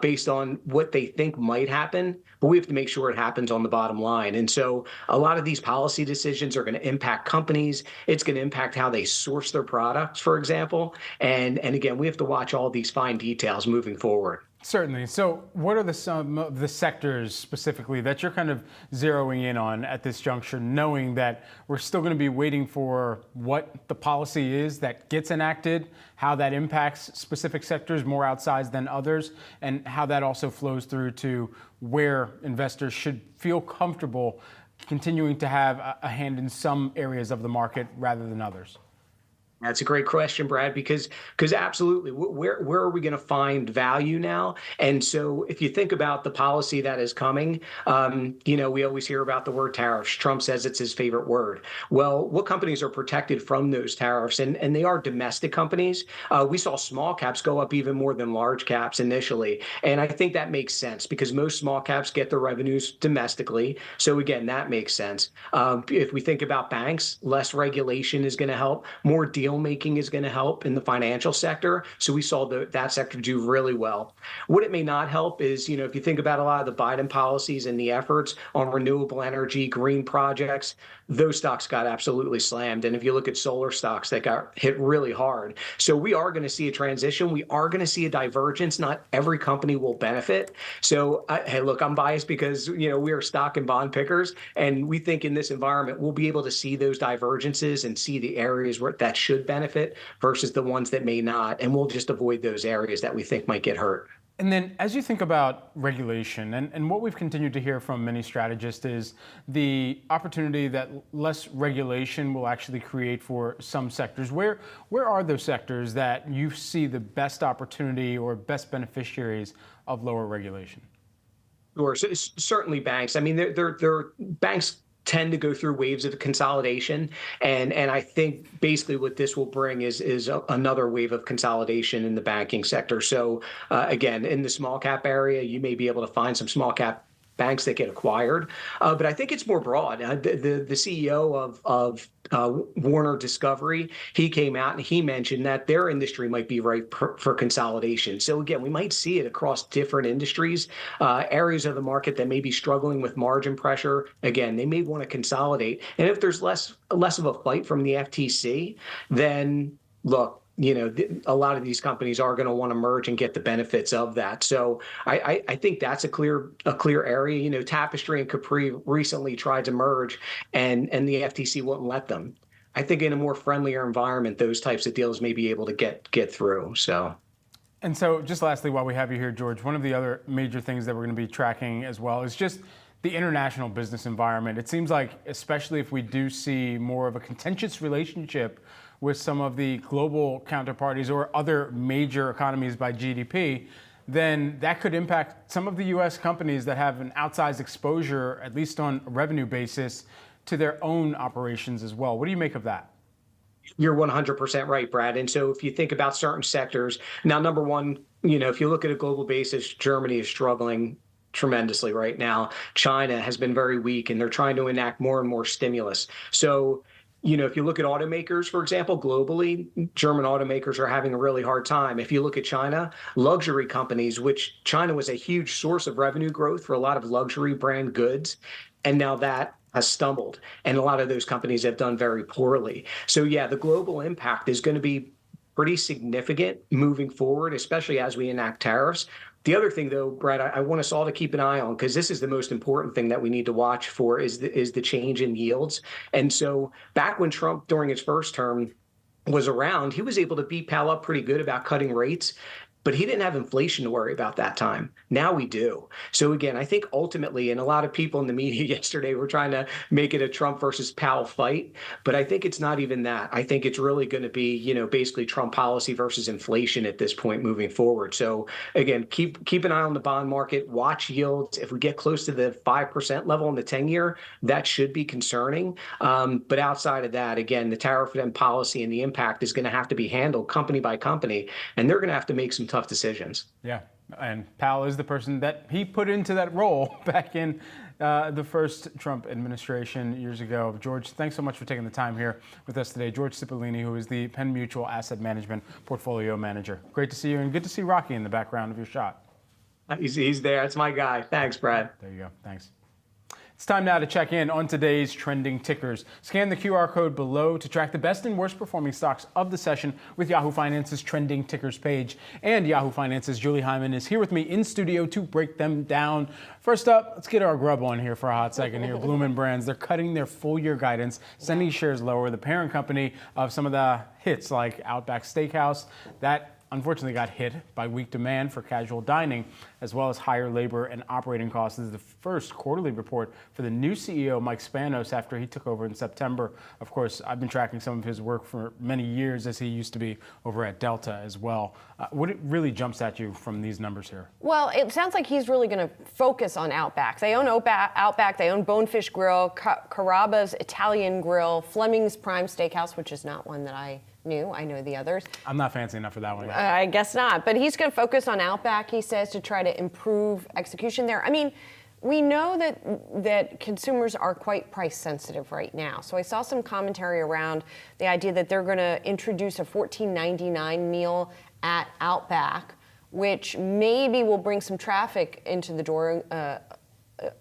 based on what they think might happen, but we have to make sure it happens on the bottom line. And so a lot of these policy decisions are going to impact companies. It's going to impact how they source their products, for example. And again, we have to watch all these fine details moving forward. Certainly. So what are some of the sectors specifically that you're kind of zeroing in on at this juncture, knowing that we're still going to be waiting for what the policy is that gets enacted, how that impacts specific sectors more outsized than others, and how that also flows through to where investors should feel comfortable continuing to have a hand in some areas of the market rather than others? That's a great question, Brad, because absolutely, where are we going to find value now? And so if you think about the policy that is coming, we always hear about the word tariffs. Trump says it's his favorite word. Well, what companies are protected from those tariffs? And they are domestic companies. We saw small caps go up even more than large caps initially. And I think that makes sense because most small caps get their revenues domestically. So again, that makes sense. If we think about banks, less regulation is going to help. More deal making is going to help in the financial sector. So we saw that sector do really well. What it may not help is, if you think about a lot of the Biden policies and the efforts on renewable energy, green projects, those stocks got absolutely slammed. And if you look at solar stocks, that got hit really hard. So we are going to see a transition. We are going to see a divergence. Not every company will benefit. So, hey, look, I'm biased because, we are stock and bond pickers. And we think in this environment, we'll be able to see those divergences and see the areas where that should benefit versus the ones that may not. And we'll just avoid those areas that we think might get hurt. And then as you think about regulation, and what we've continued to hear from many strategists is the opportunity that less regulation will actually create for some sectors. Where are those sectors that you see the best opportunity or best beneficiaries of lower regulation? Sure. So certainly banks. I mean, they're banks tend to go through waves of consolidation, and I think basically what this will bring is another wave of consolidation in the banking sector. So again, in the small cap area, you may be able to find some small cap banks that get acquired, but I think it's more broad. The CEO of Warner Discovery, he came out and he mentioned that their industry might be ripe for consolidation. So again, we might see it across different industries, areas of the market that may be struggling with margin pressure. Again, they may want to consolidate, and if there's less of a fight from the FTC, then look, a lot of these companies are going to want to merge and get the benefits of that. So I think that's a clear area. Tapestry and Capri recently tried to merge, and the FTC wouldn't let them. I think in a more friendlier environment, those types of deals may be able to get through. So. And so just lastly, while we have you here, George, one of the other major things that we're going to be tracking as well is just the international business environment. It seems like, especially if we do see more of a contentious relationship with some of the global counterparties or other major economies by GDP, then that could impact some of the U.S. companies that have an outsized exposure, at least on a revenue basis, to their own operations as well. What do you make of that? You're 100% right, Brad. And so if you think about certain sectors, now, number one, if you look at a global basis, Germany is struggling tremendously right now. China has been very weak, and they're trying to enact more and more stimulus. So if you look at automakers, for example, globally, German automakers are having a really hard time. If you look at China, luxury companies, which China was a huge source of revenue growth for a lot of luxury brand goods, and now that has stumbled, and a lot of those companies have done very poorly. So yeah, the global impact is going to be pretty significant moving forward, especially as we enact tariffs. The other thing, though, Brad, I want us all to keep an eye on, because this is the most important thing that we need to watch for, is the change in yields. And so back when Trump, during his first term, was around, he was able to beat Powell up pretty good about cutting rates, but he didn't have inflation to worry about that time. Now we do. So again, I think ultimately, and a lot of people in the media yesterday were trying to make it a Trump versus Powell fight, but I think it's not even that. I think it's really going to be, basically Trump policy versus inflation at this point moving forward. So again, keep an eye on the bond market, watch yields. If we get close to the 5% level in the 10-year, that should be concerning. But outside of that, again, the tariff and policy and the impact is going to have to be handled company by company, and they're going to have to make some tough decisions. Yeah, and Powell is the person that he put into that role back in the first Trump administration years ago. George, thanks so much for taking the time here with us today. George Cipollini, who is the Penn Mutual Asset Management Portfolio Manager. Great to see you, and good to see Rocky in the background of your shot. He's there. It's my guy. Thanks, Brad. There you go. Thanks. It's time now to check in on today's trending tickers. Scan the QR code below to track the best and worst performing stocks of the session with Yahoo Finance's trending tickers page. And Yahoo Finance's Julie Hyman is here with me in studio to break them down. First up, let's get our grub on here for a hot second here. Bloomin' Brands, they're cutting their full year guidance, sending shares lower. The parent company of some of the hits like Outback Steakhouse, that unfortunately got hit by weak demand for casual dining, as well as higher labor and operating costs. This is the first quarterly report for the new CEO, Mike Spanos, after he took over in September. Of course, I've been tracking some of his work for many years, as he used to be over at Delta as well. What really jumps at you from these numbers here? Well, it sounds like he's really going to focus on Outback. They own Outback, they own Bonefish Grill, Carrabba's Italian Grill, Fleming's Prime Steakhouse, which is not one that I knew. I know the others. I'm not fancy enough for that one. I guess not. But he's going to focus on Outback, he says, to try to improve execution there. I mean, we know that consumers are quite price sensitive right now. So I saw some commentary around the idea that they're going to introduce a $14.99 meal at Outback, which maybe will bring some traffic into the door,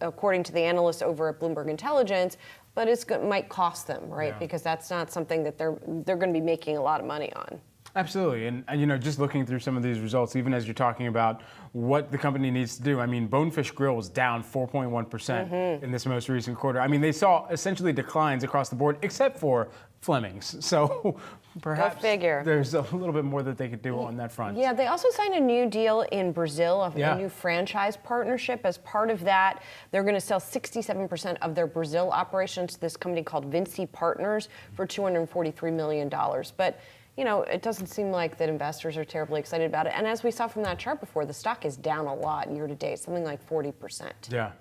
according to the analysts over at Bloomberg Intelligence. But might cost them, right? Yeah. Because that's not something that they're going to be making a lot of money on. Absolutely. And just looking through some of these results, even as you're talking about what the company needs to do, I mean, Bonefish Grill was down 4.1% in this most recent quarter. I mean, they saw essentially declines across the board, except for Fleming's. So perhaps there's a little bit more that they could do on that front. Yeah, they also signed a new deal in Brazil, a new franchise partnership. As part of that, they're going to sell 67% of their Brazil operations to this company called Vinci Partners for $243 million. But it doesn't seem like that investors are terribly excited about it. And as we saw from that chart before, the stock is down a lot year to date, something like 40%. Yeah.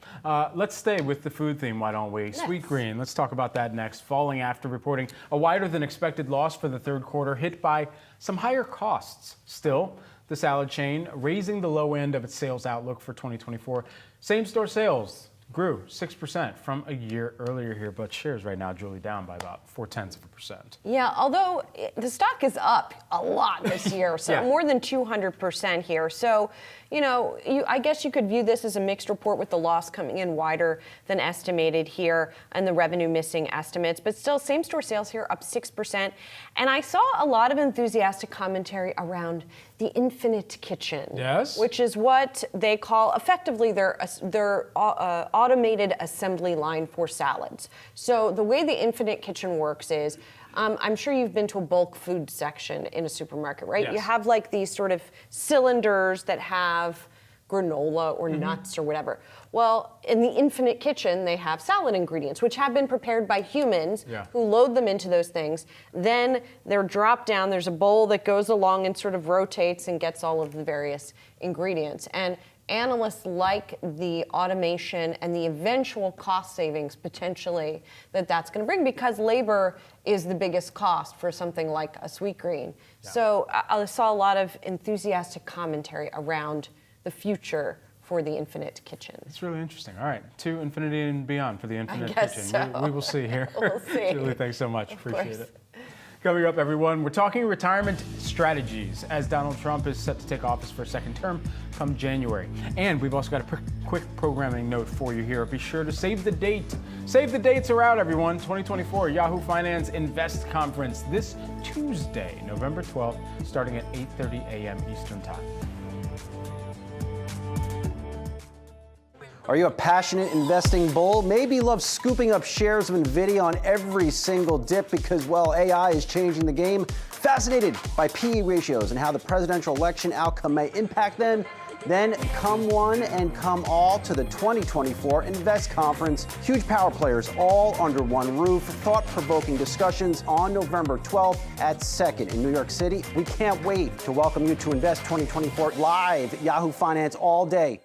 Let's stay with the food theme, why don't we? Sweet Green, let's talk about that next. Falling after reporting a wider than expected loss for the third quarter, hit by some higher costs. Still, the salad chain raising the low end of its sales outlook for 2024. Same-store sales grew 6% from a year earlier here, but shares right now, Julie, down by about 0.4%. Yeah, although the stock is up a lot this year, so more than 200% here. So, I guess you could view this as a mixed report with the loss coming in wider than estimated here and the revenue missing estimates. But still, same-store sales here up 6%. And I saw a lot of enthusiastic commentary around the infinite kitchen, which is what they call effectively their automated assembly line for salads. So the way the infinite kitchen works is, I'm sure you've been to a bulk food section in a supermarket, right? Yes. You have like these sort of cylinders that have granola or nuts or whatever. Well, in the infinite kitchen, they have salad ingredients, which have been prepared by humans who load them into those things. Then they're dropped down. There's a bowl that goes along and sort of rotates and gets all of the various ingredients. And analysts like the automation and the eventual cost savings potentially that's going to bring, because labor is the biggest cost for something like a Sweet Green. So I saw a lot of enthusiastic commentary around the future for the infinite kitchen. It's really interesting. All right, to infinity and beyond for the infinite guess kitchen. so. We will see here. We'll see. Julie, thanks so much. Appreciate course. it. Coming up, everyone, we're talking retirement strategies as Donald Trump is set to take office for a second term come January. And we've also got a quick programming note for you here. Be sure to save the date. Save the dates are out, everyone. 2024 Yahoo Finance Invest Conference this Tuesday, November 12th, starting at 8:30 a.m. Eastern Time. Are you a passionate investing bull? Maybe you love scooping up shares of Nvidia on every single dip because, well, AI is changing the game. Fascinated by PE ratios and how the presidential election outcome may impact them? Then come one and come all to the 2024 Invest Conference. Huge power players all under one roof. Thought-provoking discussions on November 12th at 2nd in New York City. We can't wait to welcome you to Invest 2024 live at Yahoo Finance all day.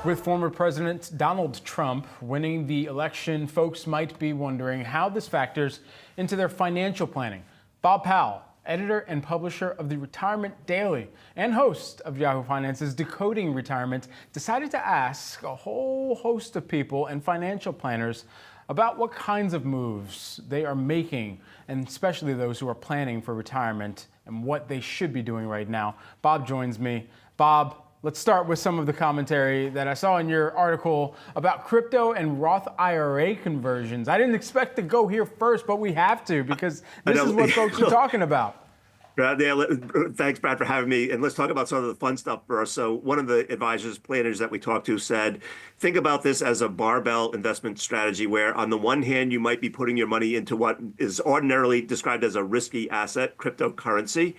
With former President Donald Trump winning the election, folks might be wondering how this factors into their financial planning. Bob Powell, editor and publisher of the Retirement Daily and host of Yahoo Finance's Decoding Retirement, decided to ask a whole host of people and financial planners about what kinds of moves they are making, and especially those who are planning for retirement and what they should be doing right now. Bob joins me. Bob, let's start with some of the commentary that I saw in your article about crypto and Roth IRA conversions. I didn't expect to go here first, but we have to because this is what folks are talking about. Yeah, thanks, Brad, for having me. And let's talk about some of the fun stuff first. So one of the advisors, planners that we talked to said, think about this as a barbell investment strategy where on the one hand, you might be putting your money into what is ordinarily described as a risky asset, cryptocurrency.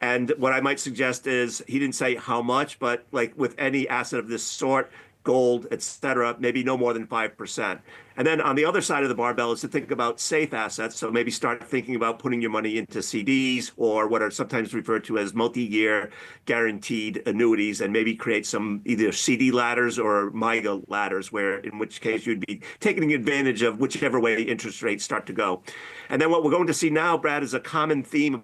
And what I might suggest is, he didn't say how much, but like with any asset of this sort, gold, et cetera, maybe no more than 5%. And then on the other side of the barbell is to think about safe assets. So maybe start thinking about putting your money into CDs or what are sometimes referred to as multi-year guaranteed annuities, and maybe create some either CD ladders or MYGA ladders, where in which case you'd be taking advantage of whichever way interest rates start to go. And then what we're going to see now, Brad, is a common theme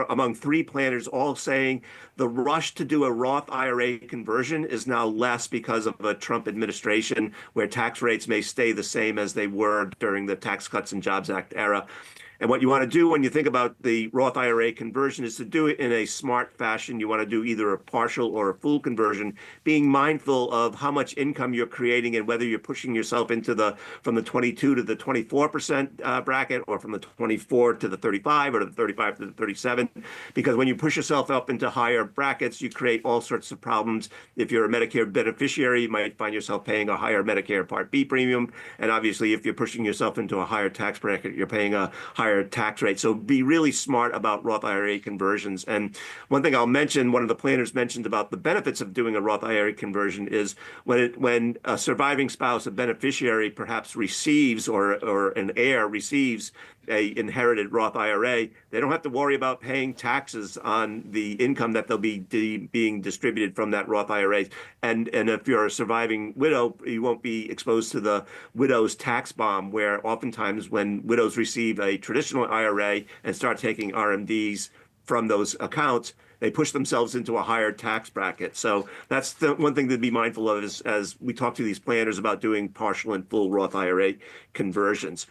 among three planners all saying the rush to do a Roth IRA conversion is now less because of a Trump administration where tax rates may stay the same as they were during the Tax Cuts and Jobs Act era. And what you want to do when you think about the Roth IRA conversion is to do it in a smart fashion. You want to do either a partial or a full conversion, being mindful of how much income you're creating and whether you're pushing yourself into from the 22 to the 24% bracket, or from the 24 to the 35 or the 35 to the 37. Because when you push yourself up into higher brackets, you create all sorts of problems. If you're a Medicare beneficiary, you might find yourself paying a higher Medicare Part B premium. And obviously, if you're pushing yourself into a higher tax bracket, you're paying a higher tax rate. So be really smart about Roth IRA conversions. And one thing I'll mention, one of the planners mentioned about the benefits of doing a Roth IRA conversion is when a surviving spouse, a beneficiary, perhaps receives or an heir receives a inherited Roth IRA, they don't have to worry about paying taxes on the income that they'll be being distributed from that Roth IRA. And if you're a surviving widow, you won't be exposed to the widow's tax bomb, where oftentimes when widows receive a traditional IRA and start taking RMDs from those accounts, they push themselves into a higher tax bracket. So that's the one thing to be mindful of as we talk to these planners about doing partial and full Roth IRA conversions.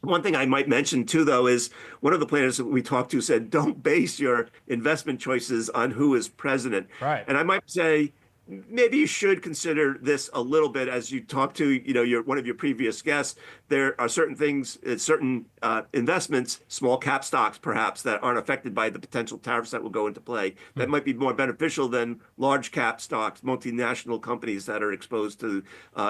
One thing I might mention too, though, is one of the planners that we talked to said, don't base your investment choices on who is president. Right. And I might say, maybe you should consider this a little bit as you talk to, one of your previous guests. There are certain things, certain investments, small cap stocks perhaps, that aren't affected by the potential tariffs that will go into play. That might be more beneficial than large cap stocks, multinational companies that are exposed to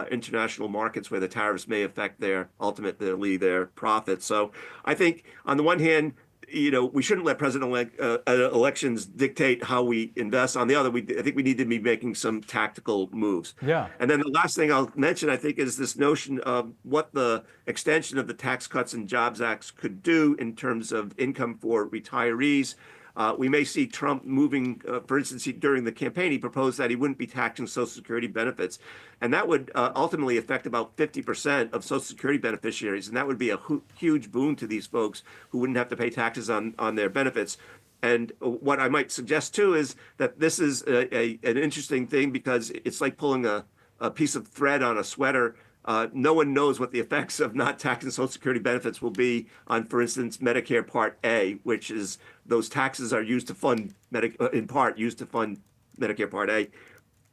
international markets where the tariffs may affect ultimately their profits. So I think on the one hand, we shouldn't let president elections dictate how we invest. On the other, I think we need to be making some tactical moves. Yeah. And then the last thing I'll mention, I think, is this notion of what the extension of the Tax Cuts and Jobs Acts could do in terms of income for retirees. We may see Trump moving, for instance, during the campaign, he proposed that he wouldn't be taxing Social Security benefits. And that would ultimately affect about 50% of Social Security beneficiaries. And that would be a huge boon to these folks who wouldn't have to pay taxes on their benefits. And what I might suggest, too, is that this is an interesting thing because it's like pulling a piece of thread on a sweater. No one knows what the effects of not taxing Social Security benefits will be on, for instance, Medicare Part A, which is those taxes are used to fund, in part, used to fund Medicare Part A.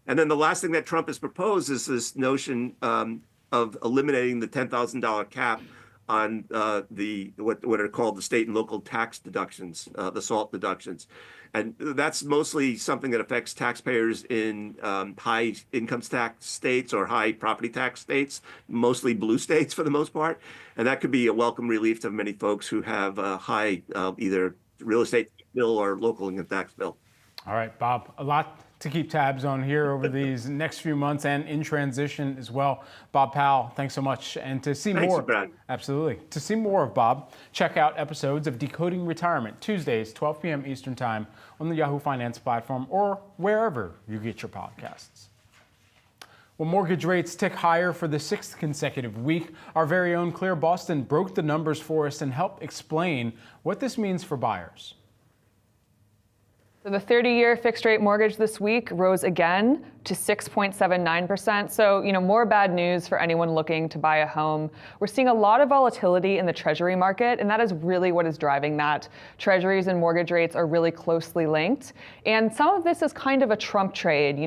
And then the last thing that Trump has proposed is this notion of eliminating the $10,000 cap on what are called the state and local tax deductions, the SALT deductions. And that's mostly something that affects taxpayers in high income tax states or high property tax states, mostly blue states for the most part. And that could be a welcome relief to many folks who have a high either real estate bill or local income tax bill. All right, Bob, a lot to keep tabs on here over these next few months and in transition as well. Bob Powell, thanks so much. And to see more, Brad. Absolutely. To see more of Bob, check out episodes of Decoding Retirement, Tuesdays, 12 p.m. Eastern Time on the Yahoo Finance platform or wherever you get your podcasts. Well, mortgage rates tick higher for the 6th consecutive week. Our very own Claire Boston broke the numbers for us and helped explain what this means for buyers. So the 30-year fixed rate mortgage this week rose again to 6.79%. So, more bad news for anyone looking to buy a home. We're seeing a lot of volatility in the treasury market, and that is really what is driving that. Treasuries and mortgage rates are really closely linked. And some of this is kind of a Trump trade,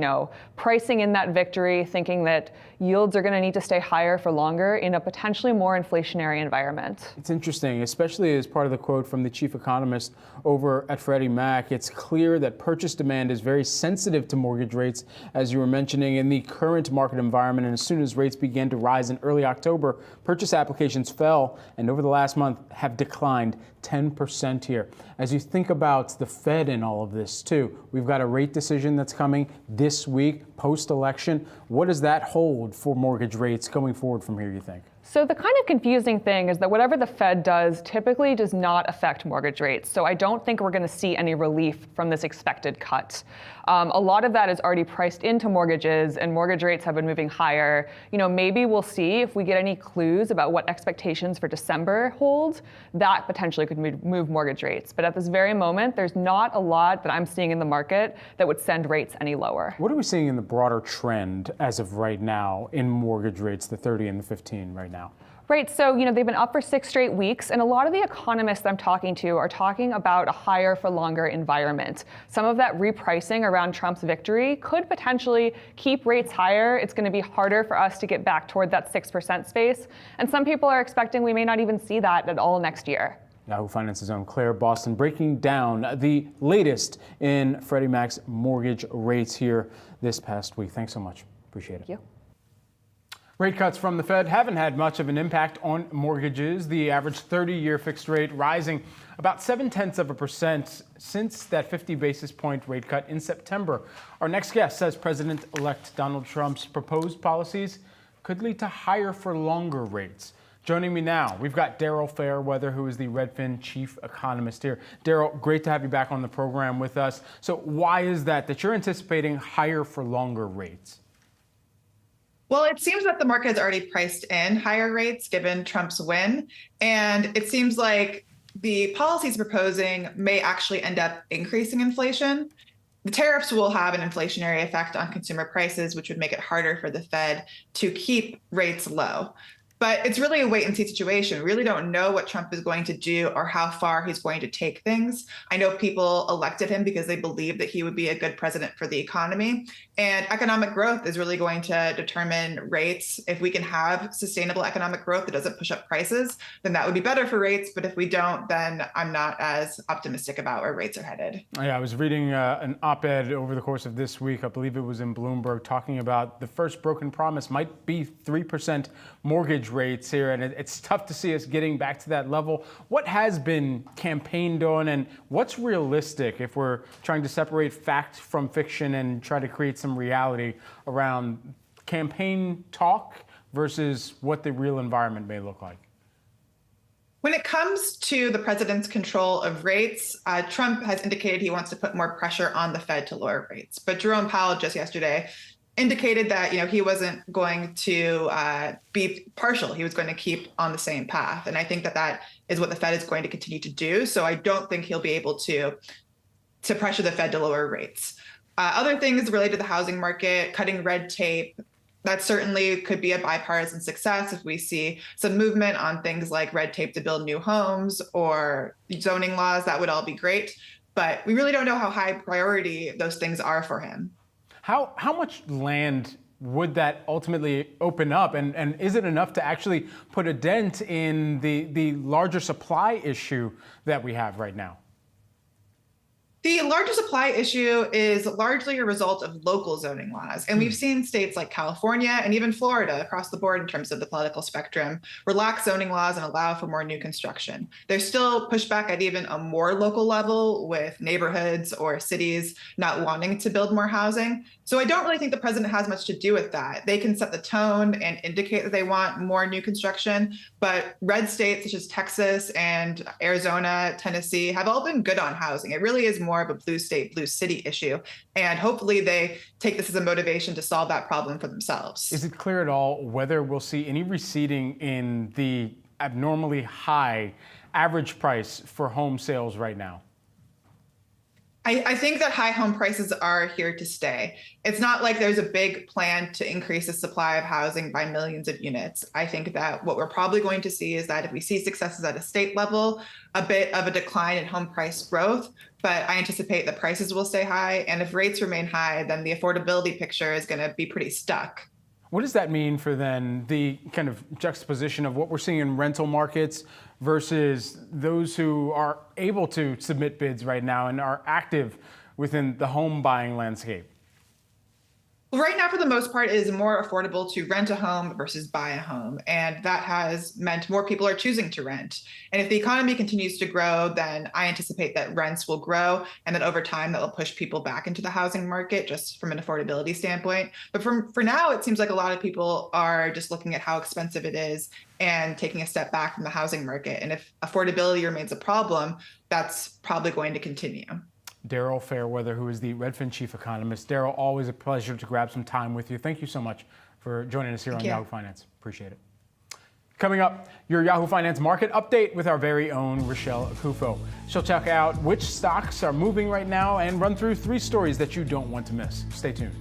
pricing in that victory, thinking that yields are going to need to stay higher for longer in a potentially more inflationary environment. It's interesting, especially as part of the quote from the chief economist over at Freddie Mac. It's clear that purchase demand is very sensitive to mortgage rates, as you were mentioning, in the current market environment. And as soon as rates began to rise in early October, purchase applications fell and over the last month have declined 10% here. As you think about the Fed and all of this too, we've got a rate decision that's coming this week, post-election. What does that hold for mortgage rates going forward from here, you think? So the kind of confusing thing is that whatever the Fed does typically does not affect mortgage rates. So I don't think we're going to see any relief from this expected cut. A lot of that is already priced into mortgages, and mortgage rates have been moving higher. Maybe we'll see if we get any clues about what expectations for December hold. That potentially could move mortgage rates. But at this very moment, there's not a lot that I'm seeing in the market that would send rates any lower. What are we seeing in the broader trend as of right now in mortgage rates, the 30 and the 15 right now? Right, so they've been up for 6 straight weeks, and a lot of the economists I'm talking to are talking about a higher for longer environment. Some of that repricing around Trump's victory could potentially keep rates higher. It's going to be harder for us to get back toward that 6% space, and some people are expecting we may not even see that at all next year. Yahoo Finance's own Claire Boston breaking down the latest in Freddie Mac's mortgage rates here this past week. Thanks so much. Appreciate it. Thank you. Rate cuts from the Fed haven't had much of an impact on mortgages. The average 30-year fixed rate rising about 0.7% since that 50 basis point rate cut in September. Our next guest says President-elect Donald Trump's proposed policies could lead to higher for longer rates. Joining me now, we've got Daryl Fairweather, who is the Redfin chief economist here. Daryl, great to have you back on the program with us. So why is that you're anticipating higher for longer rates? Well, it seems that the market has already priced in higher rates given Trump's win. And it seems like the policies proposing may actually end up increasing inflation. The tariffs will have an inflationary effect on consumer prices, which would make it harder for the Fed to keep rates low. But it's really a wait and see situation. We really don't know what Trump is going to do or how far he's going to take things. I know people elected him because they believe that he would be a good president for the economy. And economic growth is really going to determine rates. If we can have sustainable economic growth that doesn't push up prices, then that would be better for rates. But if we don't, then I'm not as optimistic about where rates are headed. Yeah, I was reading an op-ed over the course of this week, I believe it was in Bloomberg, talking about the first broken promise might be 3% mortgage rates here, and it's tough to see us getting back to that level. What has been campaigned on, and what's realistic if we're trying to separate fact from fiction and try to create some reality around campaign talk versus what the real environment may look like? When it comes to the president's control of rates, Trump has indicated he wants to put more pressure on the Fed to lower rates. But Jerome Powell just yesterday indicated that he wasn't going to be partial. He was going to keep on the same path. And I think that is what the Fed is going to continue to do. So I don't think he'll be able to pressure the Fed to lower rates. Other things related to the housing market, cutting red tape, that certainly could be a bipartisan success if we see some movement on things like red tape to build new homes or zoning laws. That would all be great. But we really don't know how high priority those things are for him. How much land would that ultimately open up? And is it enough to actually put a dent in the larger supply issue that we have right now? The larger supply issue is largely a result of local zoning laws. And we've seen states like California and even Florida across the board in terms of the political spectrum relax zoning laws and allow for more new construction. There's still pushback at even a more local level with neighborhoods or cities not wanting to build more housing. So I don't really think the president has much to do with that. They can set the tone and indicate that they want more new construction, but red states such as Texas and Arizona, Tennessee have all been good on housing. It really is more more of a blue state, blue city issue. And hopefully they take this as a motivation to solve that problem for themselves. Is it clear at all whether we'll see any receding in the abnormally high average price for home sales right now? I think that high home prices are here to stay. It's not like there's a big plan to increase the supply of housing by millions of units. I think that what we're probably going to see is that if we see successes at a state level, a bit of a decline in home price growth, but I anticipate that prices will stay high. And if rates remain high, then the affordability picture is going to be pretty stuck. What does that mean for then the kind of juxtaposition of what we're seeing in rental markets versus those who are able to submit bids right now and are active within the home buying landscape? Right now, for the most part, it is more affordable to rent a home versus buy a home. And that has meant more people are choosing to rent. And if the economy continues to grow, then I anticipate that rents will grow and that over time that will push people back into the housing market just from an affordability standpoint. But for now, it seems like a lot of people are just looking at how expensive it is and taking a step back from the housing market. And if affordability remains a problem, that's probably going to continue. Daryl Fairweather, who is the Redfin chief economist. Daryl, always a pleasure to grab some time with you. Thank you so much for joining us here on Yahoo Finance. Appreciate it. Coming up, your Yahoo Finance market update with our very own Rochelle Akufo. She'll check out which stocks are moving right now and run through 3 stories that you don't want to miss. Stay tuned.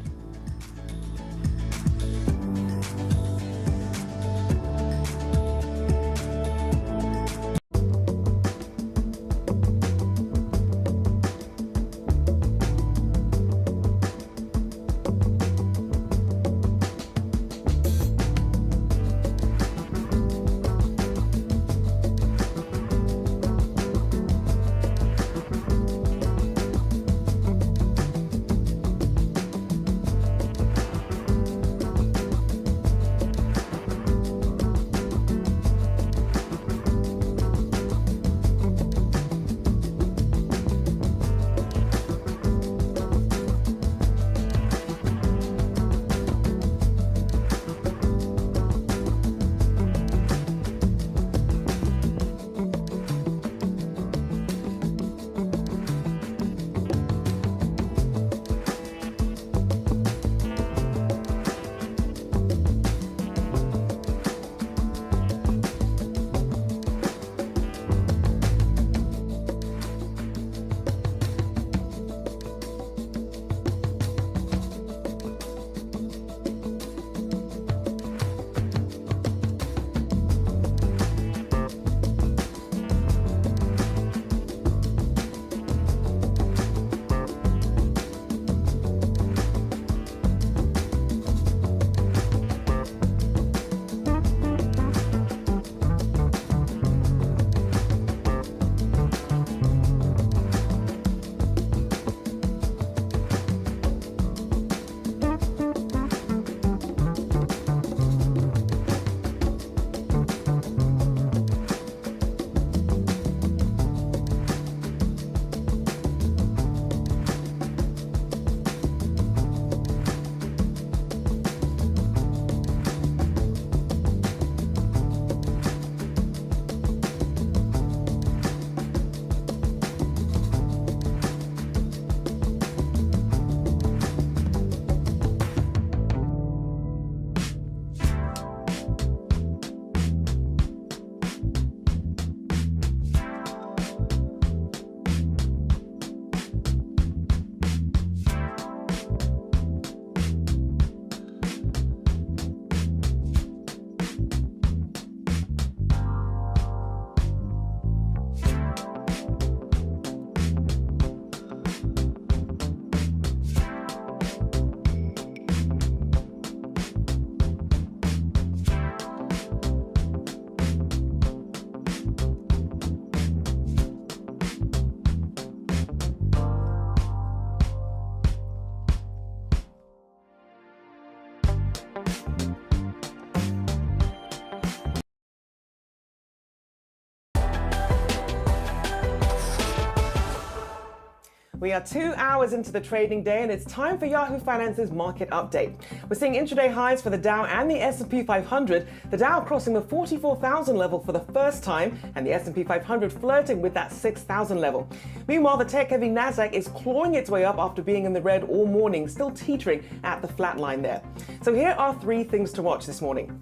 We are 2 hours into the trading day, and it's time for Yahoo Finance's market update. We're seeing intraday highs for the Dow and the S&P 500. The Dow crossing the 44,000 level for the first time, and the S&P 500 flirting with that 6,000 level. Meanwhile, the tech-heavy Nasdaq is clawing its way up after being in the red all morning, still teetering at the flat line there. So here are 3 things to watch this morning.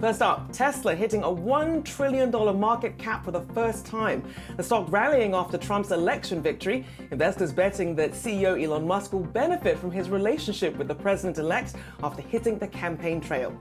First up, Tesla hitting a $1 trillion market cap for the first time. The stock rallying after Trump's election victory. Investors betting that CEO Elon Musk will benefit from his relationship with the president-elect after hitting the campaign trail.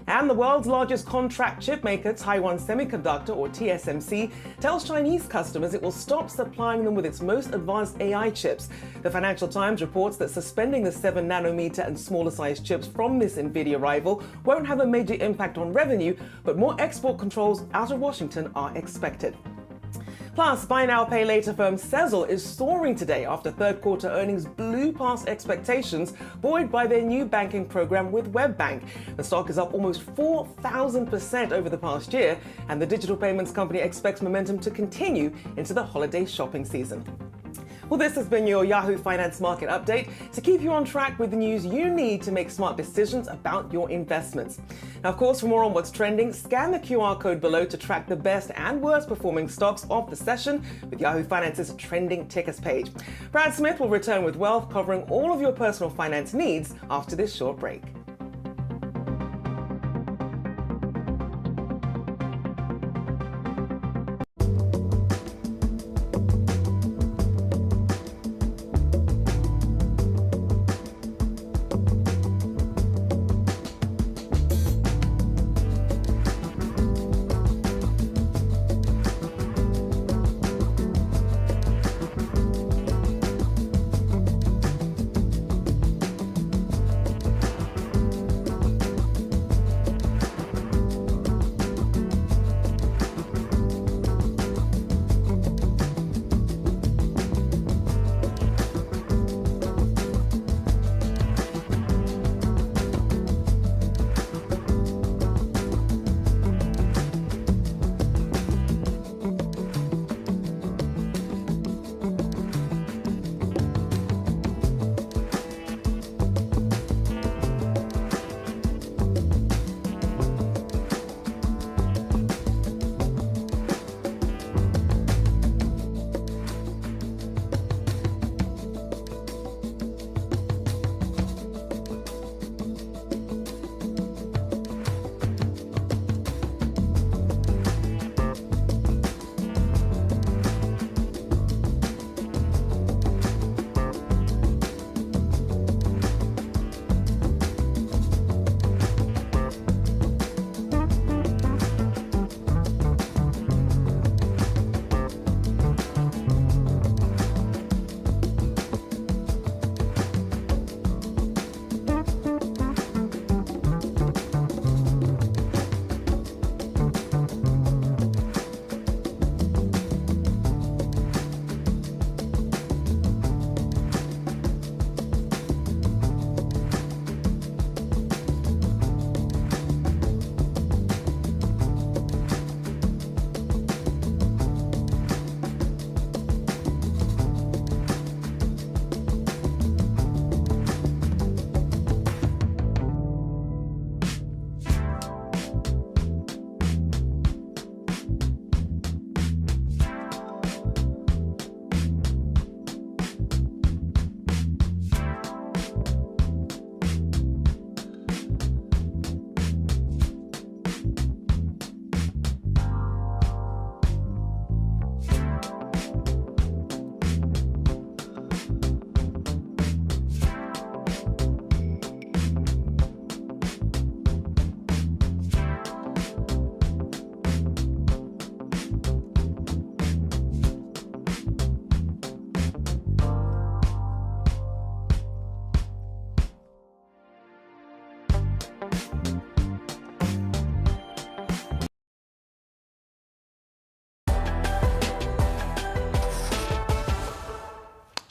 And the world's largest contract chip maker, Taiwan Semiconductor, or TSMC, tells Chinese customers it will stop supplying them with its most advanced AI chips. The Financial Times reports that suspending the 7-nanometer and smaller sized chips from this Nvidia rival won't have a major impact on revenue, but more export controls out of Washington are expected. Plus, buy now, pay later firm Sezzle is soaring today after third quarter earnings blew past expectations, buoyed by their new banking program with WebBank. The stock is up almost 4,000% over the past year, and the digital payments company expects momentum to continue into the holiday shopping season. Well, this has been your Yahoo Finance Market Update to keep you on track with the news you need to make smart decisions about your investments. Now, of course, for more on what's trending, scan the QR code below to track the best and worst performing stocks of the session with Yahoo Finance's trending tickers page. Brad Smith will return with Wealth, covering all of your personal finance needs after this short break.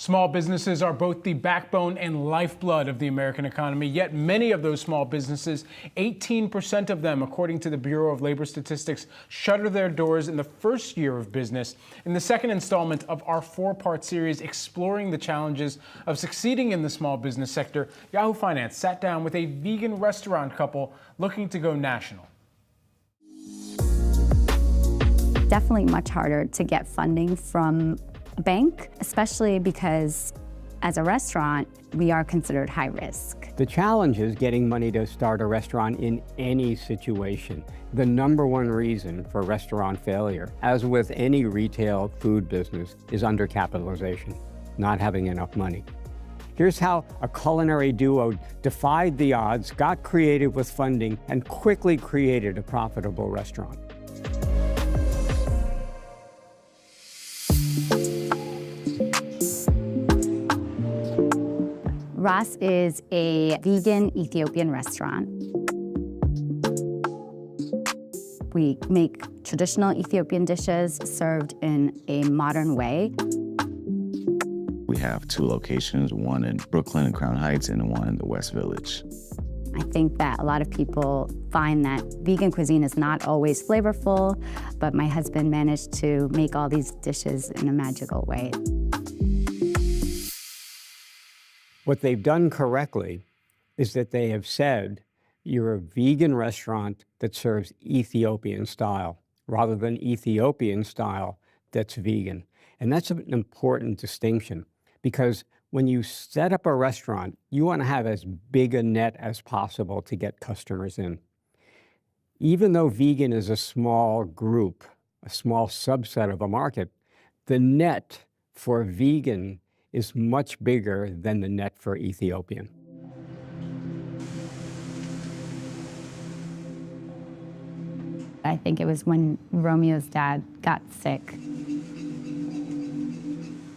Small businesses are both the backbone and lifeblood of the American economy, yet many of those small businesses, 18% of them, according to the Bureau of Labor Statistics, shutter their doors in the first year of business. In the second installment of our four-part series exploring the challenges of succeeding in the small business sector, Yahoo Finance sat down with a vegan restaurant couple looking to go national. Definitely much harder to get funding from a bank, especially because as a restaurant, we are considered high risk. The challenge is getting money to start a restaurant in any situation. The number one reason for restaurant failure, as with any retail food business, is undercapitalization, not having enough money. Here's how a culinary duo defied the odds, got creative with funding, and quickly created a profitable restaurant. Ross is a vegan Ethiopian restaurant. We make traditional Ethiopian dishes served in a modern way. We have two locations, one in Brooklyn and Crown Heights and one in the West Village. I think that a lot of people find that vegan cuisine is not always flavorful, but my husband managed to make all these dishes in a magical way. What they've done correctly is that they have said you're a vegan restaurant that serves Ethiopian style rather than Ethiopian style that's vegan. And that's an important distinction because when you set up a restaurant, you want to have as big a net as possible to get customers in. Even though vegan is a small group, a small subset of a market, the net for vegan is much bigger than the net for Ethiopian. I think it was when Romeo's dad got sick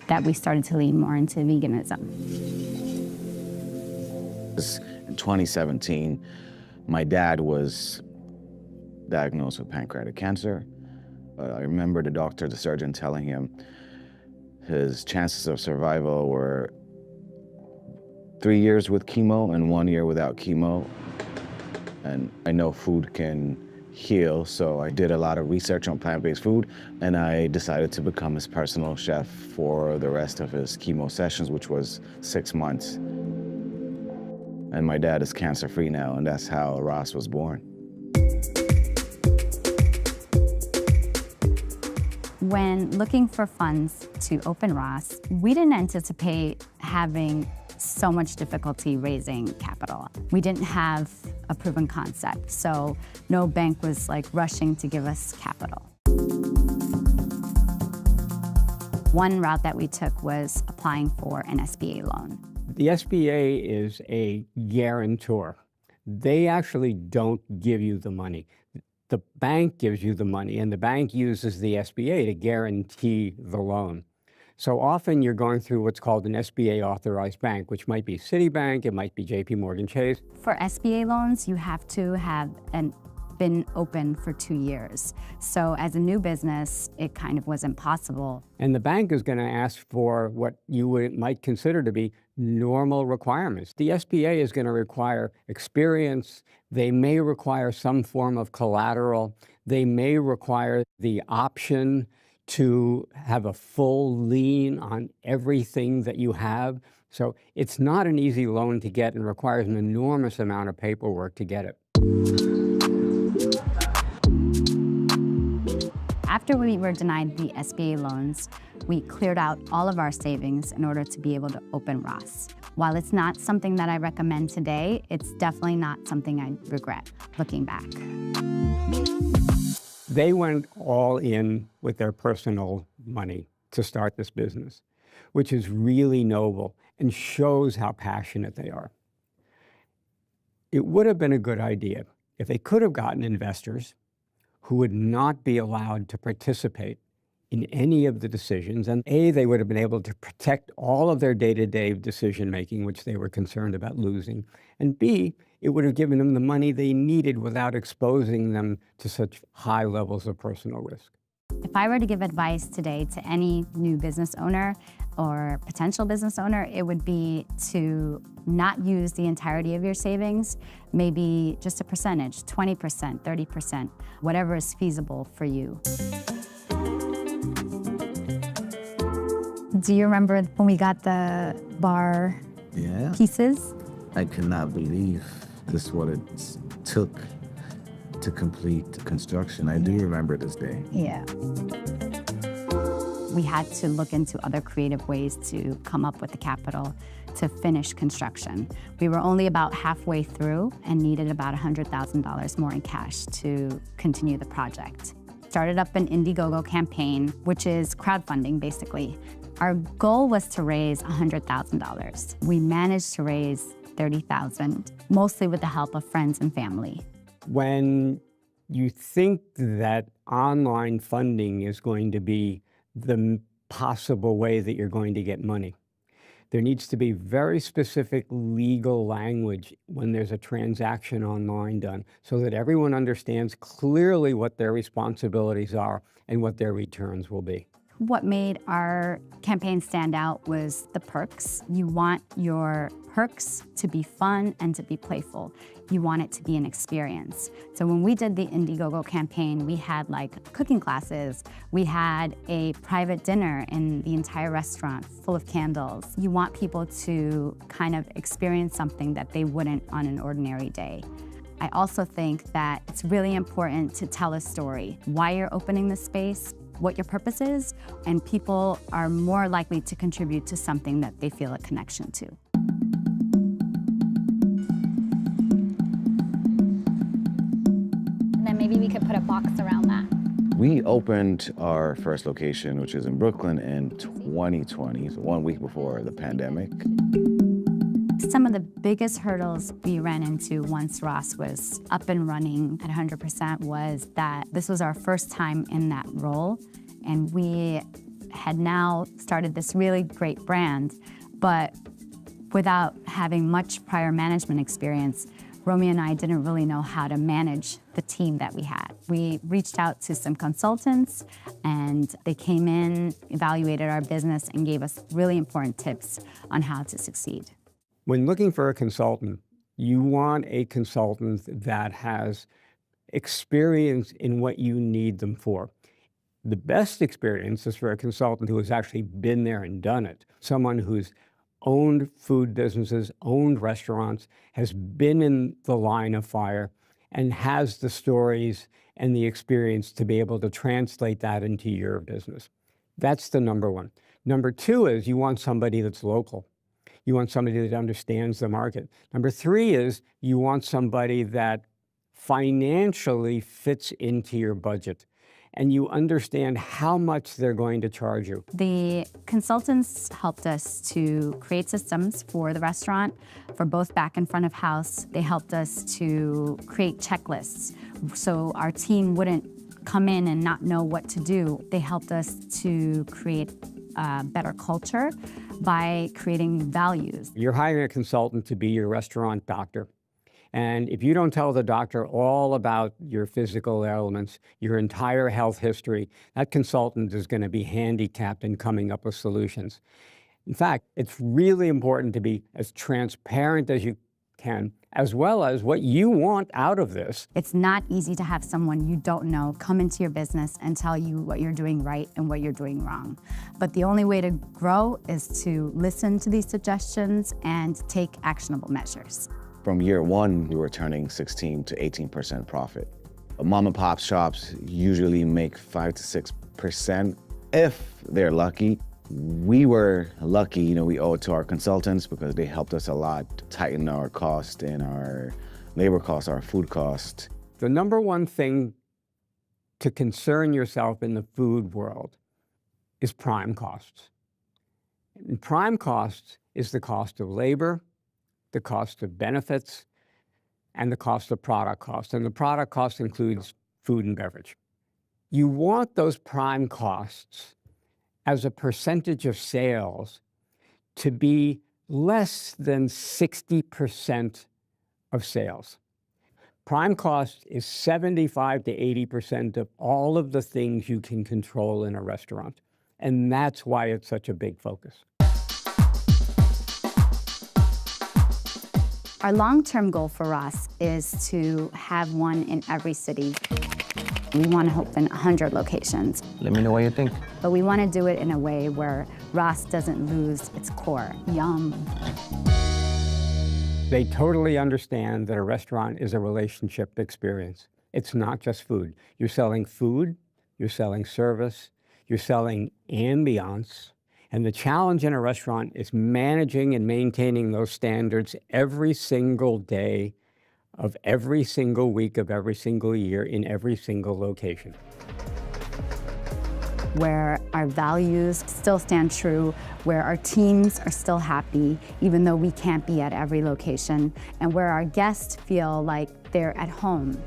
that we started to lean more into veganism. In 2017, my dad was diagnosed with pancreatic cancer. I remember the surgeon telling him his chances of survival were 3 years with chemo and 1 year without chemo. And I know food can heal, so I did a lot of research on plant-based food, and I decided to become his personal chef for the rest of his chemo sessions, which was 6 months. And my dad is cancer-free now, and that's how Ross was born. When looking for funds to open Ross, we didn't anticipate having so much difficulty raising capital. We didn't have a proven concept, so no bank was rushing to give us capital. One route that we took was applying for an SBA loan. The SBA is a guarantor. They actually don't give you the money. The bank gives you the money, and the bank uses the SBA to guarantee the loan. So often you're going through what's called an SBA authorized bank, which might be Citibank, it might be JP Morgan Chase. For SBA loans, you have to have been open for 2 years. So as a new business, it kind of was impossible. And the bank is going to ask for what you might consider to be normal requirements. The SBA is going to require experience. They may require some form of collateral. They may require the option to have a full lien on everything that you have. So it's not an easy loan to get and requires an enormous amount of paperwork to get it. After we were denied the SBA loans, we cleared out all of our savings in order to be able to open Ross. While it's not something that I recommend today, it's definitely not something I regret looking back. They went all in with their personal money to start this business, which is really noble and shows how passionate they are. It would have been a good idea if they could have gotten investors who would not be allowed to participate in any of the decisions. And A, they would have been able to protect all of their day-to-day decision-making, which they were concerned about losing. And B, it would have given them the money they needed without exposing them to such high levels of personal risk. If I were to give advice today to any new business owner, or potential business owner, it would be to not use the entirety of your savings, maybe just a percentage, 20%, 30%, whatever is feasible for you. Do you remember when we got the bar pieces? I cannot believe this is what it took to complete the construction. I do remember this day. Yeah. We had to look into other creative ways to come up with the capital to finish construction. We were only about halfway through and needed about $100,000 more in cash to continue the project. Started up an Indiegogo campaign, which is crowdfunding basically. Our goal was to raise $100,000. We managed to raise $30,000, mostly with the help of friends and family. When you think that online funding is going to be the possible way that you're going to get money, there needs to be very specific legal language when there's a transaction online done so that everyone understands clearly what their responsibilities are and what their returns will be. What made our campaign stand out was the perks. You want your perks to be fun and to be playful. You want it to be an experience. So when we did the Indiegogo campaign, we had like cooking classes. We had a private dinner in the entire restaurant full of candles. You want people to kind of experience something that they wouldn't on an ordinary day. I also think that it's really important to tell a story, why you're opening the space, what your purpose is, and people are more likely to contribute to something that they feel a connection to. And then maybe we could put a box around that. We opened our first location, which is in Brooklyn, in 2020, so 1 week before the pandemic. Some of the biggest hurdles we ran into once Ross was up and running at 100% was that this was our first time in that role, and we had now started this really great brand, but without having much prior management experience, Romy and I didn't really know how to manage the team that we had. We reached out to some consultants, and they came in, evaluated our business, and gave us really important tips on how to succeed. When looking for a consultant, you want a consultant that has experience in what you need them for. The best experience is for a consultant who has actually been there and done it. Someone who's owned food businesses, owned restaurants, has been in the line of fire, and has the stories and the experience to be able to translate that into your business. That's the number one. Number two is you want somebody that's local. You want somebody that understands the market. Number three is you want somebody that financially fits into your budget and you understand how much they're going to charge you. The consultants helped us to create systems for the restaurant, for both back and front of house. They helped us to create checklists so our team wouldn't come in and not know what to do. They helped us to create a better culture by creating values. You're hiring a consultant to be your restaurant doctor. And if you don't tell the doctor all about your physical ailments, your entire health history, that consultant is going to be handicapped in coming up with solutions. In fact, it's really important to be as transparent as you can, as well as what you want out of this. It's not easy to have someone you don't know come into your business and tell you what you're doing right and what you're doing wrong. But the only way to grow is to listen to these suggestions and take actionable measures. From year one, we were turning 16 to 18% profit. Mom and pop shops usually make 5 to 6% if they're lucky. We were lucky, we owe it to our consultants because they helped us a lot to tighten our cost and our labor costs, our food cost. The number one thing to concern yourself in the food world is prime costs. And prime costs is the cost of labor, the cost of benefits, and the cost of product cost. And the product cost includes food and beverage. You want those prime costs as a percentage of sales to be less than 60% of sales. Prime cost is 75 to 80% of all of the things you can control in a restaurant. And that's why it's such a big focus. Our long-term goal for us is to have one in every city. We want to open 100 locations. Let me know what you think. But we want to do it in a way where Ross doesn't lose its core. Yum. They totally understand that a restaurant is a relationship experience. It's not just food. You're selling food, you're selling service, you're selling ambiance. And the challenge in a restaurant is managing and maintaining those standards every single day of every single week of every single year in every single location. Where our values still stand true, where our teams are still happy, even though we can't be at every location, and where our guests feel like they're at home.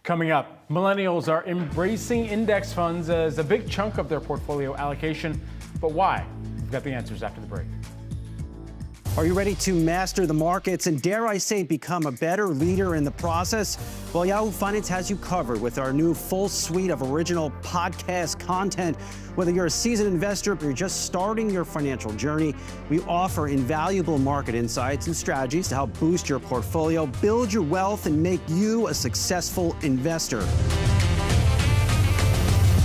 Coming up, millennials are embracing index funds as a big chunk of their portfolio allocation. But why? We've got the answers after the break. Are you ready to master the markets and, dare I say, become a better leader in the process? Well, Yahoo Finance has you covered with our new full suite of original podcast content. Whether you're a seasoned investor or you're just starting your financial journey, we offer invaluable market insights and strategies to help boost your portfolio, build your wealth, and make you a successful investor.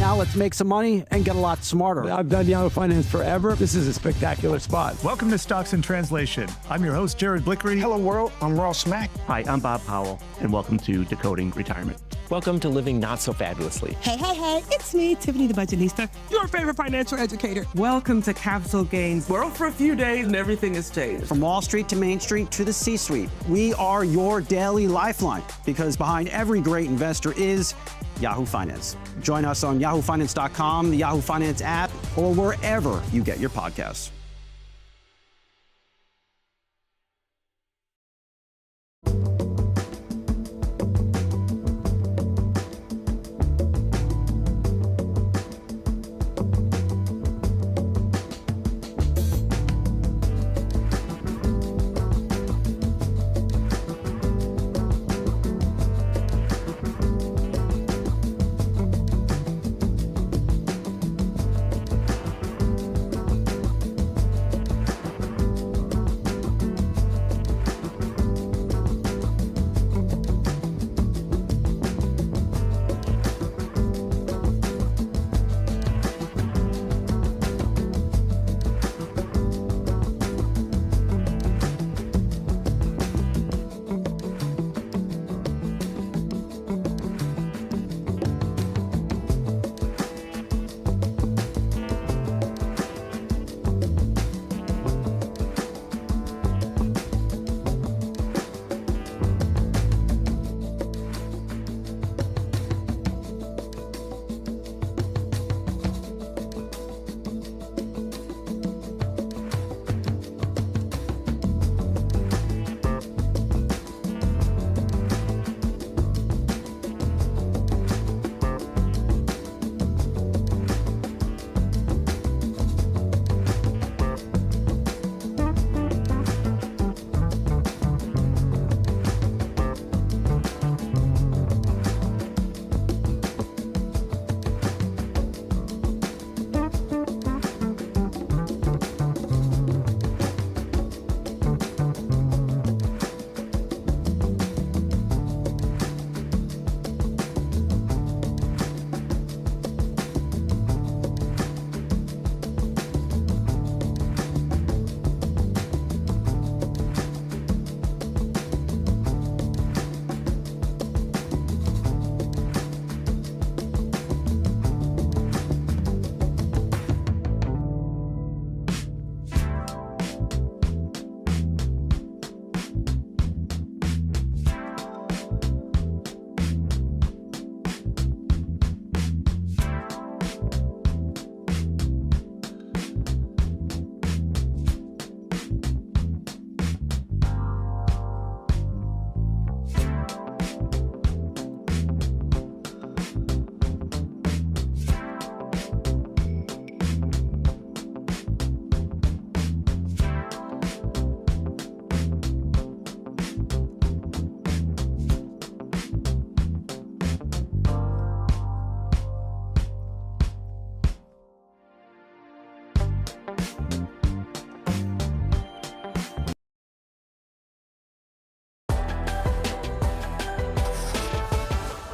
Now let's make some money and get a lot smarter. I've done Yahoo Finance forever. This is a spectacular spot. Welcome to Stocks in Translation. I'm your host, Jared Blickery. Hello, world. I'm Ross Mack. Hi, I'm Bob Powell, and welcome to Decoding Retirement. Welcome to Living Not So Fabulously. Hey, it's me, Tiffany the Budgetista, your favorite financial educator. Welcome to Capital Gains World for a few days and everything has changed. From Wall Street to Main Street to the C-suite, we are your daily lifeline because behind every great investor is Yahoo Finance. Join us on yahoofinance.com, the Yahoo Finance app, or wherever you get your podcasts.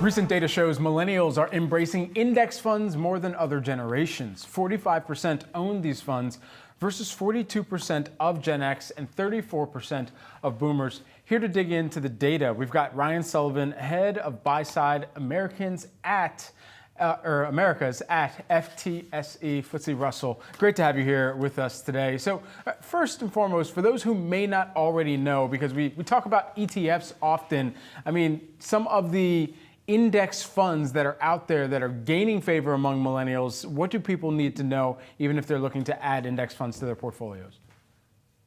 Recent data shows millennials are embracing index funds more than other generations. 45% own these funds versus 42% of Gen X and 34% of boomers. Here to dig into the data, we've got Ryan Sullivan, head of buy-side Americas at FTSE FTSE Russell. Great to have you here with us today. So first and foremost, for those who may not already know, because we talk about ETFs often, I mean, some of the index funds that are out there that are gaining favor among millennials, what do people need to know, even if they're looking to add index funds to their portfolios?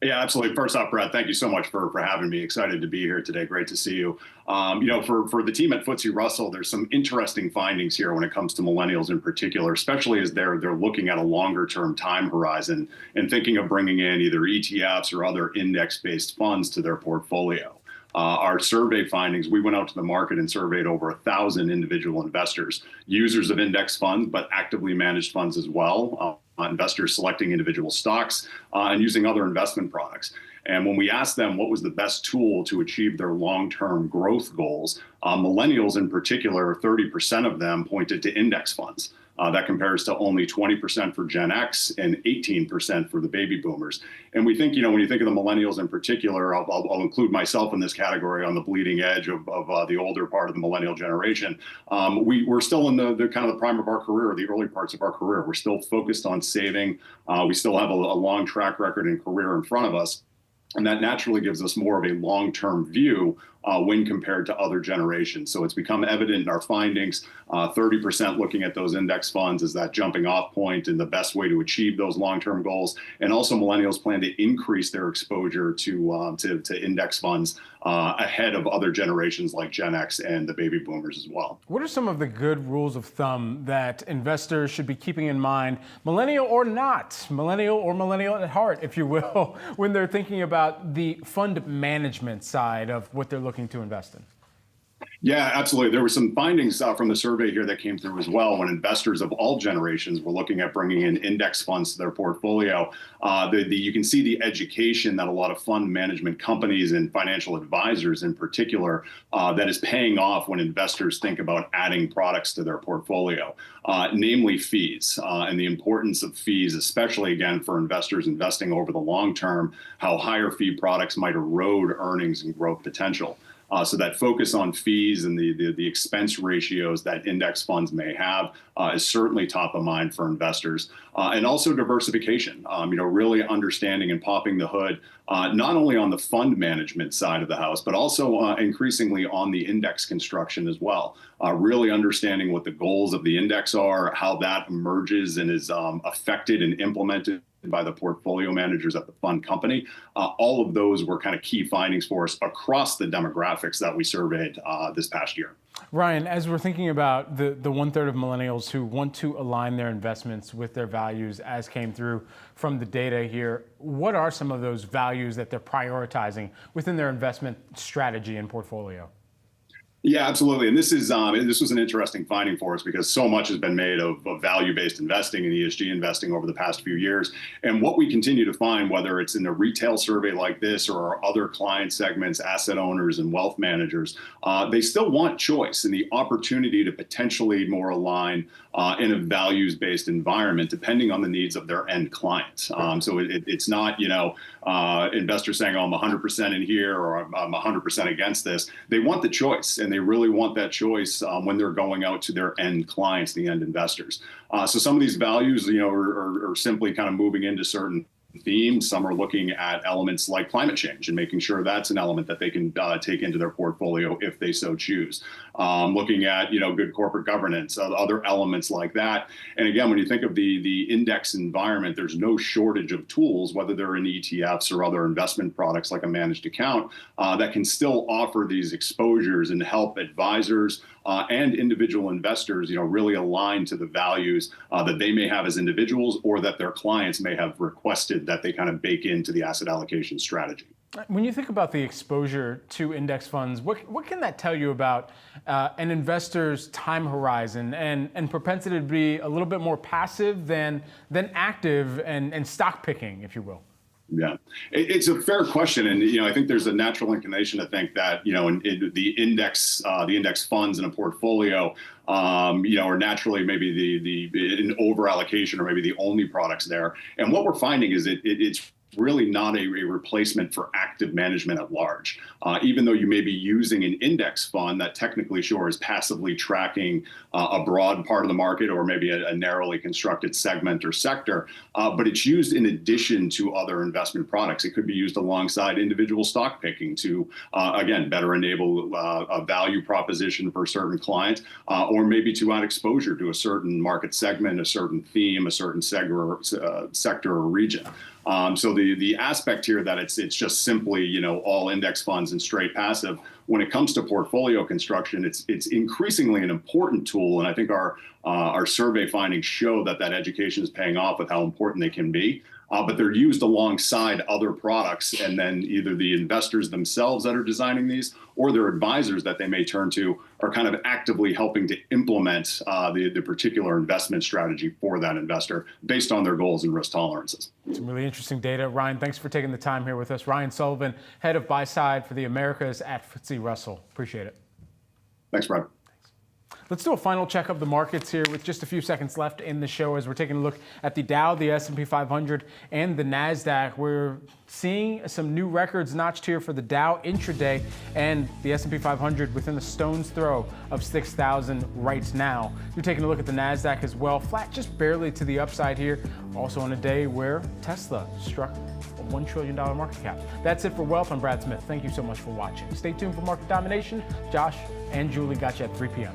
Yeah, absolutely. First off, Brad, thank you so much for having me. Excited to be here today. Great to see you. For the team at FTSE Russell, there's some interesting findings here when it comes to millennials in particular, especially as they're looking at a longer term time horizon and thinking of bringing in either ETFs or other index-based funds to their portfolio. Our survey findings, we went out to the market and surveyed over 1,000 individual investors, users of index funds, but actively managed funds as well, investors selecting individual stocks and using other investment products. And when we asked them what was the best tool to achieve their long-term growth goals, millennials in particular, 30% of them pointed to index funds. That compares to only 20% for Gen X and 18% for the baby boomers. And we think, when you think of the millennials in particular, I'll include myself in this category on the bleeding edge of the older part of the millennial generation. We're still in the kind of the prime of our career, the early parts of our career. We're still focused on saving. We still have a long track record and career in front of us. And that naturally gives us more of a long-term view when compared to other generations. So it's become evident in our findings, 30% looking at those index funds as that jumping off point and the best way to achieve those long-term goals. And also millennials plan to increase their exposure to index funds ahead of other generations like Gen X and the baby boomers as well. What are some of the good rules of thumb that investors should be keeping in mind, millennial or not, millennial at heart, if you will, when they're thinking about the fund management side of what they're looking to invest in? Yeah, absolutely. There were some findings from the survey here that came through as well when investors of all generations were looking at bringing in index funds to their portfolio. You can see the education that a lot of fund management companies and financial advisors in particular that is paying off when investors think about adding products to their portfolio, namely fees and the importance of fees, especially again for investors investing over the long term, how higher fee products might erode earnings and growth potential. So that focus on fees and the expense ratios that index funds may have is certainly top of mind for investors. And also diversification, really understanding and popping the hood, not only on the fund management side of the house, but also increasingly on the index construction as well. Really understanding what the goals of the index are, how that emerges and is affected and implemented by the portfolio managers at the fund company. All of those were kind of key findings for us across the demographics that we surveyed this past year. Ryan, as we're thinking about the 1/3 of millennials who want to align their investments with their values, as came through from the data here, what are some of those values that they're prioritizing within their investment strategy and portfolio? Yeah, absolutely. And this was an interesting finding for us because so much has been made of value-based investing and ESG investing over the past few years. And what we continue to find, whether it's in a retail survey like this or our other client segments, asset owners and wealth managers, they still want choice and the opportunity to potentially more align in a values-based environment, depending on the needs of their end clients. So it's not, investors saying, oh, I'm 100% in here or I'm 100% against this. They want the choice, and they really want that choice when they're going out to their end clients, the end investors. So some of these values, are simply kind of moving into certain themes. Some are looking at elements like climate change and making sure that's an element that they can take into their portfolio if they so choose. Looking at, good corporate governance, other elements like that. And again, when you think of the index environment, there's no shortage of tools, whether they're in ETFs or other investment products like a managed account, that can still offer these exposures and help advisors and individual investors, really align to the values that they may have as individuals or that their clients may have requested that they kind of bake into the asset allocation strategy. When you think about the exposure to index funds, what can that tell you about an investor's time horizon and propensity to be a little bit more passive than active and stock picking, if you will? Yeah, it's a fair question, and I think there's a natural inclination to think that in the index funds in a portfolio, are naturally maybe an over allocation or maybe the only products there. And what we're finding is it's really not a replacement for active management at large. Even though you may be using an index fund that technically is passively tracking a broad part of the market or maybe a narrowly constructed segment or sector, but it's used in addition to other investment products. It could be used alongside individual stock picking to, again, better enable a value proposition for certain clients, or maybe to add exposure to a certain market segment, a certain theme, a certain sector or region. So the aspect here that it's just simply all index funds and straight passive. When it comes to portfolio construction, it's increasingly an important tool, and I think our survey findings show that education is paying off with how important they can be. But they're used alongside other products, and then either the investors themselves that are designing these or their advisors that they may turn to are kind of actively helping to implement the particular investment strategy for that investor based on their goals and risk tolerances. Some really interesting data. Ryan, thanks for taking the time here with us. Ryan Sullivan, head of buy side for the Americas at FTSE Russell. Appreciate it. Thanks, Brad. Let's do a final check of the markets here with just a few seconds left in the show as we're taking a look at the Dow, the S&P 500, and the NASDAQ. We're seeing some new records notched here for the Dow intraday and the S&P 500 within a stone's throw of 6,000 right now. You're taking a look at the NASDAQ as well, flat just barely to the upside here, also on a day where Tesla struck a $1 trillion market cap. That's it for Wealth. I'm Brad Smith. Thank you so much for watching. Stay tuned for Market Domination. Josh and Julie got you at 3 p.m.